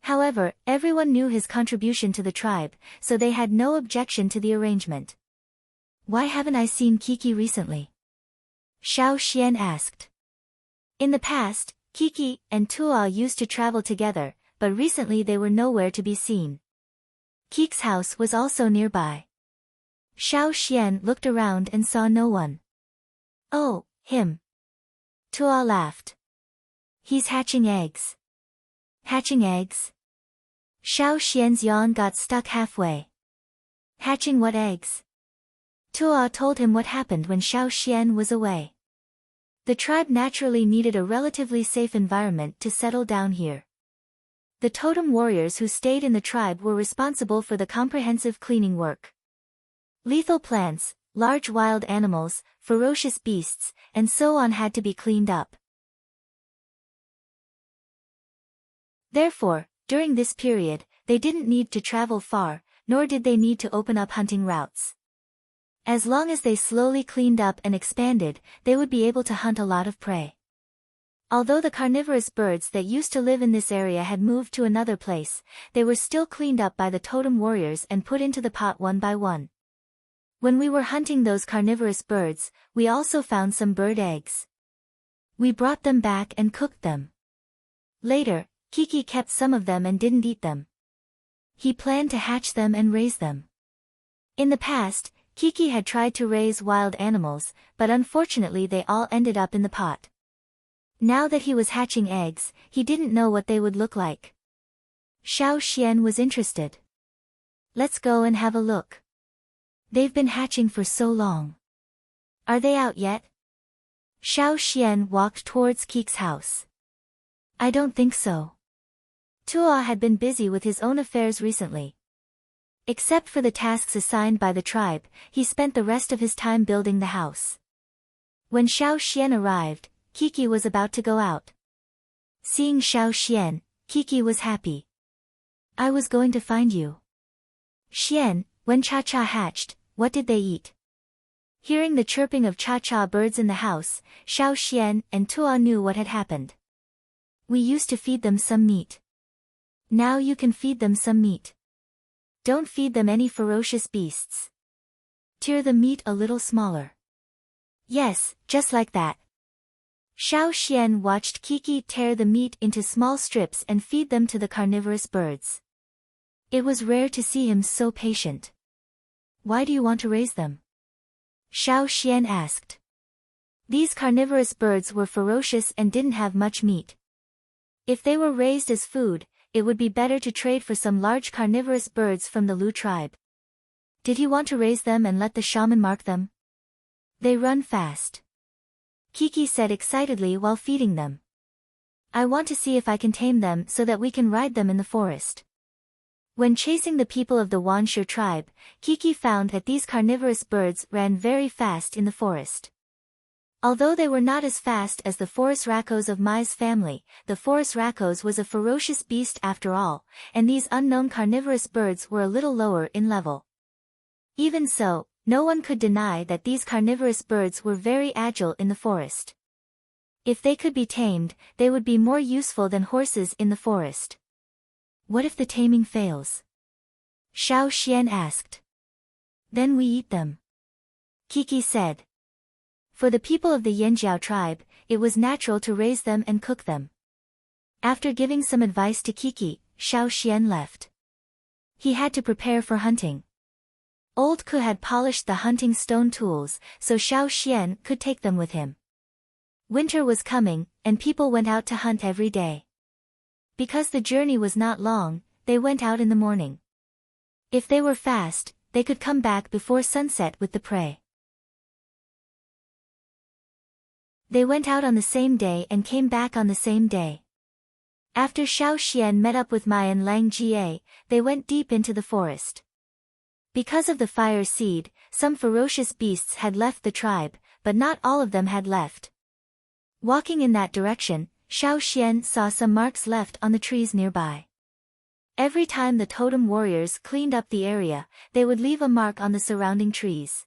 However, everyone knew his contribution to the tribe, so they had no objection to the arrangement. Why haven't I seen Kiki recently? Xiao Xian asked. In the past, Kiki and Tuo used to travel together, but recently they were nowhere to be seen. Kiki's house was also nearby. Xiao Xian looked around and saw no one. Oh, him. Tuo laughed. He's hatching eggs. Hatching eggs? Xiao Xian's yawn got stuck halfway. Hatching what eggs? Tuo told him what happened when Xiao Xian was away. The tribe naturally needed a relatively safe environment to settle down here. The totem warriors who stayed in the tribe were responsible for the comprehensive cleaning work. Lethal plants, large wild animals, ferocious beasts, and so on had to be cleaned up. Therefore, during this period, they didn't need to travel far, nor did they need to open up hunting routes. As long as they slowly cleaned up and expanded, they would be able to hunt a lot of prey. Although the carnivorous birds that used to live in this area had moved to another place, they were still cleaned up by the totem warriors and put into the pot one by one. When we were hunting those carnivorous birds, we also found some bird eggs. We brought them back and cooked them. Later, Kiki kept some of them and didn't eat them. He planned to hatch them and raise them. In the past, Kiki had tried to raise wild animals, but unfortunately they all ended up in the pot. Now that he was hatching eggs, he didn't know what they would look like. Xiao Xian was interested. Let's go and have a look. They've been hatching for so long. Are they out yet? Xiao Xian walked towards Keek's house. I don't think so. Tua had been busy with his own affairs recently. Except for the tasks assigned by the tribe, he spent the rest of his time building the house. When Xiao Xian arrived, Kiki was about to go out. Seeing Xiao Xian, Kiki was happy. I was going to find you. Xian, when Cha-Cha hatched, what did they eat? Hearing the chirping of Cha-Cha birds in the house, Xiao Xian and Tua knew what had happened. We used to feed them some meat. Now you can feed them some meat. Don't feed them any ferocious beasts. Tear the meat a little smaller. Yes, just like that. Xiao Xian watched Kiki tear the meat into small strips and feed them to the carnivorous birds. It was rare to see him so patient. Why do you want to raise them? Xiao Xian asked. These carnivorous birds were ferocious and didn't have much meat. If they were raised as food, it would be better to trade for some large carnivorous birds from the Lu tribe. Did he want to raise them and let the shaman mark them? They run fast. Kiki said excitedly while feeding them. I want to see if I can tame them so that we can ride them in the forest. When chasing the people of the Wanshi tribe, Kiki found that these carnivorous birds ran very fast in the forest. Although they were not as fast as the forest rakos of Mai's family, the forest rakos was a ferocious beast after all, and these unknown carnivorous birds were a little lower in level. Even so, no one could deny that these carnivorous birds were very agile in the forest. If they could be tamed, they would be more useful than horses in the forest. What if the taming fails? Xiao Xian asked. Then we eat them. Kiki said. For the people of the Yanjiao tribe, it was natural to raise them and cook them. After giving some advice to Kiki, Xiao Xian left. He had to prepare for hunting. Old Ku had polished the hunting stone tools, so Xiao Xian could take them with him. Winter was coming, and people went out to hunt every day. Because the journey was not long, they went out in the morning. If they were fast, they could come back before sunset with the prey. They went out on the same day and came back on the same day. After Xiao Xian met up with Mai and Lang Jie, they went deep into the forest. Because of the fire seed, some ferocious beasts had left the tribe, but not all of them had left. Walking in that direction, Xiao Xian saw some marks left on the trees nearby. Every time the totem warriors cleaned up the area, they would leave a mark on the surrounding trees.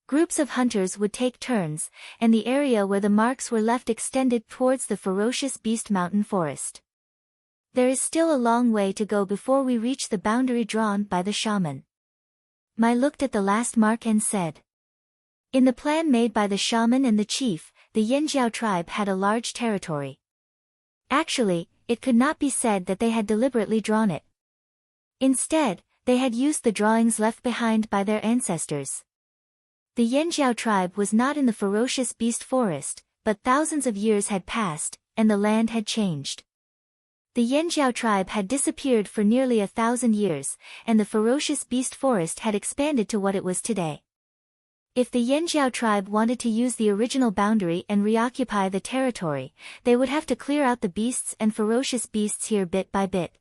Groups of hunters would take turns, and the area where the marks were left extended towards the ferocious beast mountain forest. There is still a long way to go before we reach the boundary drawn by the shaman. Mai looked at the last mark and said. In the plan made by the shaman and the chief, the Yanjiao tribe had a large territory. Actually, it could not be said that they had deliberately drawn it. Instead, they had used the drawings left behind by their ancestors. The Yanjiao tribe was not in the ferocious beast forest, but thousands of years had passed, and the land had changed. The Yanjiao tribe had disappeared for nearly 1,000 years, and the ferocious beast forest had expanded to what it was today. If the Yanjiao tribe wanted to use the original boundary and reoccupy the territory, they would have to clear out the beasts and ferocious beasts here bit by bit.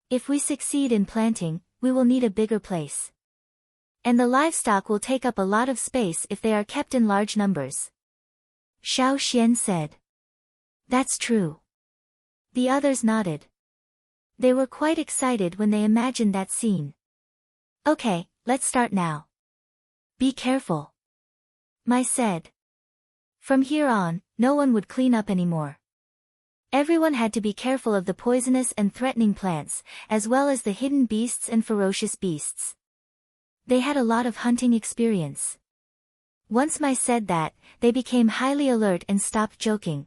If we succeed in planting, we will need a bigger place. And the livestock will take up a lot of space if they are kept in large numbers. Xiao Xian said. That's true. The others nodded. They were quite excited when they imagined that scene. Okay, let's start now. Be careful. Mai said. From here on, no one would clean up anymore. Everyone had to be careful of the poisonous and threatening plants, as well as the hidden beasts and ferocious beasts. They had a lot of hunting experience. Once Mai said that, they became highly alert and stopped joking.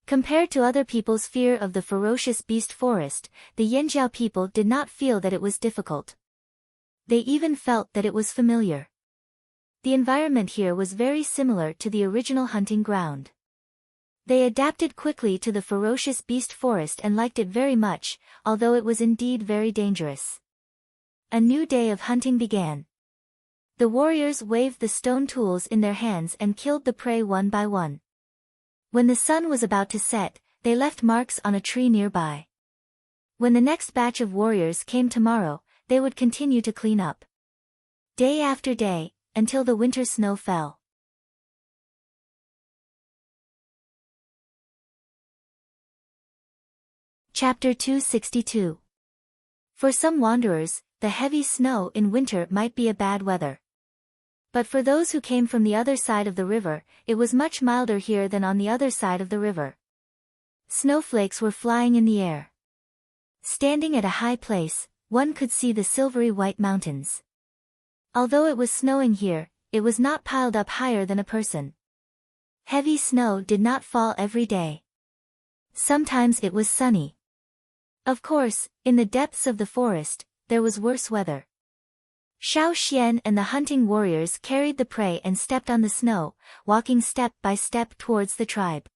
Compared to other people's fear of the ferocious beast forest, the Yanjiao people did not feel that it was difficult. They even felt that it was familiar. The environment here was very similar to the original hunting ground. They adapted quickly to the ferocious beast forest and liked it very much, although it was indeed very dangerous. A new day of hunting began. The warriors waved the stone tools in their hands and killed the prey one by one. When the sun was about to set, they left marks on a tree nearby. When the next batch of warriors came tomorrow, they would continue to clean up. Day after day, until the winter snow fell. Chapter 262. For some wanderers, the heavy snow in winter might be a bad weather. But for those who came from the other side of the river, it was much milder here than on the other side of the river. Snowflakes were flying in the air. Standing at a high place, one could see the silvery white mountains. Although it was snowing here, it was not piled up higher than a person. Heavy snow did not fall every day. Sometimes it was sunny. Of course, in the depths of the forest, there was worse weather. Xiao Xian and the hunting warriors carried the prey and stepped on the snow, walking step by step towards the tribe.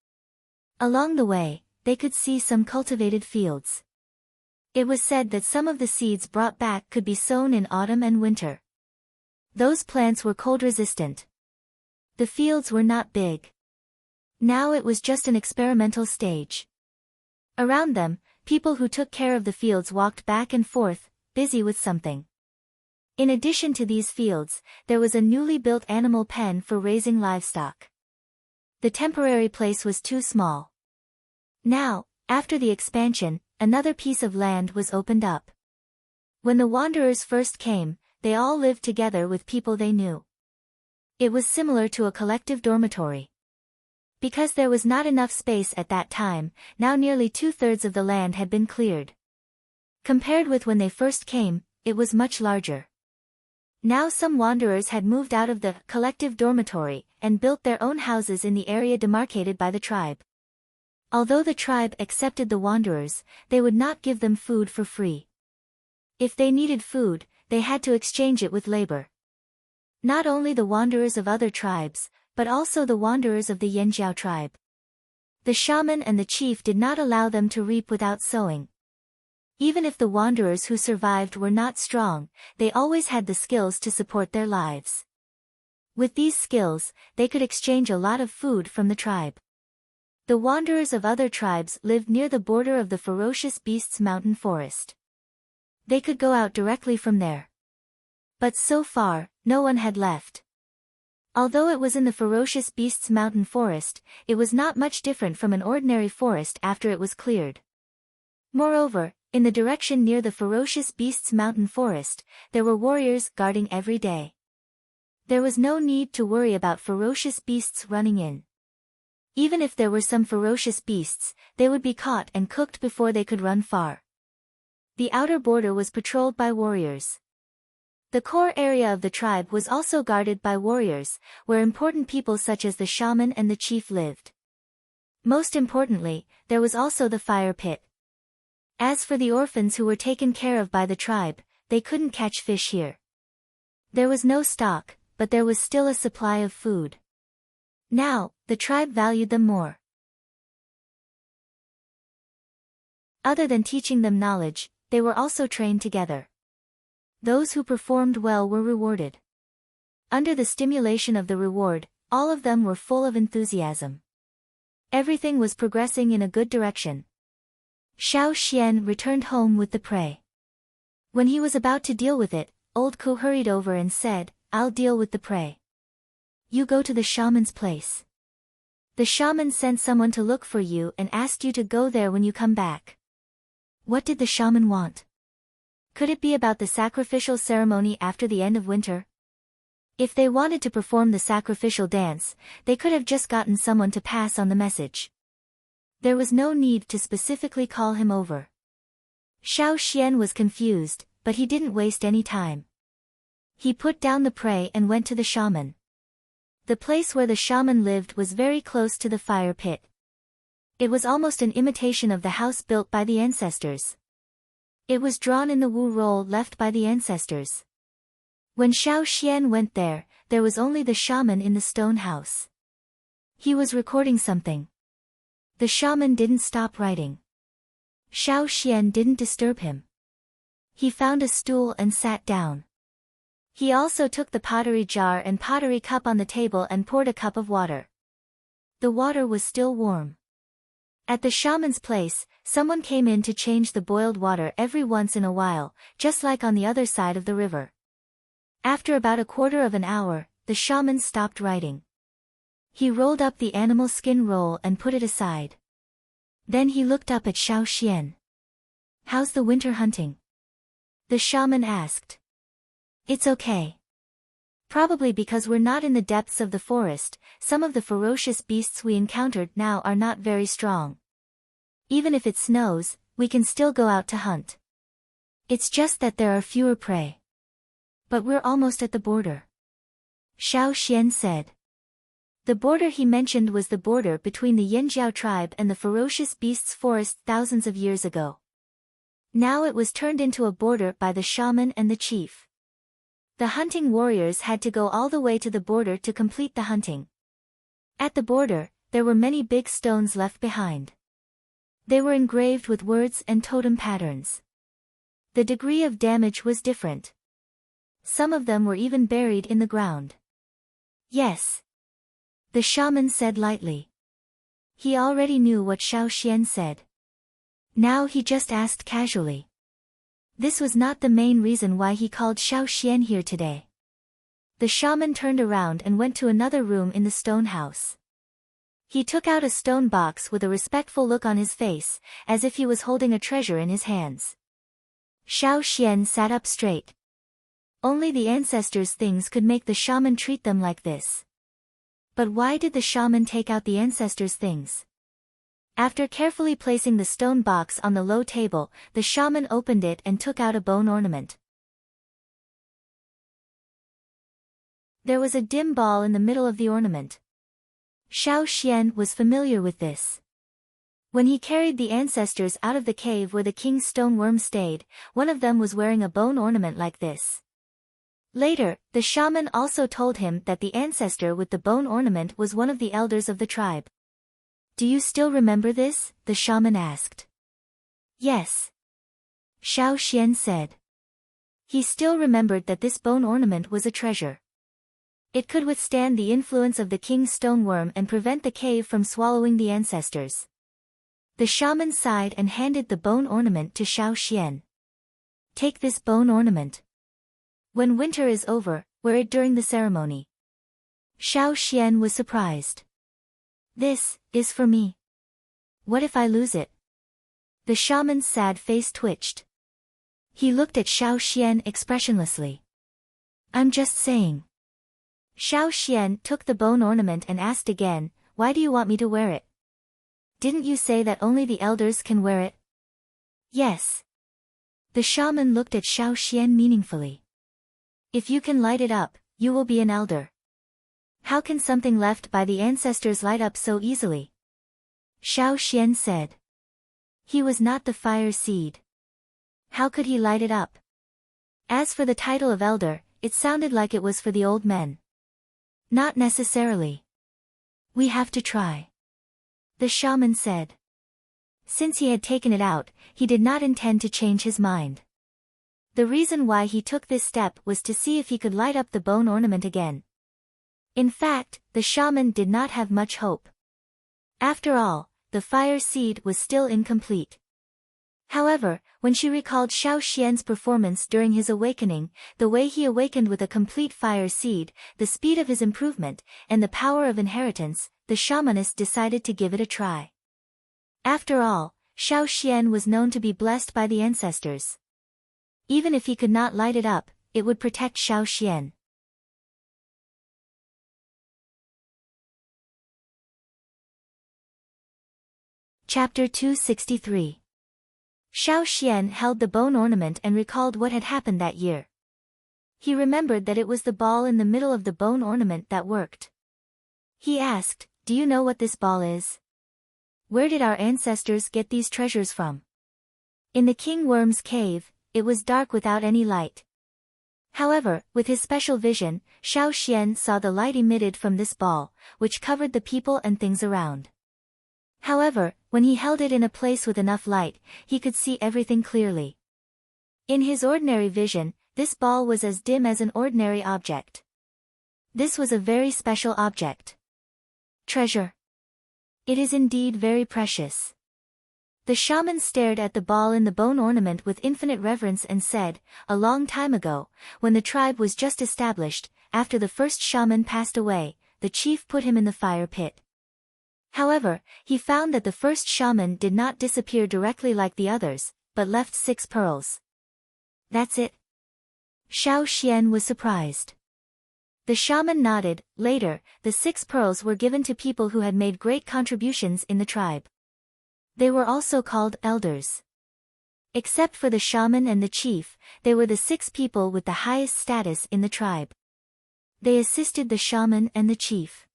Along the way, they could see some cultivated fields. It was said that some of the seeds brought back could be sown in autumn and winter. Those plants were cold-resistant. The fields were not big. Now it was just an experimental stage. Around them, people who took care of the fields walked back and forth, busy with something. In addition to these fields, there was a newly built animal pen for raising livestock. The temporary place was too small. Now, after the expansion, another piece of land was opened up. When the wanderers first came, they all lived together with people they knew. It was similar to a collective dormitory. Because there was not enough space at that time, now nearly 2/3 of the land had been cleared. Compared with when they first came, it was much larger. Now some wanderers had moved out of the collective dormitory and built their own houses in the area demarcated by the tribe. Although the tribe accepted the wanderers, they would not give them food for free. If they needed food, they had to exchange it with labor. Not only the wanderers of other tribes, but also the wanderers of the Yanjiao tribe. The shaman and the chief did not allow them to reap without sowing. Even if the wanderers who survived were not strong, they always had the skills to support their lives. With these skills, they could exchange a lot of food from the tribe. The wanderers of other tribes lived near the border of the Ferocious Beasts mountain forest. They could go out directly from there. But so far, no one had left. Although it was in the Ferocious Beasts mountain forest, it was not much different from an ordinary forest after it was cleared. Moreover, in the direction near the Ferocious Beasts mountain forest, there were warriors guarding every day. There was no need to worry about ferocious beasts running in. Even if there were some ferocious beasts, they would be caught and cooked before they could run far. The outer border was patrolled by warriors. The core area of the tribe was also guarded by warriors, where important people such as the shaman and the chief lived. Most importantly, there was also the fire pit. As for the orphans who were taken care of by the tribe, they couldn't catch fish here. There was no stock, but there was still a supply of food. Now, the tribe valued them more. Other than teaching them knowledge, they were also trained together. Those who performed well were rewarded. Under the stimulation of the reward, all of them were full of enthusiasm. Everything was progressing in a good direction. Xiao Xian returned home with the prey. When he was about to deal with it, Old Ku hurried over and said, "I'll deal with the prey. You go to the shaman's place. The shaman sent someone to look for you and asked you to go there when you come back." What did the shaman want? Could it be about the sacrificial ceremony after the end of winter? If they wanted to perform the sacrificial dance, they could have just gotten someone to pass on the message. There was no need to specifically call him over. Xiao Xian was confused, but he didn't waste any time. He put down the prey and went to the shaman. The place where the shaman lived was very close to the fire pit. It was almost an imitation of the house built by the ancestors. It was drawn in the wu roll left by the ancestors. When Xiao Xian went there, there was only the shaman in the stone house. He was recording something. The shaman didn't stop writing. Xiao Xian didn't disturb him. He found a stool and sat down. He also took the pottery jar and pottery cup on the table and poured a cup of water. The water was still warm. At the shaman's place, someone came in to change the boiled water every once in a while, just like on the other side of the river. After about a quarter of an hour, the shaman stopped writing. He rolled up the animal skin roll and put it aside. Then he looked up at Xiao Xian. "How's the winter hunting?" the shaman asked. "It's okay. Probably because we're not in the depths of the forest, some of the ferocious beasts we encountered now are not very strong. Even if it snows, we can still go out to hunt. It's just that there are fewer prey. But we're almost at the border," Xiao Xian said. The border he mentioned was the border between the Yanjiao tribe and the ferocious beasts forest thousands of years ago. Now it was turned into a border by the shaman and the chief. The hunting warriors had to go all the way to the border to complete the hunting. At the border, there were many big stones left behind. They were engraved with words and totem patterns. The degree of damage was different. Some of them were even buried in the ground. "Yes," the shaman said lightly. He already knew what Xiao Xian said. Now he just asked casually. This was not the main reason why he called Xiao Xian here today. The shaman turned around and went to another room in the stone house. He took out a stone box with a respectful look on his face, as if he was holding a treasure in his hands. Xiao Xian sat up straight. Only the ancestors' things could make the shaman treat them like this. But why did the shaman take out the ancestors' things? After carefully placing the stone box on the low table, the shaman opened it and took out a bone ornament. There was a dim ball in the middle of the ornament. Xiao Xian was familiar with this. When he carried the ancestors out of the cave where the king's stone worm stayed, one of them was wearing a bone ornament like this. Later, the shaman also told him that the ancestor with the bone ornament was one of the elders of the tribe. "Do you still remember this?" the shaman asked. "Yes," Xiao Xian said. He still remembered that this bone ornament was a treasure. It could withstand the influence of the king's stone worm and prevent the cave from swallowing the ancestors. The shaman sighed and handed the bone ornament to Xiao Xian. "Take this bone ornament. When winter is over, wear it during the ceremony." Xiao Xian was surprised. "This is for me. What if I lose it?" The shaman's sad face twitched. He looked at Xiao Xian expressionlessly. "I'm just saying." Xiao Xian took the bone ornament and asked again, "Why do you want me to wear it? Didn't you say that only the elders can wear it?" "Yes." The shaman looked at Xiao Xian meaningfully. "If you can light it up, you will be an elder. How can something left by the ancestors light up so easily?" Xiao Xian said. He was not the fire seed. How could he light it up? As for the title of elder, it sounded like it was for the old men. "Not necessarily. We have to try," the shaman said. Since he had taken it out, he did not intend to change his mind. The reason why he took this step was to see if he could light up the bone ornament again. In fact, the shaman did not have much hope. After all, the fire seed was still incomplete. However, when she recalled Xiao Xian's performance during his awakening, the way he awakened with a complete fire seed, the speed of his improvement, and the power of inheritance, the shamaness decided to give it a try. After all, Xiao Xian was known to be blessed by the ancestors. Even if he could not light it up, it would protect Xiao Xian. Chapter 263. Xiao Xian held the bone ornament and recalled what had happened that year. He remembered that it was the ball in the middle of the bone ornament that worked. He asked, "Do you know what this ball is? Where did our ancestors get these treasures from?" In the king worm's cave, it was dark without any light. However, with his special vision, Xiao Xian saw the light emitted from this ball, which covered the people and things around. However, when he held it in a place with enough light, he could see everything clearly. In his ordinary vision, this ball was as dim as an ordinary object. This was a very special object. Treasure. It is indeed very precious. The shaman stared at the ball in the bone ornament with infinite reverence and said, a long time ago, when the tribe was just established, after the first shaman passed away, the chief put him in the fire pit. However, he found that the first shaman did not disappear directly like the others, but left 6 pearls. That's it? Xiao Xian was surprised. The shaman nodded. Later, the 6 pearls were given to people who had made great contributions in the tribe. They were also called elders. Except for the shaman and the chief, they were the 6 people with the highest status in the tribe. They assisted the shaman and the chief.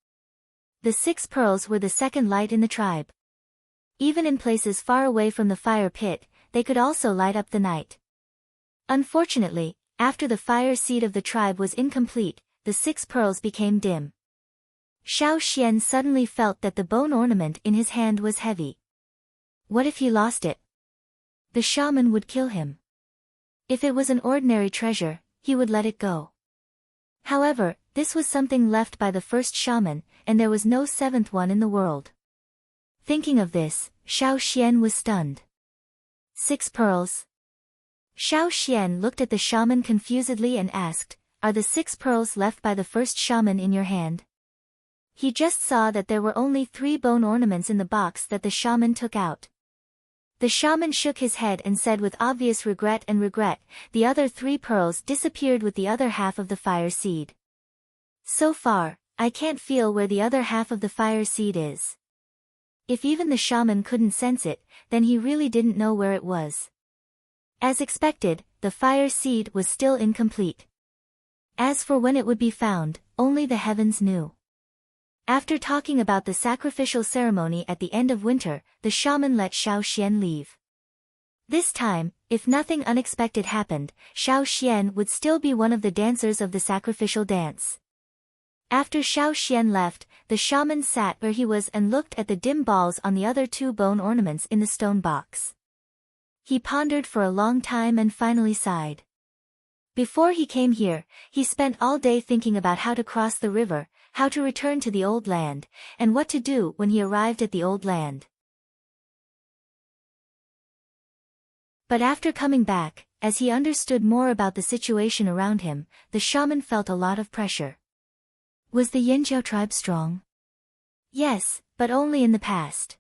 The 6 pearls were the second light in the tribe. Even in places far away from the fire pit, they could also light up the night. Unfortunately, after the fire seed of the tribe was incomplete, the 6 pearls became dim. Xiao Xian suddenly felt that the bone ornament in his hand was heavy. What if he lost it? The shaman would kill him. If it was an ordinary treasure, he would let it go. However, this was something left by the first shaman, and there was no 7th one in the world. Thinking of this, Xiao Xian was stunned. 6 pearls. Xiao Xian looked at the shaman confusedly and asked, are the 6 pearls left by the first shaman in your hand? He just saw that there were only 3 bone ornaments in the box that the shaman took out. The shaman shook his head and said with obvious regret, the other 3 pearls disappeared with the other half of the fire seed. So far, I can't feel where the other half of the fire seed is. If even the shaman couldn't sense it, then he really didn't know where it was. As expected, the fire seed was still incomplete. As for when it would be found, only the heavens knew. After talking about the sacrificial ceremony at the end of winter, the shaman let Xiao Xian leave. This time, if nothing unexpected happened, Xiao Xian would still be one of the dancers of the sacrificial dance. After Xiao Xian left, the shaman sat where he was and looked at the dim balls on the other 2 bone ornaments in the stone box. He pondered for a long time and finally sighed. Before he came here, he spent all day thinking about how to cross the river, how to return to the old land, and what to do when he arrived at the old land. But after coming back, as he understood more about the situation around him, the shaman felt a lot of pressure. Was the Yanjiao tribe strong? Yes, but only in the past.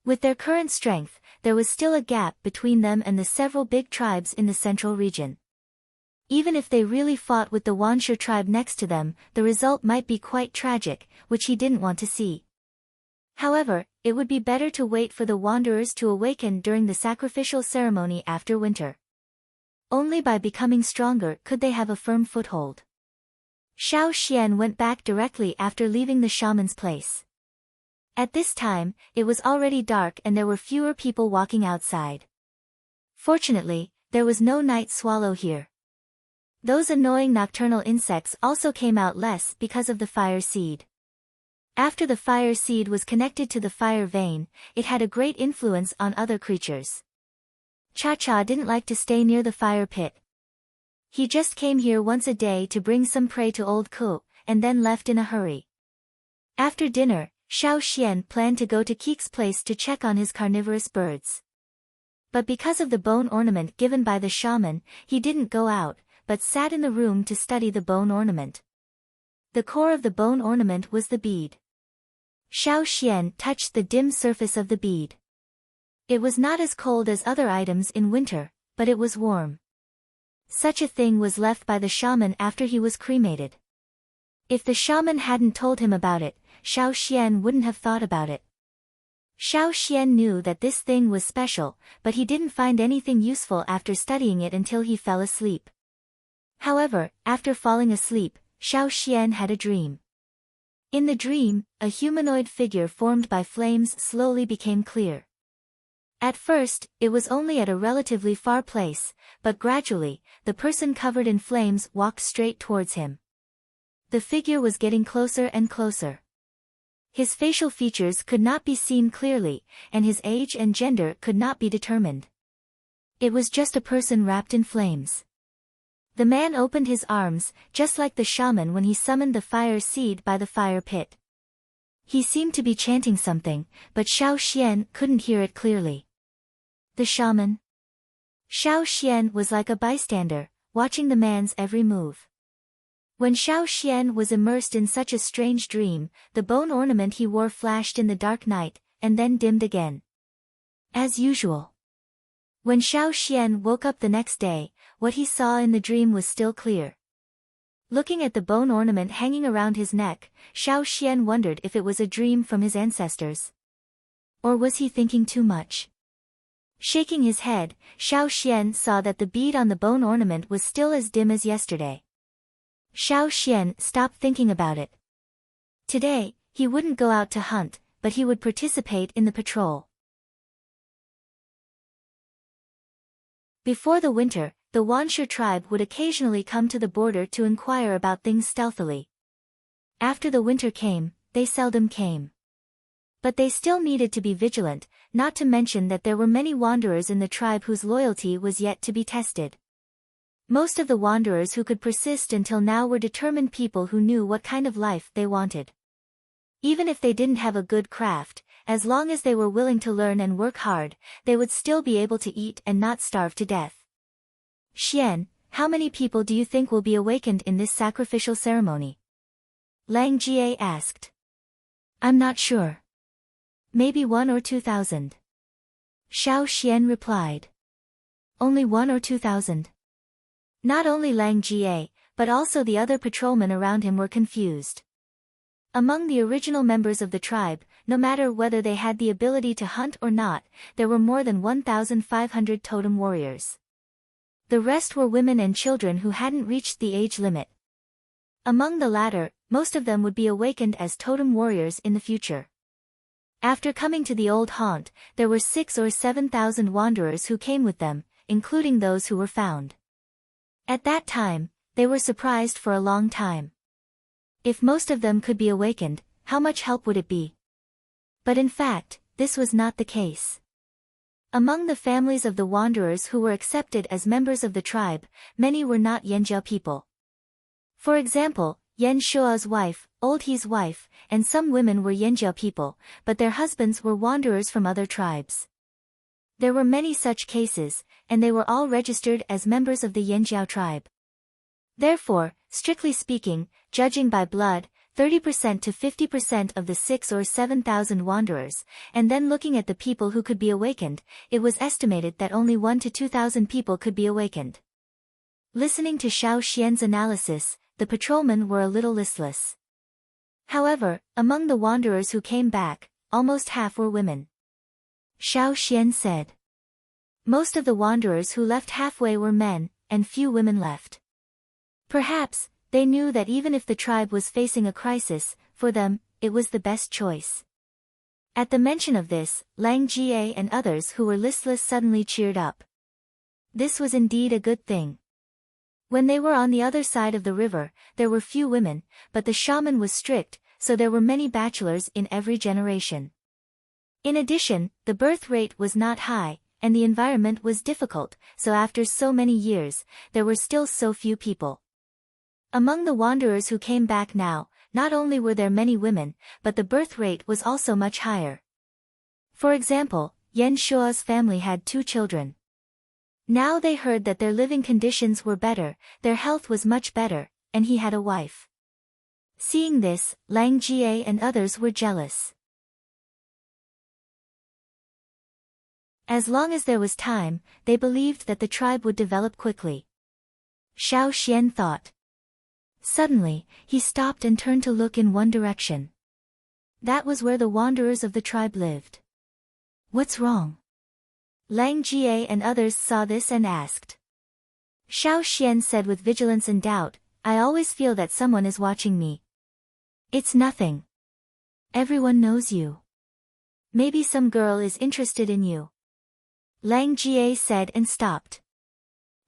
With their current strength, there was still a gap between them and the several big tribes in the central region. Even if they really fought with the Wanshe tribe next to them, the result might be quite tragic, which he didn't want to see. However, it would be better to wait for the wanderers to awaken during the sacrificial ceremony after winter. Only by becoming stronger could they have a firm foothold. Xiao Xian went back directly after leaving the shaman's place. At this time, it was already dark and there were fewer people walking outside. Fortunately, there was no night swallow here. Those annoying nocturnal insects also came out less because of the fire seed. After the fire seed was connected to the fire vein, it had a great influence on other creatures. Cha-Cha didn't like to stay near the fire pit. He just came here once a day to bring some prey to old Ku, and then left in a hurry. After dinner, Xiao Xian planned to go to Keek's place to check on his carnivorous birds. But because of the bone ornament given by the shaman, he didn't go out, but sat in the room to study the bone ornament. The core of the bone ornament was the bead. Xiao Xian touched the dim surface of the bead. It was not as cold as other items in winter, but it was warm. Such a thing was left by the shaman after he was cremated. If the shaman hadn't told him about it, Xiao Xian wouldn't have thought about it. Xiao Xian knew that this thing was special, but he didn't find anything useful after studying it until he fell asleep. However, after falling asleep, Xiao Xian had a dream. In the dream, a humanoid figure formed by flames slowly became clear. At first, it was only at a relatively far place, but gradually, the person covered in flames walked straight towards him. The figure was getting closer and closer. His facial features could not be seen clearly, and his age and gender could not be determined. It was just a person wrapped in flames. The man opened his arms, just like the shaman when he summoned the fire seed by the fire pit. He seemed to be chanting something, but Xiao Xian couldn't hear it clearly. The shaman? Xiao Xian was like a bystander, watching the man's every move. When Xiao Xian was immersed in such a strange dream, the bone ornament he wore flashed in the dark night, and then dimmed again. As usual. When Xiao Xian woke up the next day, what he saw in the dream was still clear. Looking at the bone ornament hanging around his neck, Xiao Xian wondered if it was a dream from his ancestors. Or was he thinking too much? Shaking his head, Xiao Xian saw that the bead on the bone ornament was still as dim as yesterday. Xiao Xian stopped thinking about it. Today, he wouldn't go out to hunt, but he would participate in the patrol. Before the winter, the Wanshe tribe would occasionally come to the border to inquire about things stealthily. After the winter came, they seldom came. But they still needed to be vigilant, not to mention that there were many wanderers in the tribe whose loyalty was yet to be tested. Most of the wanderers who could persist until now were determined people who knew what kind of life they wanted. Even if they didn't have a good craft, as long as they were willing to learn and work hard, they would still be able to eat and not starve to death. Xian, how many people do you think will be awakened in this sacrificial ceremony? Lang Jie asked. I'm not sure. Maybe 1,000 or 2,000. Xiao Xian replied. Only 1,000 or 2,000. Not only Lang Jie, but also the other patrolmen around him were confused. Among the original members of the tribe, no matter whether they had the ability to hunt or not, there were more than 1,500 totem warriors. The rest were women and children who hadn't reached the age limit. Among the latter, most of them would be awakened as totem warriors in the future. After coming to the old haunt, there were 6,000 or 7,000 wanderers who came with them, including those who were found. At that time, they were surprised for a long time. If most of them could be awakened, how much help would it be? But in fact, this was not the case. Among the families of the wanderers who were accepted as members of the tribe, many were not Yanjiao people. For example, Yan Shua's wife, Old He's wife, and some women were Yanjiao people, but their husbands were wanderers from other tribes. There were many such cases, and they were all registered as members of the Yanjiao tribe. Therefore, strictly speaking, judging by blood, 30% to 50% of the 6,000 or 7,000 wanderers, and then looking at the people who could be awakened, it was estimated that only 1,000 to 2,000 people could be awakened. Listening to Xiao Xian's analysis, the patrolmen were a little listless. However, among the wanderers who came back, almost half were women. Xiao Xian said. Most of the wanderers who left halfway were men, and few women left. Perhaps, they knew that even if the tribe was facing a crisis, for them, it was the best choice. At the mention of this, Lang Jie and others who were listless suddenly cheered up. This was indeed a good thing. When they were on the other side of the river, there were few women, but the shaman was strict, so there were many bachelors in every generation. In addition, the birth rate was not high, and the environment was difficult, so after so many years, there were still so few people. Among the wanderers who came back now, not only were there many women, but the birth rate was also much higher. For example, Yan Shua's family had 2 children. Now they heard that their living conditions were better, their health was much better, and he had a wife. Seeing this, Lang Jie and others were jealous. As long as there was time, they believed that the tribe would develop quickly. Xiao Xian thought. Suddenly, he stopped and turned to look in one direction. That was where the wanderers of the tribe lived. What's wrong? Lang Jie and others saw this and asked. Xiao Xian said with vigilance and doubt, I always feel that someone is watching me. It's nothing. Everyone knows you. Maybe some girl is interested in you. Lang Jie said and stopped.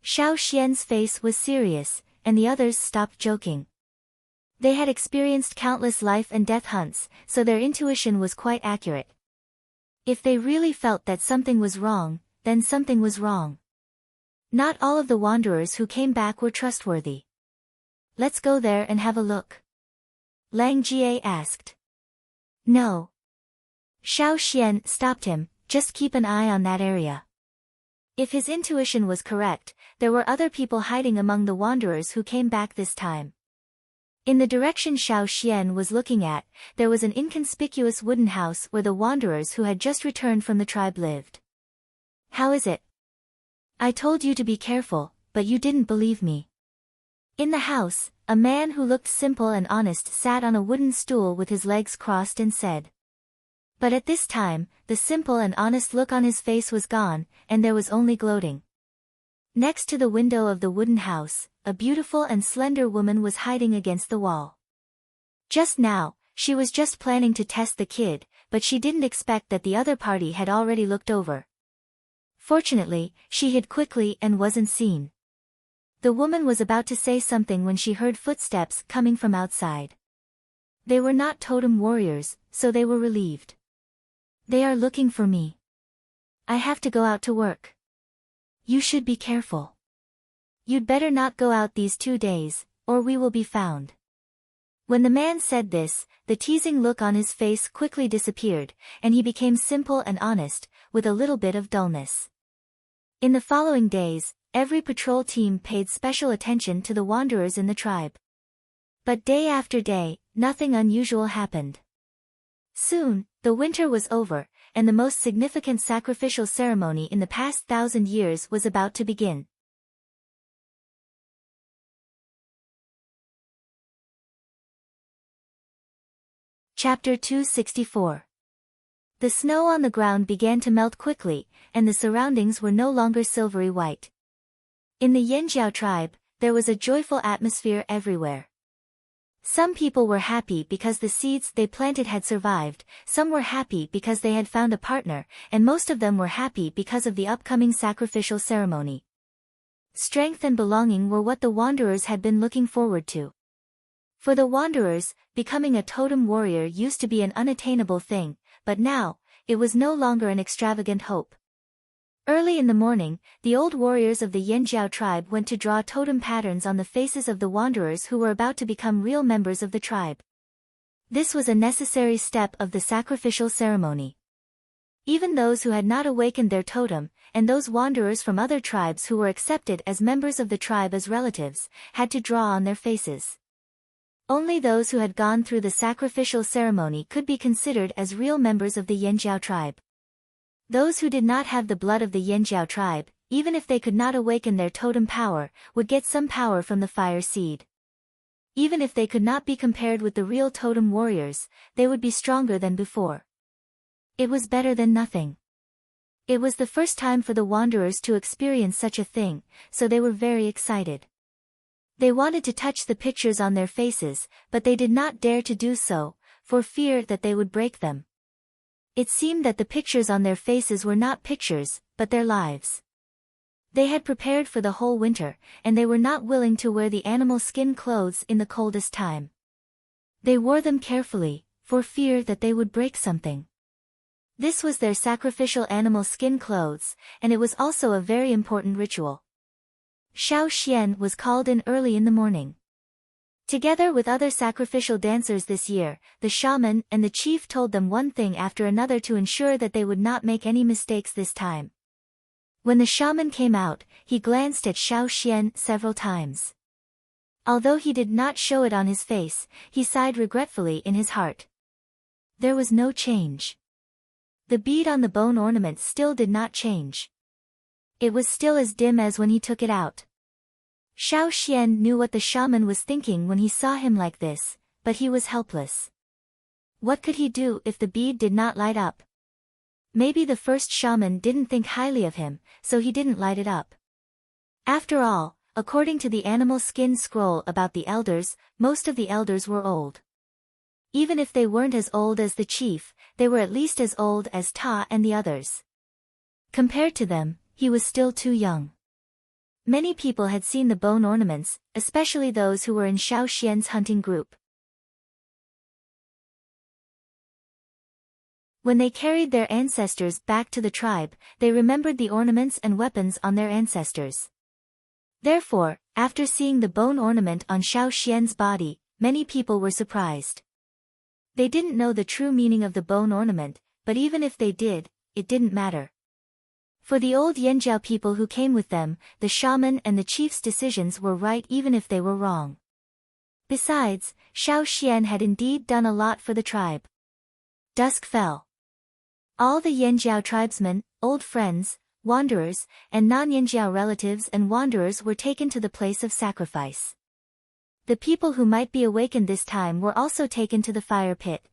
Xiao Xian's face was serious, and the others stopped joking. They had experienced countless life and death hunts, so their intuition was quite accurate. If they really felt that something was wrong, then something was wrong. Not all of the wanderers who came back were trustworthy. Let's go there and have a look. Lang Jie asked. No. Xiao Xian stopped him, just keep an eye on that area. If his intuition was correct, there were other people hiding among the wanderers who came back this time. In the direction Xiao Xian was looking at, there was an inconspicuous wooden house where the wanderers who had just returned from the tribe lived. How is it? I told you to be careful, but you didn't believe me. In the house, a man who looked simple and honest sat on a wooden stool with his legs crossed and said. But at this time, the simple and honest look on his face was gone, and there was only gloating. Next to the window of the wooden house, a beautiful and slender woman was hiding against the wall. Just now, she was just planning to test the kid, but she didn't expect that the other party had already looked over. Fortunately, she hid quickly and wasn't seen. The woman was about to say something when she heard footsteps coming from outside. They were not totem warriors, so they were relieved. They are looking for me. I have to go out to work. You should be careful. You'd better not go out these 2 days, or we will be found. When the man said this, the teasing look on his face quickly disappeared, and he became simple and honest, with a little bit of dullness. In the following days, every patrol team paid special attention to the wanderers in the tribe. But day after day, nothing unusual happened. Soon, the winter was over, and the most significant sacrificial ceremony in the past 1,000 years was about to begin. Chapter 264. The snow on the ground began to melt quickly, and the surroundings were no longer silvery white. In the Yanjiao tribe, there was a joyful atmosphere everywhere. Some people were happy because the seeds they planted had survived, some were happy because they had found a partner, and most of them were happy because of the upcoming sacrificial ceremony. Strength and belonging were what the wanderers had been looking forward to. For the wanderers, becoming a totem warrior used to be an unattainable thing, but now, it was no longer an extravagant hope. Early in the morning, the old warriors of the Yanjiao tribe went to draw totem patterns on the faces of the wanderers who were about to become real members of the tribe. This was a necessary step of the sacrificial ceremony. Even those who had not awakened their totem, and those wanderers from other tribes who were accepted as members of the tribe as relatives, had to draw on their faces. Only those who had gone through the sacrificial ceremony could be considered as real members of the Yanjiao tribe. Those who did not have the blood of the Yanjiao tribe, even if they could not awaken their totem power, would get some power from the fire seed. Even if they could not be compared with the real totem warriors, they would be stronger than before. It was better than nothing. It was the first time for the wanderers to experience such a thing, so they were very excited. They wanted to touch the pictures on their faces, but they did not dare to do so, for fear that they would break them. It seemed that the pictures on their faces were not pictures, but their lives. They had prepared for the whole winter, and they were not willing to wear the animal skin clothes in the coldest time. They wore them carefully, for fear that they would break something. This was their sacrificial animal skin clothes, and it was also a very important ritual. Xiao Xian was called in early in the morning. Together with other sacrificial dancers this year, the shaman and the chief told them one thing after another to ensure that they would not make any mistakes this time. When the shaman came out, he glanced at Xiao Xian several times. Although he did not show it on his face, he sighed regretfully in his heart. There was no change. The bead on the bone ornament still did not change. It was still as dim as when he took it out. Xiao Xian knew what the shaman was thinking when he saw him like this, but he was helpless. What could he do if the bead did not light up? Maybe the first shaman didn't think highly of him, so he didn't light it up. After all, according to the animal skin scroll about the elders, most of the elders were old. Even if they weren't as old as the chief, they were at least as old as Ta and the others. Compared to them, he was still too young. Many people had seen the bone ornaments, especially those who were in Xiao Xian's hunting group. When they carried their ancestors back to the tribe, they remembered the ornaments and weapons on their ancestors. Therefore, after seeing the bone ornament on Xiao Xian's body, many people were surprised. They didn't know the true meaning of the bone ornament, but even if they did, it didn't matter. For the old Yanjiao people who came with them, the shaman and the chief's decisions were right even if they were wrong. Besides, Xiao Xian had indeed done a lot for the tribe. Dusk fell. All the Yanjiao tribesmen, old friends, wanderers, and non-Yanjiao relatives and wanderers were taken to the place of sacrifice. The people who might be awakened this time were also taken to the fire pit.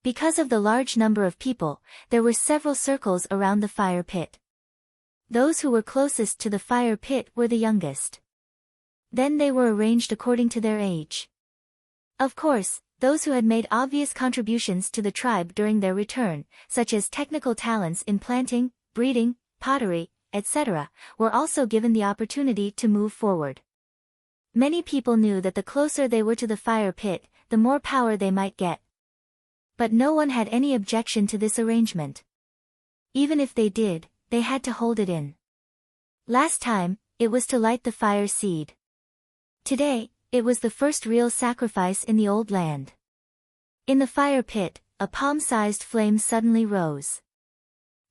Because of the large number of people, there were several circles around the fire pit. Those who were closest to the fire pit were the youngest. Then they were arranged according to their age. Of course, those who had made obvious contributions to the tribe during their return, such as technical talents in planting, breeding, pottery, etc., were also given the opportunity to move forward. Many people knew that the closer they were to the fire pit, the more power they might get. But no one had any objection to this arrangement. Even if they did, they had to hold it in. Last time, it was to light the fire seed. Today, it was the first real sacrifice in the old land. In the fire pit, a palm-sized flame suddenly rose.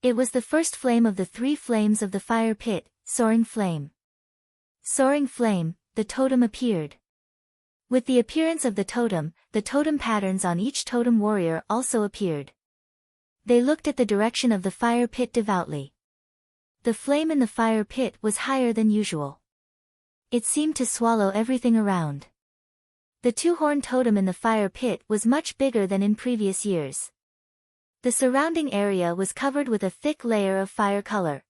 It was the first flame of the 3 flames of the fire pit, Soaring Flame. Soaring Flame, the totem appeared. With the appearance of the totem patterns on each totem warrior also appeared. They looked at the direction of the fire pit devoutly. The flame in the fire pit was higher than usual. It seemed to swallow everything around. The 2-horned totem in the fire pit was much bigger than in previous years. The surrounding area was covered with a thick layer of fire color.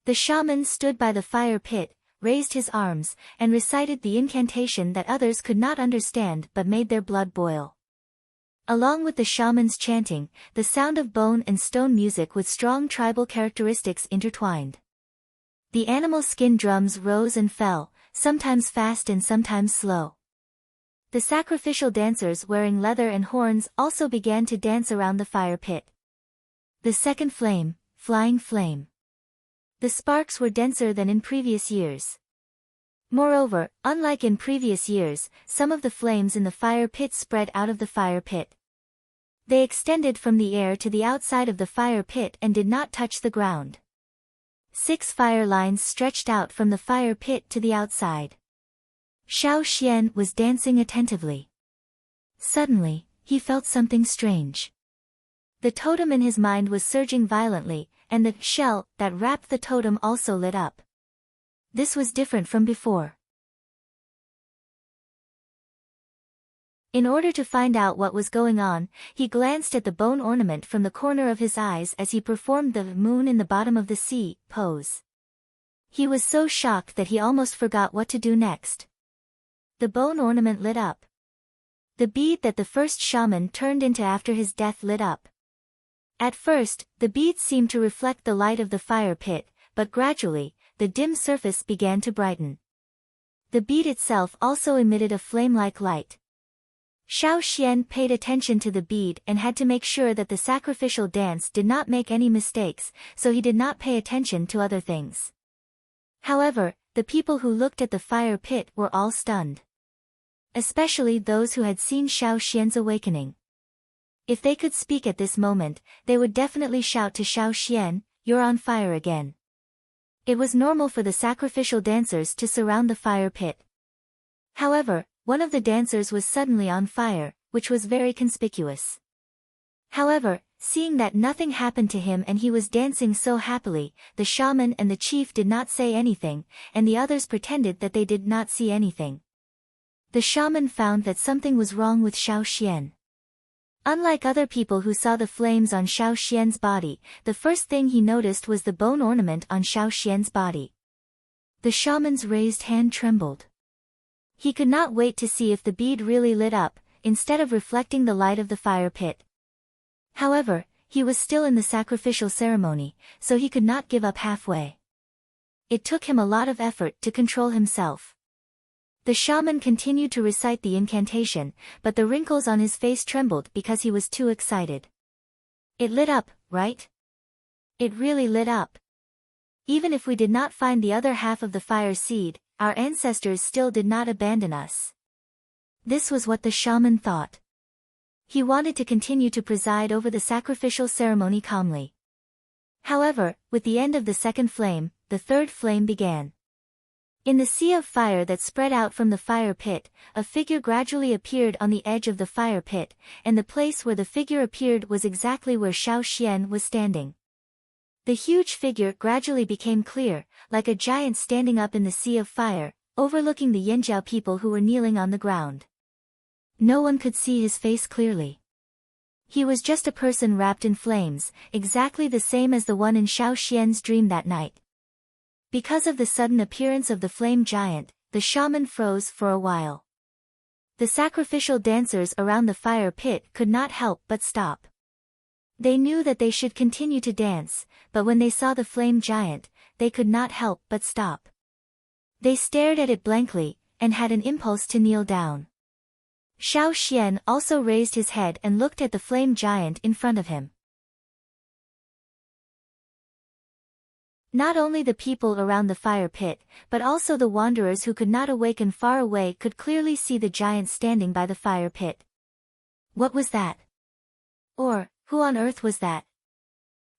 The shaman stood by the fire pit, raised his arms, and recited the incantation that others could not understand but made their blood boil. Along with the shaman's chanting, the sound of bone and stone music with strong tribal characteristics intertwined. The animal skin drums rose and fell, sometimes fast and sometimes slow. The sacrificial dancers wearing leather and horns also began to dance around the fire pit. The second flame, Flying Flame. The sparks were denser than in previous years. Moreover, unlike in previous years, some of the flames in the fire pit spread out of the fire pit. They extended from the air to the outside of the fire pit and did not touch the ground. 6 fire lines stretched out from the fire pit to the outside. Xiao Xian was dancing attentively. Suddenly, he felt something strange. The totem in his mind was surging violently, and the shell that wrapped the totem also lit up. This was different from before. In order to find out what was going on, he glanced at the bone ornament from the corner of his eyes as he performed the moon in the bottom of the sea pose. He was so shocked that he almost forgot what to do next. The bone ornament lit up. The bead that the first shaman turned into after his death lit up. At first, the beads seemed to reflect the light of the fire pit, but gradually, the dim surface began to brighten. The bead itself also emitted a flame-like light. Xiao Xian paid attention to the bead and had to make sure that the sacrificial dance did not make any mistakes, so he did not pay attention to other things. However, the people who looked at the fire pit were all stunned. Especially those who had seen Xiao Xian's awakening. If they could speak at this moment, they would definitely shout to Xiao Xian, "You're on fire again." It was normal for the sacrificial dancers to surround the fire pit. However, one of the dancers was suddenly on fire, which was very conspicuous. However, seeing that nothing happened to him and he was dancing so happily, the shaman and the chief did not say anything, and the others pretended that they did not see anything. The shaman found that something was wrong with Xiao Xian. Unlike other people who saw the flames on Xiao Xian's body, the first thing he noticed was the bone ornament on Xiao Xian's body. The shaman's raised hand trembled. He could not wait to see if the bead really lit up, instead of reflecting the light of the fire pit. However, he was still in the sacrificial ceremony, so he could not give up halfway. It took him a lot of effort to control himself. The shaman continued to recite the incantation, but the wrinkles on his face trembled because he was too excited. It lit up, right? It really lit up. Even if we did not find the other half of the fire seed, our ancestors still did not abandon us. This was what the shaman thought. He wanted to continue to preside over the sacrificial ceremony calmly. However, with the end of the second flame, the third flame began. In the sea of fire that spread out from the fire pit, a figure gradually appeared on the edge of the fire pit, and the place where the figure appeared was exactly where Xiao Xian was standing. The huge figure gradually became clear, like a giant standing up in the sea of fire, overlooking the Yanjiao people who were kneeling on the ground. No one could see his face clearly. He was just a person wrapped in flames, exactly the same as the one in Xiao Xian's dream that night. Because of the sudden appearance of the flame giant, the shaman froze for a while. The sacrificial dancers around the fire pit could not help but stop. They knew that they should continue to dance, but when they saw the flame giant, they could not help but stop. They stared at it blankly, and had an impulse to kneel down. Xiao Xian also raised his head and looked at the flame giant in front of him. Not only the people around the fire pit, but also the wanderers who could not awaken far away could clearly see the giant standing by the fire pit. What was that? Or, who on earth was that?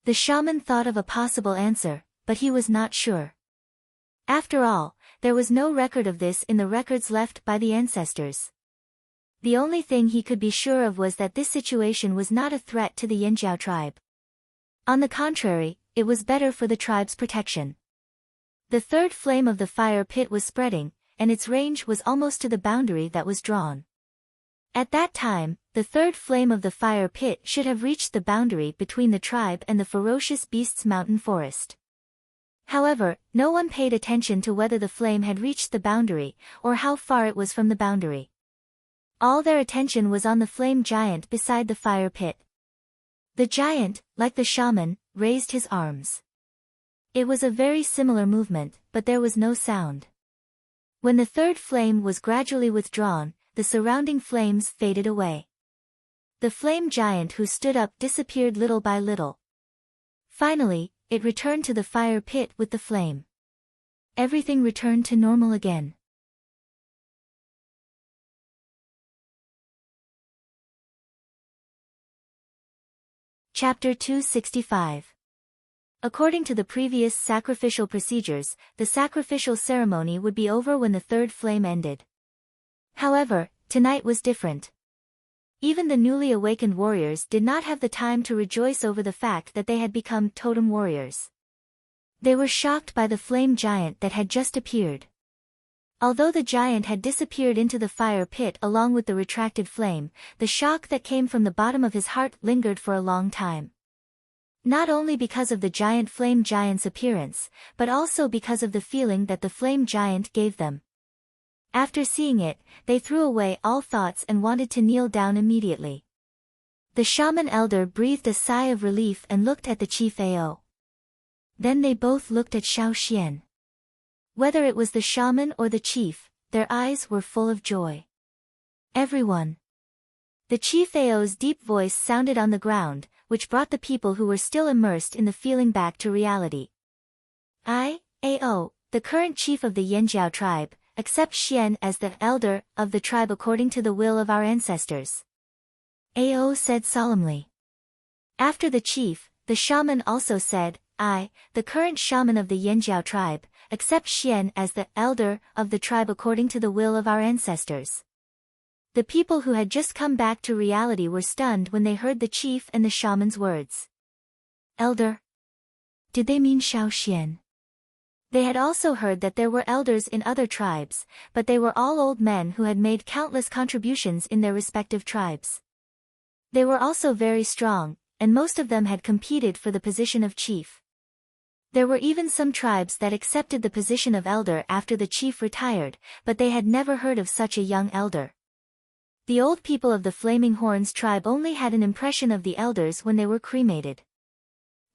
The shaman thought of a possible answer, but he was not sure. After all, there was no record of this in the records left by the ancestors. The only thing he could be sure of was that this situation was not a threat to the Yanjiao tribe. On the contrary, it was better for the tribe's protection. The third flame of the fire pit was spreading, and its range was almost to the boundary that was drawn. At that time, the third flame of the fire pit should have reached the boundary between the tribe and the ferocious beasts' mountain forest. However, no one paid attention to whether the flame had reached the boundary, or how far it was from the boundary. All their attention was on the flame giant beside the fire pit. The giant, like the shaman, raised his arms. It was a very similar movement, but there was no sound. When the third flame was gradually withdrawn, the surrounding flames faded away. The flame giant who stood up disappeared little by little. Finally, it returned to the fire pit with the flame. Everything returned to normal again. Chapter 265. According to the previous sacrificial procedures, the sacrificial ceremony would be over when the third flame ended. However, tonight was different. Even the newly awakened warriors did not have the time to rejoice over the fact that they had become totem warriors. They were shocked by the flame giant that had just appeared. Although the giant had disappeared into the fire pit along with the retracted flame, the shock that came from the bottom of his heart lingered for a long time. Not only because of the giant flame giant's appearance, but also because of the feeling that the flame giant gave them. After seeing it, they threw away all thoughts and wanted to kneel down immediately. The shaman elder breathed a sigh of relief and looked at the chief Ao. Then they both looked at Xiao Xian. Whether it was the shaman or the chief, their eyes were full of joy. Everyone. The chief Ao's deep voice sounded on the ground, which brought the people who were still immersed in the feeling back to reality. I, Ao, the current chief of the Yanjiao tribe, accept Xian as the elder of the tribe according to the will of our ancestors. Ao said solemnly. After the chief, the shaman also said, I, the current shaman of the Yanjiao tribe, accept Xian as the elder of the tribe according to the will of our ancestors. The people who had just come back to reality were stunned when they heard the chief and the shaman's words. Elder? Did they mean Xiao Xian? They had also heard that there were elders in other tribes, but they were all old men who had made countless contributions in their respective tribes. They were also very strong, and most of them had competed for the position of chief. There were even some tribes that accepted the position of elder after the chief retired, but they had never heard of such a young elder. The old people of the Flaming Horns tribe only had an impression of the elders when they were cremated.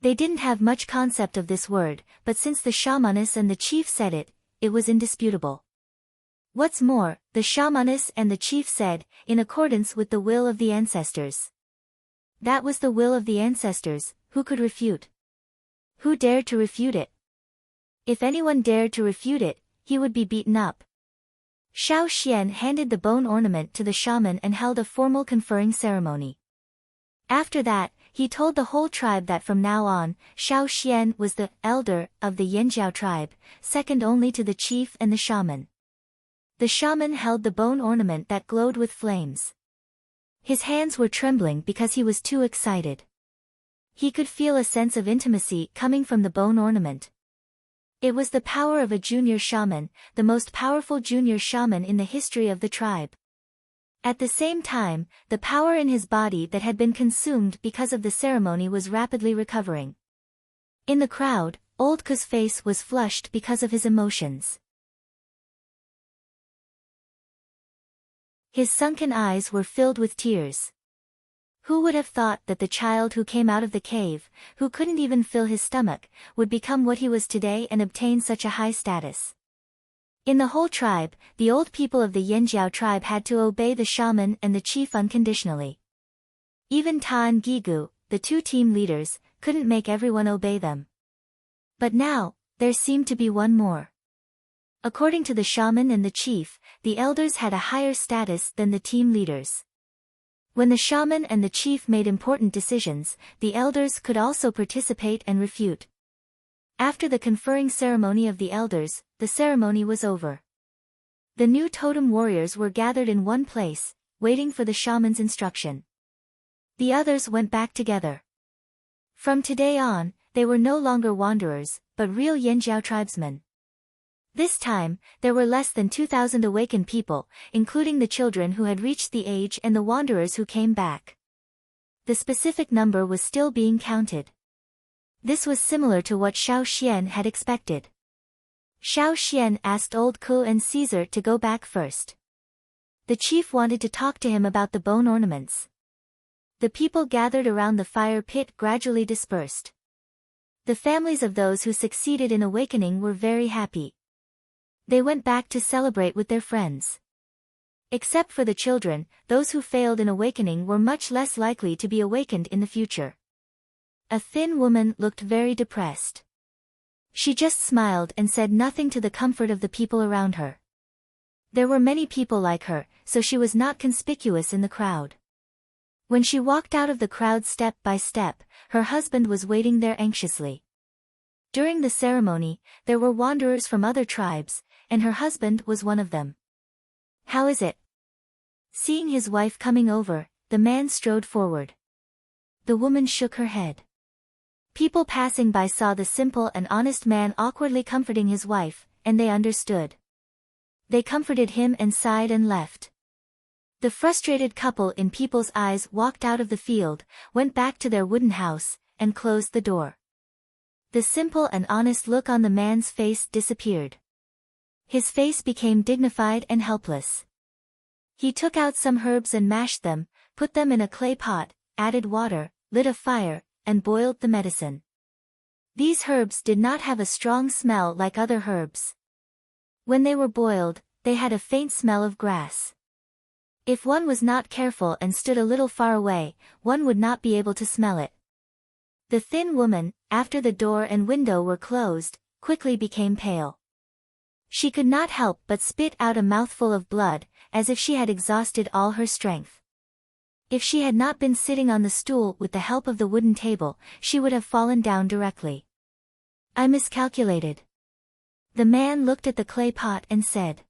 They didn't have much concept of this word, but since the shamaness and the chief said it, it was indisputable. What's more, the shamaness and the chief said, in accordance with the will of the ancestors. That was the will of the ancestors, who could refute? Who dared to refute it? If anyone dared to refute it, he would be beaten up. Xiao Xian handed the bone ornament to the shaman and held a formal conferring ceremony. After that, he told the whole tribe that from now on, Xiao Xian was the elder of the Yanjiao tribe, second only to the chief and the shaman. The shaman held the bone ornament that glowed with flames. His hands were trembling because he was too excited. He could feel a sense of intimacy coming from the bone ornament. It was the power of a junior shaman, the most powerful junior shaman in the history of the tribe. At the same time, the power in his body that had been consumed because of the ceremony was rapidly recovering. In the crowd, Old Ku's face was flushed because of his emotions. His sunken eyes were filled with tears. Who would have thought that the child who came out of the cave, who couldn't even fill his stomach, would become what he was today and obtain such a high status? In the whole tribe, the old people of the Yanjiao tribe had to obey the shaman and the chief unconditionally. Even Ta and Gigu, the two team leaders, couldn't make everyone obey them. But now, there seemed to be one more. According to the shaman and the chief, the elders had a higher status than the team leaders. When the shaman and the chief made important decisions, the elders could also participate and refute. After the conferring ceremony of the elders, the ceremony was over. The new totem warriors were gathered in one place, waiting for the shaman's instruction. The others went back together. From today on, they were no longer wanderers, but real Yanjiao tribesmen. This time, there were less than 2,000 awakened people, including the children who had reached the age and the wanderers who came back. The specific number was still being counted. This was similar to what Xiao Xian had expected. Xiao Xian asked Old Ku and Caesar to go back first. The chief wanted to talk to him about the bone ornaments. The people gathered around the fire pit gradually dispersed. The families of those who succeeded in awakening were very happy. They went back to celebrate with their friends. Except for the children, those who failed in awakening were much less likely to be awakened in the future. A thin woman looked very depressed. She just smiled and said nothing to the comfort of the people around her. There were many people like her, so she was not conspicuous in the crowd. When she walked out of the crowd step by step, her husband was waiting there anxiously. During the ceremony, there were wanderers from other tribes, and her husband was one of them. "How is it?" Seeing his wife coming over, the man strode forward. The woman shook her head. People passing by saw the simple and honest man awkwardly comforting his wife, and they understood. They comforted him and sighed and left. The frustrated couple in people's eyes walked out of the field, went back to their wooden house, and closed the door. The simple and honest look on the man's face disappeared. His face became dignified and helpless. He took out some herbs and mashed them, put them in a clay pot, added water, lit a fire, and boiled the medicine. These herbs did not have a strong smell like other herbs. When they were boiled, they had a faint smell of grass. If one was not careful and stood a little far away, one would not be able to smell it. The thin woman, after the door and window were closed, quickly became pale. She could not help but spit out a mouthful of blood, as if she had exhausted all her strength. If she had not been sitting on the stool with the help of the wooden table, she would have fallen down directly. "I miscalculated." The man looked at the clay pot and said.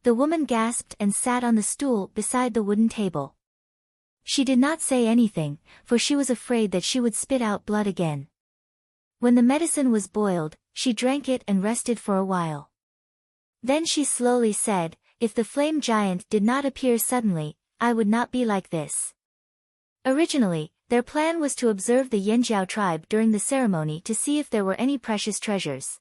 The woman gasped and sat on the stool beside the wooden table. She did not say anything, for she was afraid that she would spit out blood again. When the medicine was boiled, she drank it and rested for a while. Then she slowly said, "If the flame giant did not appear suddenly, I would not be like this." Originally, their plan was to observe the Yanjiao tribe during the ceremony to see if there were any precious treasures.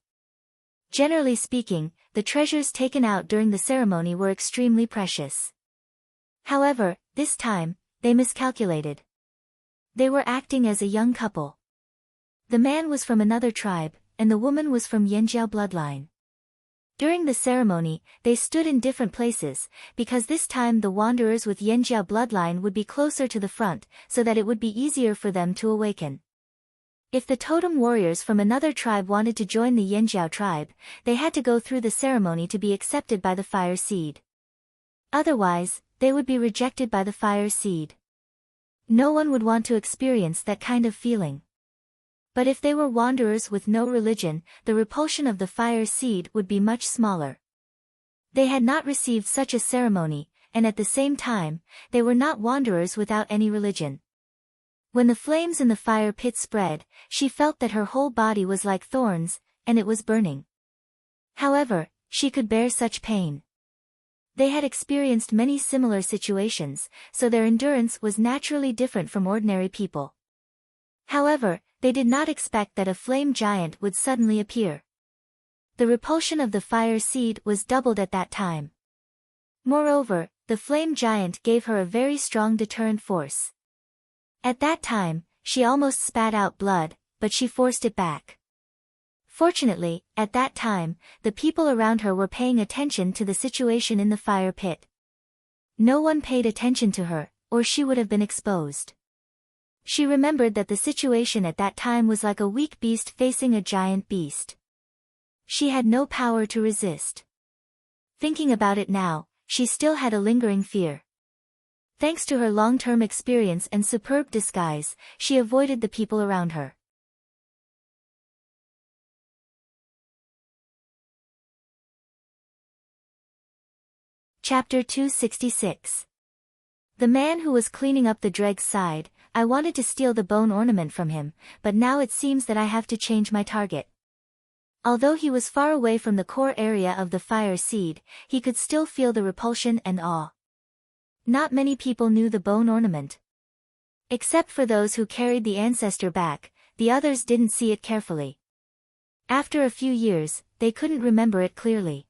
Generally speaking, the treasures taken out during the ceremony were extremely precious. However, this time, they miscalculated. They were acting as a young couple. The man was from another tribe, and the woman was from Yanjiao bloodline. During the ceremony, they stood in different places, because this time the wanderers with Yanjiao bloodline would be closer to the front, so that it would be easier for them to awaken. If the totem warriors from another tribe wanted to join the Yanjiao tribe, they had to go through the ceremony to be accepted by the fire seed. Otherwise, they would be rejected by the fire seed. No one would want to experience that kind of feeling. But if they were wanderers with no religion, the repulsion of the fire seed would be much smaller. They had not received such a ceremony, and at the same time, they were not wanderers without any religion. When the flames in the fire pit spread, she felt that her whole body was like thorns, and it was burning. However, she could bear such pain. They had experienced many similar situations, so their endurance was naturally different from ordinary people. However, they did not expect that a flame giant would suddenly appear. The repulsion of the fire seed was doubled at that time. Moreover, the flame giant gave her a very strong deterrent force. At that time, she almost spat out blood, but she forced it back. Fortunately, at that time, the people around her were paying attention to the situation in the fire pit. No one paid attention to her, or she would have been exposed. She remembered that the situation at that time was like a weak beast facing a giant beast. She had no power to resist. Thinking about it now, she still had a lingering fear. Thanks to her long-term experience and superb disguise, she avoided the people around her. Chapter 266. The man who was cleaning up the dregs sighed, "I wanted to steal the bone ornament from him, but now it seems that I have to change my target." Although he was far away from the core area of the fire seed, he could still feel the repulsion and awe. Not many people knew the bone ornament. Except for those who carried the ancestor back, the others didn't see it carefully. After a few years, they couldn't remember it clearly.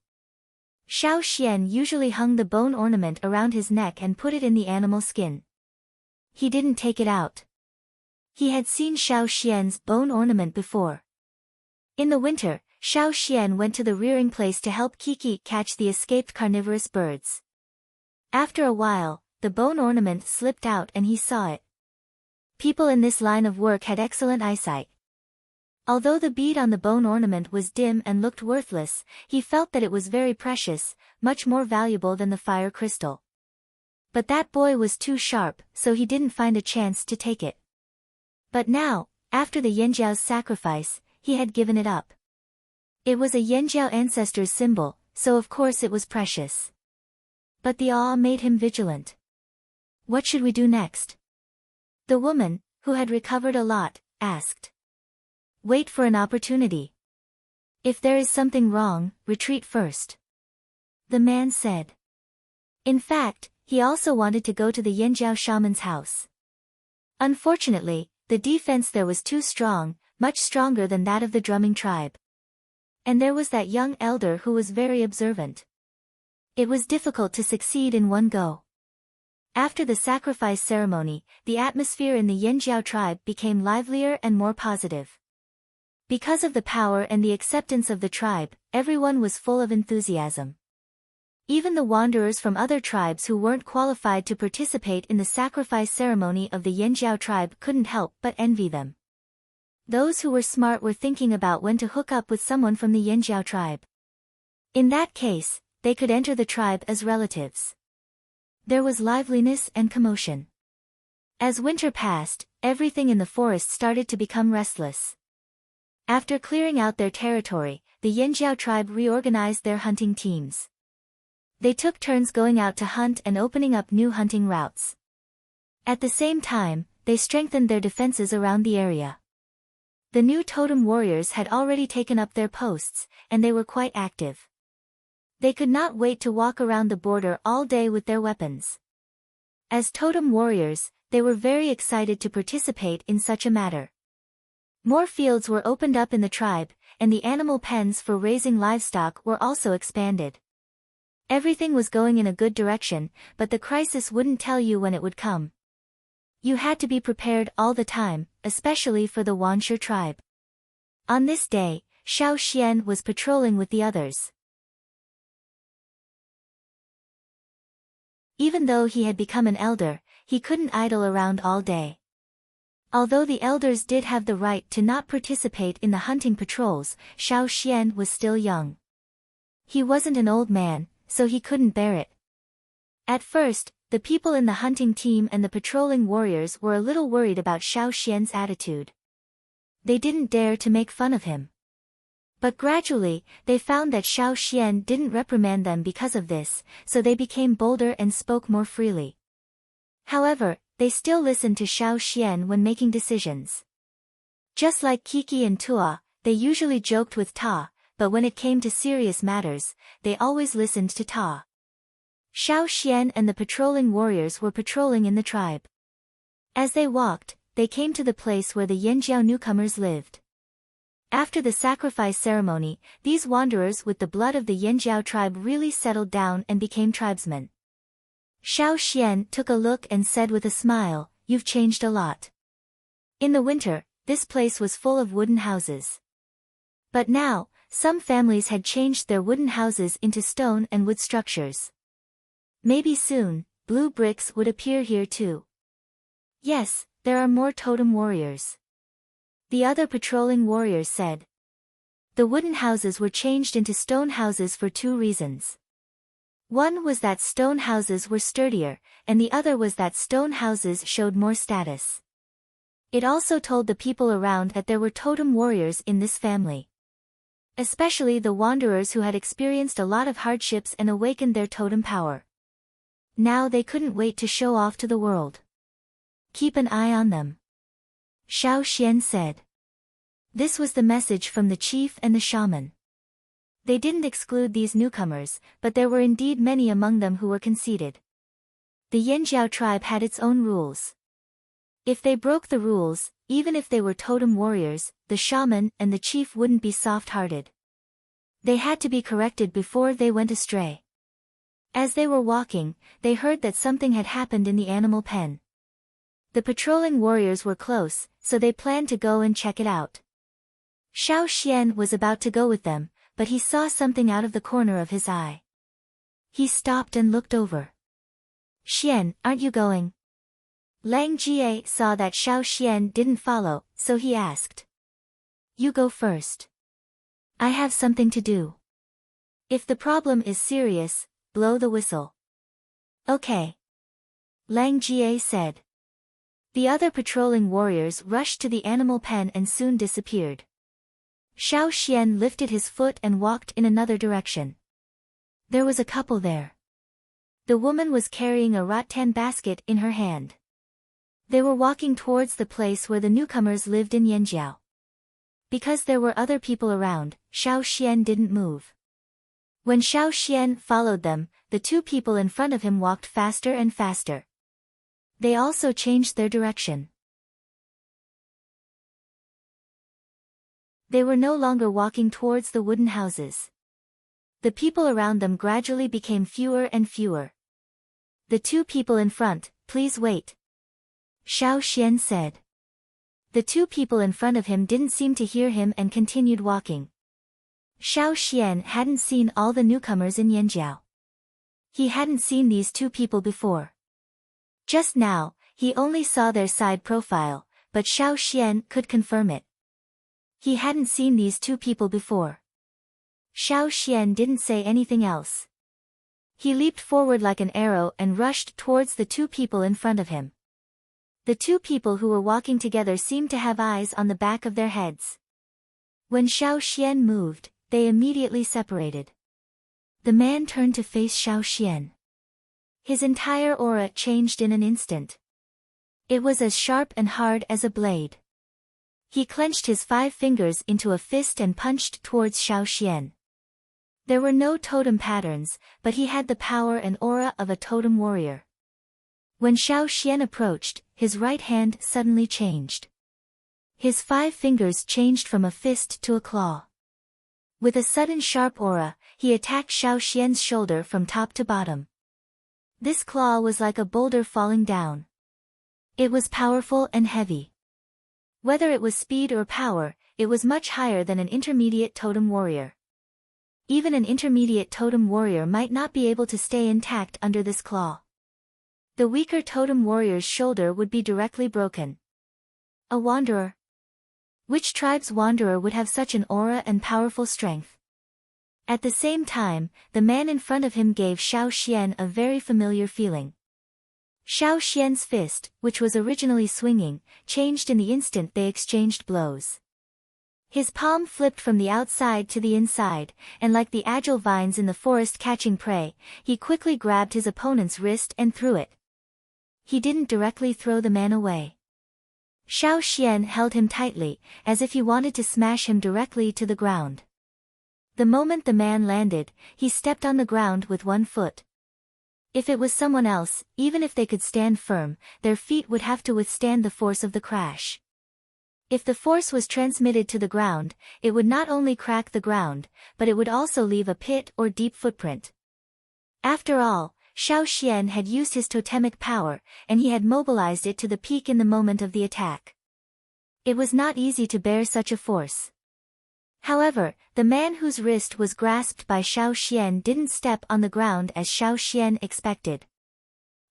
Xiao Xian usually hung the bone ornament around his neck and put it in the animal skin. He didn't take it out. He had seen Xiao Xian's bone ornament before. In the winter, Xiao Xian went to the rearing place to help Kiki catch the escaped carnivorous birds. After a while, the bone ornament slipped out and he saw it. People in this line of work had excellent eyesight. Although the bead on the bone ornament was dim and looked worthless, he felt that it was very precious, much more valuable than the fire crystal. But that boy was too sharp, so he didn't find a chance to take it. But now, after the Yanjiao's sacrifice, he had given it up. It was a Yanjiao ancestor's symbol, so of course it was precious. But the awe made him vigilant. What should we do next? The woman, who had recovered a lot, asked. Wait for an opportunity. If there is something wrong, retreat first. The man said. In fact, he also wanted to go to the Yanjiao shaman's house. Unfortunately, the defense there was too strong, much stronger than that of the drumming tribe. And there was that young elder who was very observant. It was difficult to succeed in one go. After the sacrifice ceremony, the atmosphere in the Yanjiao tribe became livelier and more positive. Because of the power and the acceptance of the tribe, everyone was full of enthusiasm. Even the wanderers from other tribes who weren't qualified to participate in the sacrifice ceremony of the Yanjiao tribe couldn't help but envy them. Those who were smart were thinking about when to hook up with someone from the Yanjiao tribe. In that case, they could enter the tribe as relatives. There was liveliness and commotion. As winter passed, everything in the forest started to become restless. After clearing out their territory, the Yanjiao tribe reorganized their hunting teams. They took turns going out to hunt and opening up new hunting routes. At the same time, they strengthened their defenses around the area. The new totem warriors had already taken up their posts, and they were quite active. They could not wait to walk around the border all day with their weapons. As totem warriors, they were very excited to participate in such a matter. More fields were opened up in the tribe, and the animal pens for raising livestock were also expanded. Everything was going in a good direction, but the crisis wouldn't tell you when it would come. You had to be prepared all the time, especially for the Wanshe tribe. On this day, Xiao Xian was patrolling with the others. Even though he had become an elder, he couldn't idle around all day. Although the elders did have the right to not participate in the hunting patrols, Xiao Xian was still young. He wasn't an old man, so he couldn't bear it. At first, the people in the hunting team and the patrolling warriors were a little worried about Xiao Xian's attitude. They didn't dare to make fun of him. But gradually, they found that Xiao Xian didn't reprimand them because of this, so they became bolder and spoke more freely. However, they still listened to Xiao Xian when making decisions. Just like Kiki and Tua, they usually joked with Ta, but when it came to serious matters, they always listened to Ta. Xiao Xian and the patrolling warriors were patrolling in the tribe. As they walked, they came to the place where the Yanjiao newcomers lived. After the sacrifice ceremony, these wanderers with the blood of the Yanjiao tribe really settled down and became tribesmen. Xiao Xian took a look and said with a smile, "You've changed a lot." In the winter, this place was full of wooden houses. But now, some families had changed their wooden houses into stone and wood structures. Maybe soon, blue bricks would appear here too. Yes, there are more totem warriors. The other patrolling warriors said. The wooden houses were changed into stone houses for two reasons. One was that stone houses were sturdier, and the other was that stone houses showed more status. It also told the people around that there were totem warriors in this family. Especially the wanderers who had experienced a lot of hardships and awakened their totem power. Now they couldn't wait to show off to the world. Keep an eye on them, Xiao Xian said. This was the message from the chief and the shaman. They didn't exclude these newcomers, but there were indeed many among them who were conceited. The Yanjiao tribe had its own rules. If they broke the rules, even if they were totem warriors, the shaman and the chief wouldn't be soft-hearted. They had to be corrected before they went astray. As they were walking, they heard that something had happened in the animal pen. The patrolling warriors were close, so they planned to go and check it out. Xiao Xian was about to go with them, but he saw something out of the corner of his eye. He stopped and looked over. Xian, aren't you going? Lang Jie saw that Xiao Xian didn't follow, so he asked. You go first. I have something to do. If the problem is serious, blow the whistle. Okay. Lang Jie said. The other patrolling warriors rushed to the animal pen and soon disappeared. Xiao Xian lifted his foot and walked in another direction. There was a couple there. The woman was carrying a rattan basket in her hand. They were walking towards the place where the newcomers lived in Yanjiao. Because there were other people around, Xiao Xian didn't move. When Xiao Xian followed them, the two people in front of him walked faster and faster. They also changed their direction. They were no longer walking towards the wooden houses. The people around them gradually became fewer and fewer. The two people in front, please wait, Xiao Xian said. The two people in front of him didn't seem to hear him and continued walking. Xiao Xian hadn't seen all the newcomers in Yanjiao. He hadn't seen these two people before. Just now, he only saw their side profile, but Xiao Xian could confirm it. He hadn't seen these two people before. Xiao Xian didn't say anything else. He leaped forward like an arrow and rushed towards the two people in front of him. The two people who were walking together seemed to have eyes on the back of their heads. When Xiao Xian moved, they immediately separated. The man turned to face Xiao Xian. His entire aura changed in an instant. It was as sharp and hard as a blade. He clenched his 5 fingers into a fist and punched towards Xiao Xian. There were no totem patterns, but he had the power and aura of a totem warrior. When Xiao Xian approached, his right hand suddenly changed. His 5 fingers changed from a fist to a claw. With a sudden sharp aura, he attacked Xiao Xian's shoulder from top to bottom. This claw was like a boulder falling down. It was powerful and heavy. Whether it was speed or power, it was much higher than an intermediate totem warrior. Even an intermediate totem warrior might not be able to stay intact under this claw. The weaker totem warrior's shoulder would be directly broken. A wanderer. Which tribe's wanderer would have such an aura and powerful strength? At the same time, the man in front of him gave Xiao Xian a very familiar feeling. Xiao Xian's fist, which was originally swinging, changed in the instant they exchanged blows. His palm flipped from the outside to the inside, and like the agile vines in the forest catching prey, he quickly grabbed his opponent's wrist and threw it. He didn't directly throw the man away. Xiao Xian held him tightly, as if he wanted to smash him directly to the ground. The moment the man landed, he stepped on the ground with one foot. If it was someone else, even if they could stand firm, their feet would have to withstand the force of the crash. If the force was transmitted to the ground, it would not only crack the ground, but it would also leave a pit or deep footprint. After all, Xiao Xian had used his totemic power, and he had mobilized it to the peak in the moment of the attack. It was not easy to bear such a force. However, the man whose wrist was grasped by Xiao Xian didn't step on the ground as Xiao Xian expected.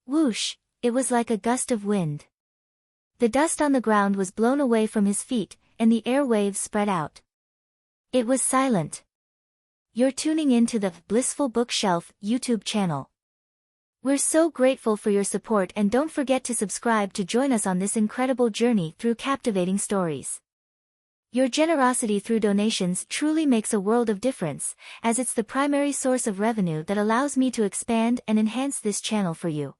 Whoosh, it was like a gust of wind. The dust on the ground was blown away from his feet, and the air waves spread out. It was silent. You're tuning in to the Blissful Bookshelf YouTube channel. We're so grateful for your support, and don't forget to subscribe to join us on this incredible journey through captivating stories. Your generosity through donations truly makes a world of difference, as it's the primary source of revenue that allows me to expand and enhance this channel for you.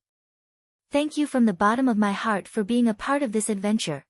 Thank you from the bottom of my heart for being a part of this adventure.